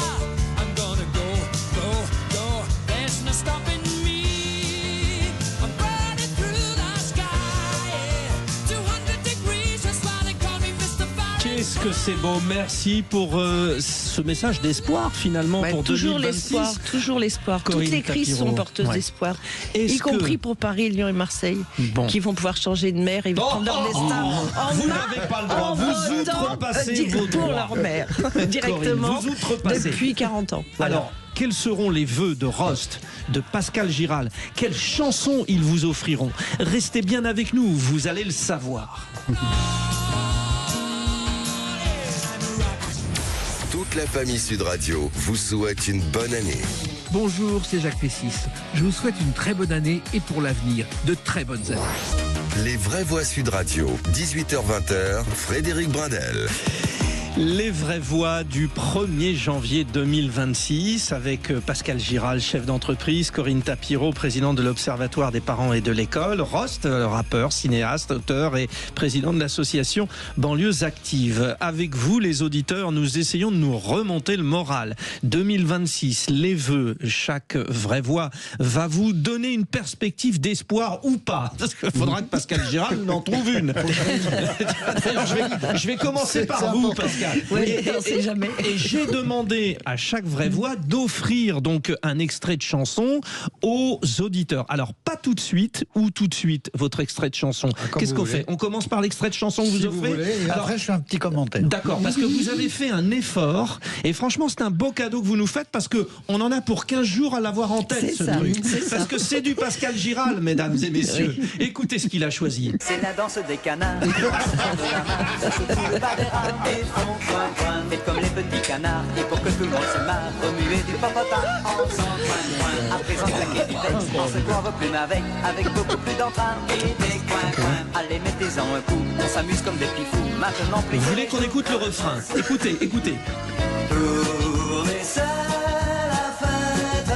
I'm gonna go, go, go. There's no stopping me. I'm burning through the sky. 200 degrees, that's why they call me Mr. Fahrenheit. Qu'est-ce que c'est beau. Merci pour ce message d'espoir finalement pour toujours 2026. Toujours l'espoir. Toutes les crises sont porteuses d'espoir, y compris pour Paris, Lyon et Marseille, qui vont pouvoir changer de maire et prendre leur destin. Vous n'avez pas le droit. Vous outrepassez vos droits. Pour leur maire, directement, depuis 40 ans. Voilà. Alors, quels seront les vœux de Rost, de Pascal Giral? Quelles chansons ils vous offriront? Restez bien avec nous, vous allez le savoir. Toute la famille Sud Radio vous souhaite une bonne année. Bonjour, c'est Jacques Pessis. Je vous souhaite une très bonne année et pour l'avenir, de très bonnes années. Les vraies voix Sud Radio, 18h-20h, Frédéric Brindel. Les vraies voix du 1er janvier 2026 avec Pascal Giral, chef d'entreprise, Corinne Tapiro, présidente de l'Observatoire des parents et de l'école, Rost, rappeur, cinéaste, auteur et président de l'association Banlieues Actives. Avec vous, les auditeurs, nous essayons de nous remonter le moral. 2026, les vœux, chaque vraie voix va vous donner une perspective d'espoir ou pas. Parce qu'il faudra que Pascal Giral nous en trouve une. Je vais commencer par vous, Pascal. Oui, on sait jamais. Et j'ai demandé à chaque vraie voix d'offrir donc un extrait de chanson aux auditeurs. Alors pas tout de suite ou tout de suite votre extrait de chanson. Qu'est-ce qu'on fait? On commence par l'extrait de chanson que vous offrez. Et alors, après je fais un petit commentaire. D'accord, parce que vous avez fait un effort et franchement c'est un beau cadeau que vous nous faites parce que on en a pour 15 jours à l'avoir en tête ce truc. Parce que c'est du Pascal Giral, mesdames et messieurs. Oui. Écoutez ce qu'il a choisi. C'est la danse des canards. Faites comme les petits canards, et pour que tout le monde se marre, remuer du popotin ensemble. À présent, claquer du texte, on se couvre plume avec beaucoup plus d'entrain. Et des coins. Allez, mettez-en un coup, on s'amuse comme des petits fous. Maintenant, plus. Vous voulez qu'on écoute le refrain? Écoutez, écoutez. Tournez seul la fête,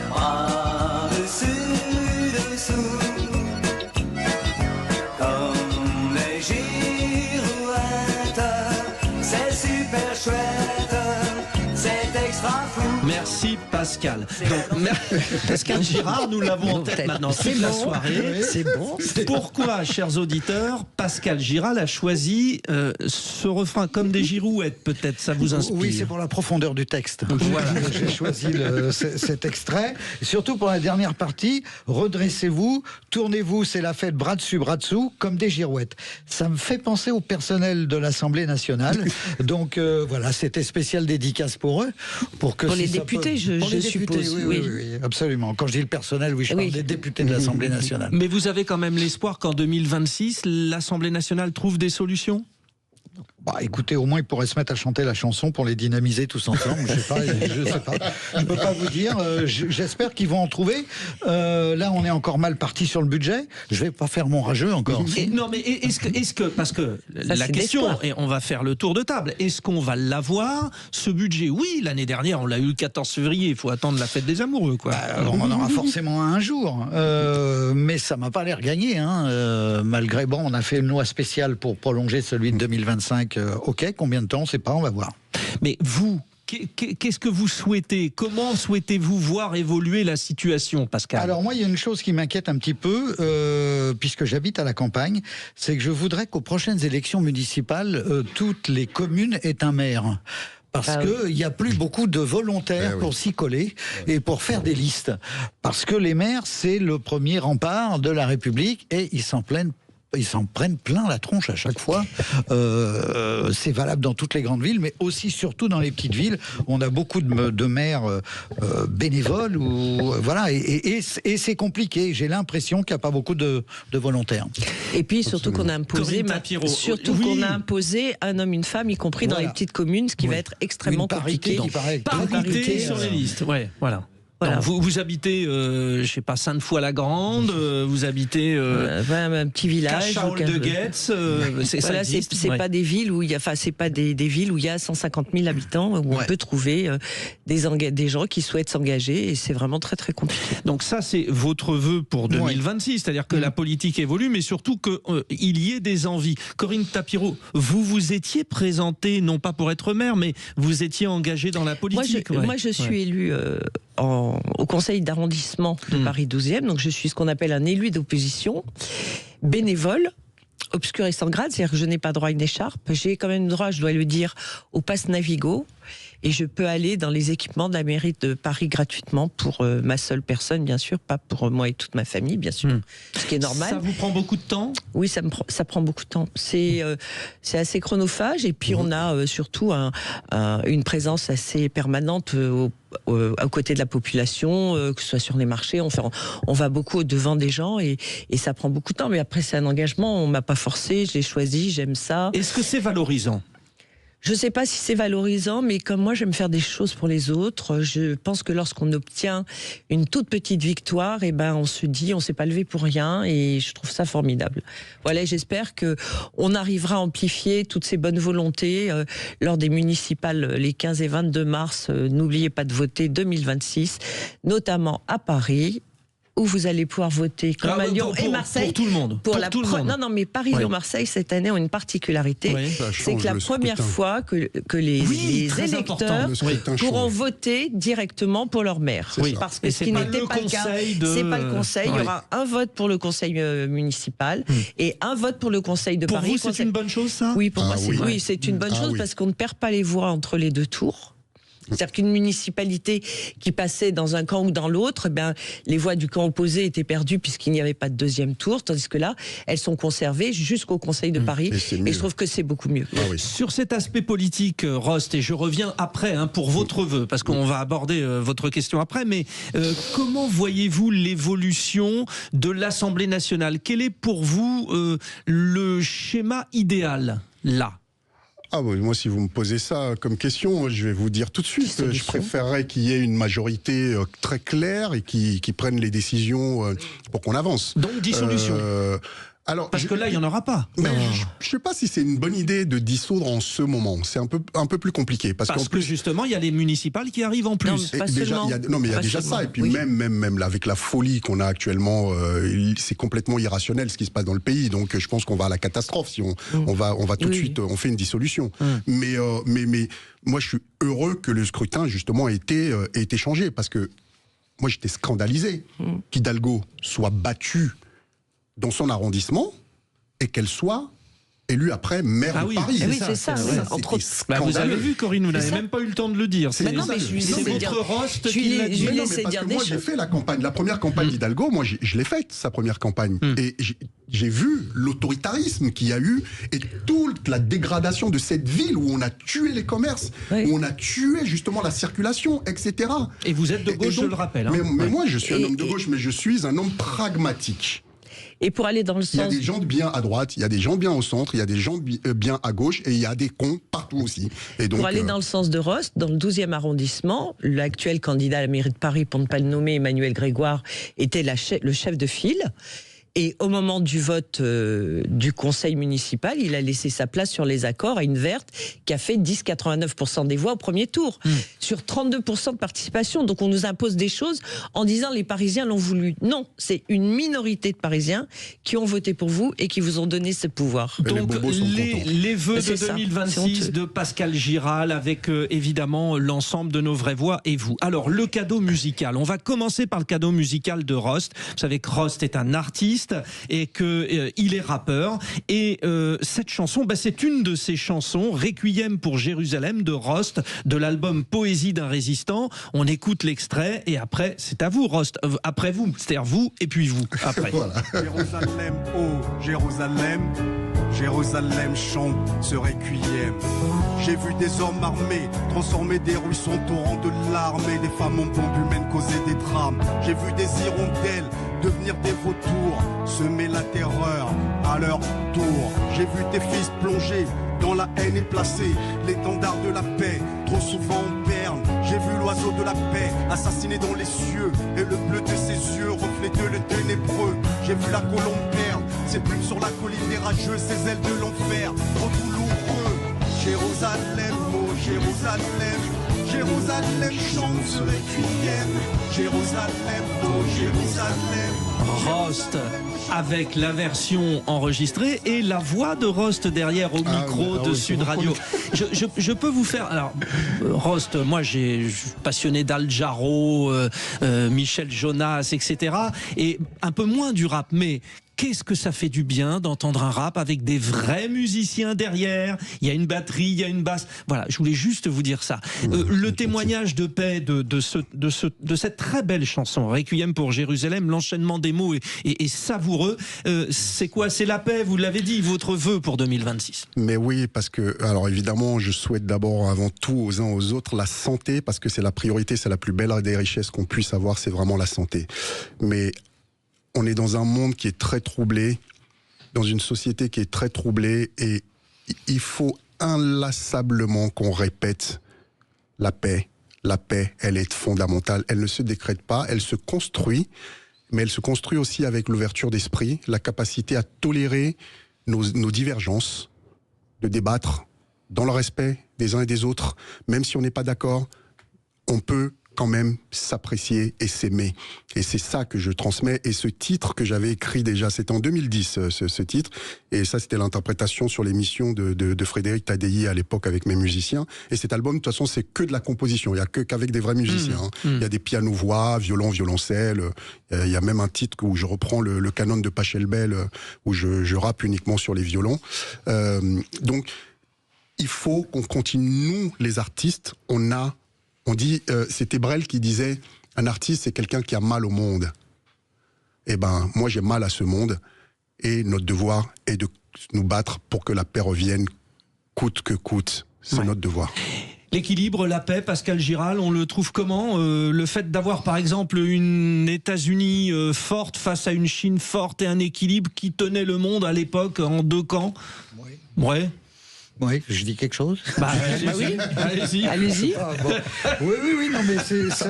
bras dessus, dessous. Comme les girouettes, c'est super chouette, c'est extra fou. Merci Pascal. Donc, Pascal Girard, nous l'avons en tête maintenant toute la soirée. C'est bon. Pourquoi, chers auditeurs, Pascal Girard a choisi ce refrain comme des girouettes, peut-être, ça vous inspire? Oui, c'est pour la profondeur du texte. Voilà, j'ai choisi cet extrait. Surtout pour la dernière partie, redressez-vous, tournez-vous, c'est la fête, bras dessus, bras dessous, comme des girouettes. Ça me fait penser au personnel de l'Assemblée nationale. Donc voilà, c'était spécial dédicace pour eux. Pour les députés, je suppose. Oui, absolument. Quand je dis le personnel, je parle des députés de l'Assemblée nationale. Mais vous avez quand même l'espoir qu'en 2026, l'Assemblée nationale trouve des solutions? Écoutez, au moins ils pourraient se mettre à chanter la chanson pour les dynamiser tous ensemble. Je sais pas. Je peux pas vous dire. J'espère qu'ils vont en trouver. Là, on est encore mal parti sur le budget. Je vais pas faire mon rageux encore. Non, mais est-ce que parce que ça, la question, et on va faire le tour de table, est-ce qu'on va l'avoir ce budget? Oui, l'année dernière, on l'a eu le 14 février. Il faut attendre la fête des amoureux, quoi. On en aura forcément un jour, mais ça m'a pas l'air gagné. Malgré on a fait une loi spéciale pour prolonger celui de 2025. Ok, combien de temps, on ne sait pas, on va voir. Mais vous, qu'est-ce que vous souhaitez? Comment souhaitez-vous voir évoluer la situation, Pascal? Alors moi, il y a une chose qui m'inquiète un petit peu, puisque j'habite à la campagne, c'est que je voudrais qu'aux prochaines élections municipales, toutes les communes aient un maire. Parce qu'il n'y a plus beaucoup de volontaires pour s'y coller et pour faire des listes. Parce que les maires, c'est le premier rempart de la République et ils s'en prennent plein la tronche à chaque fois. C'est valable dans toutes les grandes villes, mais aussi surtout dans les petites villes. On a beaucoup de maires bénévoles, et c'est compliqué. J'ai l'impression qu'il n'y a pas beaucoup de volontaires. Et puis surtout qu'on a imposé, qu'on a imposé un homme, une femme, y compris dans les petites communes, ce qui va être extrrement compliqué. Parité sur les listes. Voilà. Voilà. Vous habitez, je sais pas, Sainte-Foy-la-Grande, vous habitez un petit village. Cachalde-Guetz, c'est pas des villes où il y a, c'est pas des villes où il y a 150 000 habitants où on peut trouver des gens qui souhaitent s'engager et c'est vraiment très très compliqué. Donc ça c'est votre vœu pour 2026, c'est-à-dire que la politique évolue, mais surtout qu'il y ait des envies. Corinne Tapireau, vous étiez présentée non pas pour être maire, mais vous étiez engagée dans la politique. Moi je suis élue au conseil d'arrondissement de Paris 12e, donc je suis ce qu'on appelle un élu d'opposition, bénévole, obscur et sans grade, c'est-à-dire que je n'ai pas droit à une écharpe, j'ai quand même droit, je dois le dire, au pass Navigo, et je peux aller dans les équipements de la mairie de Paris gratuitement pour ma seule personne, bien sûr, pas pour moi et toute ma famille, bien sûr, ce qui est normal. Ça vous prend beaucoup de temps? Oui, ça prend beaucoup de temps. C'est assez chronophage, et puis on a surtout une présence assez permanente aux côtés de la population, que ce soit sur les marchés, on va beaucoup au-devant des gens et ça prend beaucoup de temps, mais après c'est un engagement, on m'a pas forcé, je l'ai choisi, j'aime ça. Est-ce que c'est valorisant? Je ne sais pas si c'est valorisant, mais comme moi j'aime faire des choses pour les autres, je pense que lorsqu'on obtient une toute petite victoire, on se dit on s'est pas levé pour rien et je trouve ça formidable. Voilà, j'espère que on arrivera à amplifier toutes ces bonnes volontés lors des municipales les 15 et 22 mars. N'oubliez pas de voter 2026, notamment à Paris, où vous allez pouvoir voter comme à Lyon et Marseille. Pour tout le monde. Non, mais Paris, Lyon, Marseille, cette année, ont une particularité. C'est que la première fois que les électeurs pourront voter directement pour leur maire. Parce que ce qui n'était pas le cas, c'est pas le conseil. Il y aura un vote pour le conseil municipal et un vote pour le conseil de Paris. Pour vous, c'est une bonne chose, ça? Oui, pour moi, c'est une bonne chose parce qu'on ne perd pas les voix entre les deux tours. C'est-à-dire qu'une municipalité qui passait dans un camp ou dans l'autre, les voix du camp opposé étaient perdues puisqu'il n'y avait pas de deuxième tour, tandis que là, elles sont conservées jusqu'au Conseil de Paris. Et je trouve que c'est beaucoup mieux. Sur cet aspect politique, Rost, et je reviens après pour votre vœu, parce qu'on va aborder votre question après, mais comment voyez-vous l'évolution de l'Assemblée nationale? Quel est pour vous le schéma idéal, là? Moi, si vous me posez ça comme question, je vais vous dire tout de suite, je préférerais qu'il y ait une majorité très claire et qui prenne les décisions pour qu'on avance. Donc dissolution. Alors, parce que là, il n'y en aura pas. Mais je ne sais pas si c'est une bonne idée de dissoudre en ce moment. C'est un peu plus compliqué. Parce que justement, il y a les municipales qui arrivent en plus. Non, mais il y a déjà ça. Et puis même là, avec la folie qu'on a actuellement, c'est complètement irrationnel ce qui se passe dans le pays. Donc je pense qu'on va à la catastrophe si on va tout de suite, on fait une dissolution. Mais moi, je suis heureux que le scrutin, justement, ait été changé. Parce que moi, j'étais scandalisé qu'Hidalgo soit battu dans son arrondissement et qu'elle soit élue après maire de Paris. C'est ça. Vous avez vu, Corinne, vous n'avez même pas eu le temps de le dire. C'est votre Rost qui l'a dit. Moi, j'ai fait la campagne, la première campagne d'Hidalgo, moi, je l'ai faite, sa première campagne. Et j'ai vu l'autoritarisme qu'il y a eu et toute la dégradation de cette ville où on a tué les commerces, où on a tué justement la circulation, etc. Et vous êtes de gauche, je le rappelle. Mais moi, je suis un homme de gauche, mais je suis un homme pragmatique. Et pour aller dans le sens... Il y a des gens de bien à droite, il y a des gens bien au centre, il y a des gens bien à gauche, et il y a des cons partout aussi. Et donc, pour aller dans le sens de Rost, dans le 12e arrondissement, l'actuel candidat à la mairie de Paris, pour ne pas le nommer, Emmanuel Grégoire, était le chef de file. Et au moment du vote du conseil municipal, il a laissé sa place sur les accords à une verte qui a fait 10,89% des voix au premier tour, sur 32% de participation. Donc on nous impose des choses en disant les Parisiens l'ont voulu. Non, c'est une minorité de Parisiens qui ont voté pour vous et qui vous ont donné ce pouvoir. Donc les vœux de 2026 de Pascal Giral avec évidemment l'ensemble de nos vraies voix et vous. Alors le cadeau musical, on va commencer par le cadeau musical de Rost. Vous savez que Rost est un artiste et qu'il est rappeur. Et cette chanson, c'est une de ses chansons, Requiem pour Jérusalem de Rost, de l'album Poésie d'un résistant. On écoute l'extrait et après, c'est à vous, Rost. Après vous, c'est-à-dire vous et puis vous. Après. Voilà. Jérusalem, oh Jérusalem, Jérusalem chante ce requiem. J'ai vu des hommes armés transformer des ruisseaux en torrents de larmes et des femmes en bombes humaines causer des drames. J'ai vu des hirondelles devenir des vautours, semer la terreur à leur tour. J'ai vu tes fils plonger dans la haine et placer l'étendard de la paix, trop souvent en berne. J'ai vu l'oiseau de la paix assassiné dans les cieux et le bleu de ses yeux refléter le ténébreux. J'ai vu la colombe perdre ses plumes sur la colline des rageux, ses ailes de l'enfer, trop douloureux. Jérusalem, oh Jérusalem, Jérusalem chante ce requiem. Jérusalem, oh Jérusalem. Rost avec la version enregistrée et la voix de Rost derrière au micro de Sud Radio. Je peux vous faire... Alors, Rost, moi je suis passionné d'Al Jarreau, Michel Jonas, etc. Et un peu moins du rap, mais... Qu'est-ce que ça fait du bien d'entendre un rap avec des vrais musiciens derrière. Il y a une batterie, il y a une basse. Voilà, je voulais juste vous dire ça. Le témoignage de paix de cette très belle chanson, Requiem pour Jérusalem, l'enchaînement des mots est savoureux. C'est quoi? C'est la paix, vous l'avez dit, votre vœu pour 2026. Mais oui, parce que, alors évidemment, je souhaite d'abord, avant tout, aux uns aux autres, la santé, parce que c'est la priorité, c'est la plus belle des richesses qu'on puisse avoir, c'est vraiment la santé. Mais on est dans un monde qui est très troublé, dans une société qui est très troublée, et il faut inlassablement qu'on répète la paix. La paix, elle est fondamentale. Elle ne se décrète pas, elle se construit, mais elle se construit aussi avec l'ouverture d'esprit, la capacité à tolérer nos divergences, de débattre dans le respect des uns et des autres. Même si on n'est pas d'accord, on peut quand même s'apprécier et s'aimer. Et c'est ça que je transmets. Et ce titre que j'avais écrit déjà, c'était en 2010, ce titre. Et ça, c'était l'interprétation sur l'émission de Frédéric Tadei à l'époque avec mes musiciens. Et cet album, de toute façon, c'est que de la composition. Il n'y a qu'avec des vrais musiciens. Il y a des pianos-voix, violon, violoncelle. Il y a même un titre où je reprends le canon de Pachelbel, où je rappe uniquement sur les violons. Donc, il faut qu'on continue. Nous, les artistes, on dit, c'était Brel qui disait, un artiste, c'est quelqu'un qui a mal au monde. Eh ben, moi, j'ai mal à ce monde. Et notre devoir est de nous battre pour que la paix revienne, coûte que coûte. C'est notre devoir. L'équilibre, la paix, Pascal Giral, on le trouve comment? Le fait d'avoir, par exemple, une États-Unis forte face à une Chine forte et un équilibre qui tenait le monde à l'époque en deux camps. Ouais. Oui, je dis quelque chose. Oui, allez-y. Ah, bon. Oui, non, mais ça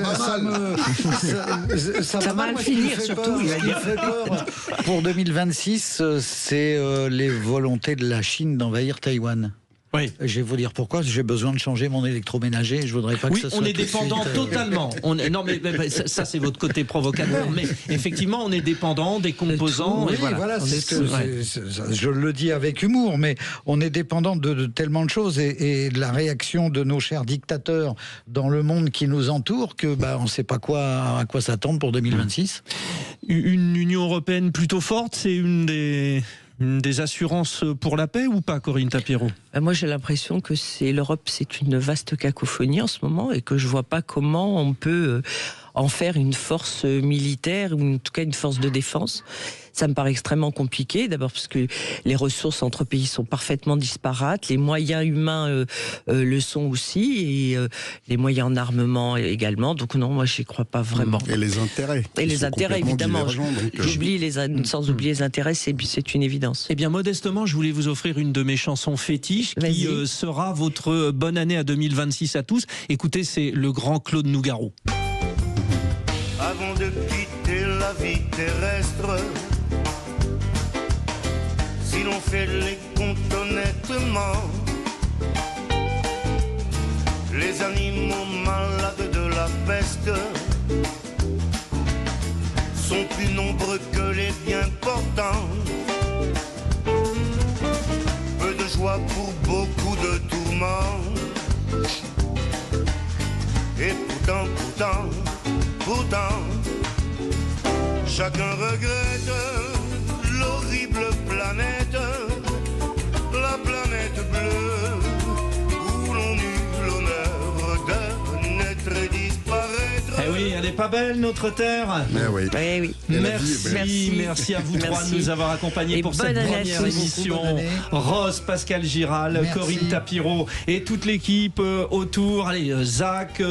va mal finir, surtout. Ce qui fait peur pour 2026, c'est les volontés de la Chine d'envahir Taïwan. Oui. Je vais vous dire pourquoi. J'ai besoin de changer mon électroménager. Je voudrais pas que ça soit. Oui, on est dépendant totalement. Non, mais ça c'est votre côté provocateur. Mais effectivement, on est dépendant des composants. Oui, voilà. Je le dis avec humour, mais on est dépendant de tellement de choses et de la réaction de nos chers dictateurs dans le monde qui nous entoure que on ne sait pas à quoi s'attendre pour 2026. Une Union européenne plutôt forte, c'est une des assurances pour la paix ou pas, Corinne Tapiro? Moi, j'ai l'impression que l'Europe, c'est une vaste cacophonie en ce moment et que je vois pas comment on peut en faire une force militaire ou en tout cas une force de défense. Ça me paraît extrêmement compliqué, d'abord parce que les ressources entre pays sont parfaitement disparates, les moyens humains le sont aussi, et les moyens en armement également. Donc non, moi je n'y crois pas vraiment. Et les intérêts. Et les intérêts, évidemment. J'oublie sans oublier les intérêts, c'est une évidence. Eh bien, modestement, je voulais vous offrir une de mes chansons fétiches qui sera votre bonne année à 2026 à tous. Écoutez, c'est le grand Claude Nougaro. Avant de quitter la vie terrestre, si l'on fait les comptes honnêtement, les animaux malades de la peste sont plus nombreux que les bien portants. Peu de joie pour beaucoup de tourments. Et pourtant, chacun regrette l'horrible planète, la planète bleue, où l'on eut l'honneur de naître et disparaître. Eh oui, elle n'est pas belle, notre terre. Oui. Merci à vous trois de nous avoir accompagnés pour cette première émission. Rose, Pascal Giral, Corinne Tapiro et toute l'équipe autour. Allez, Zach,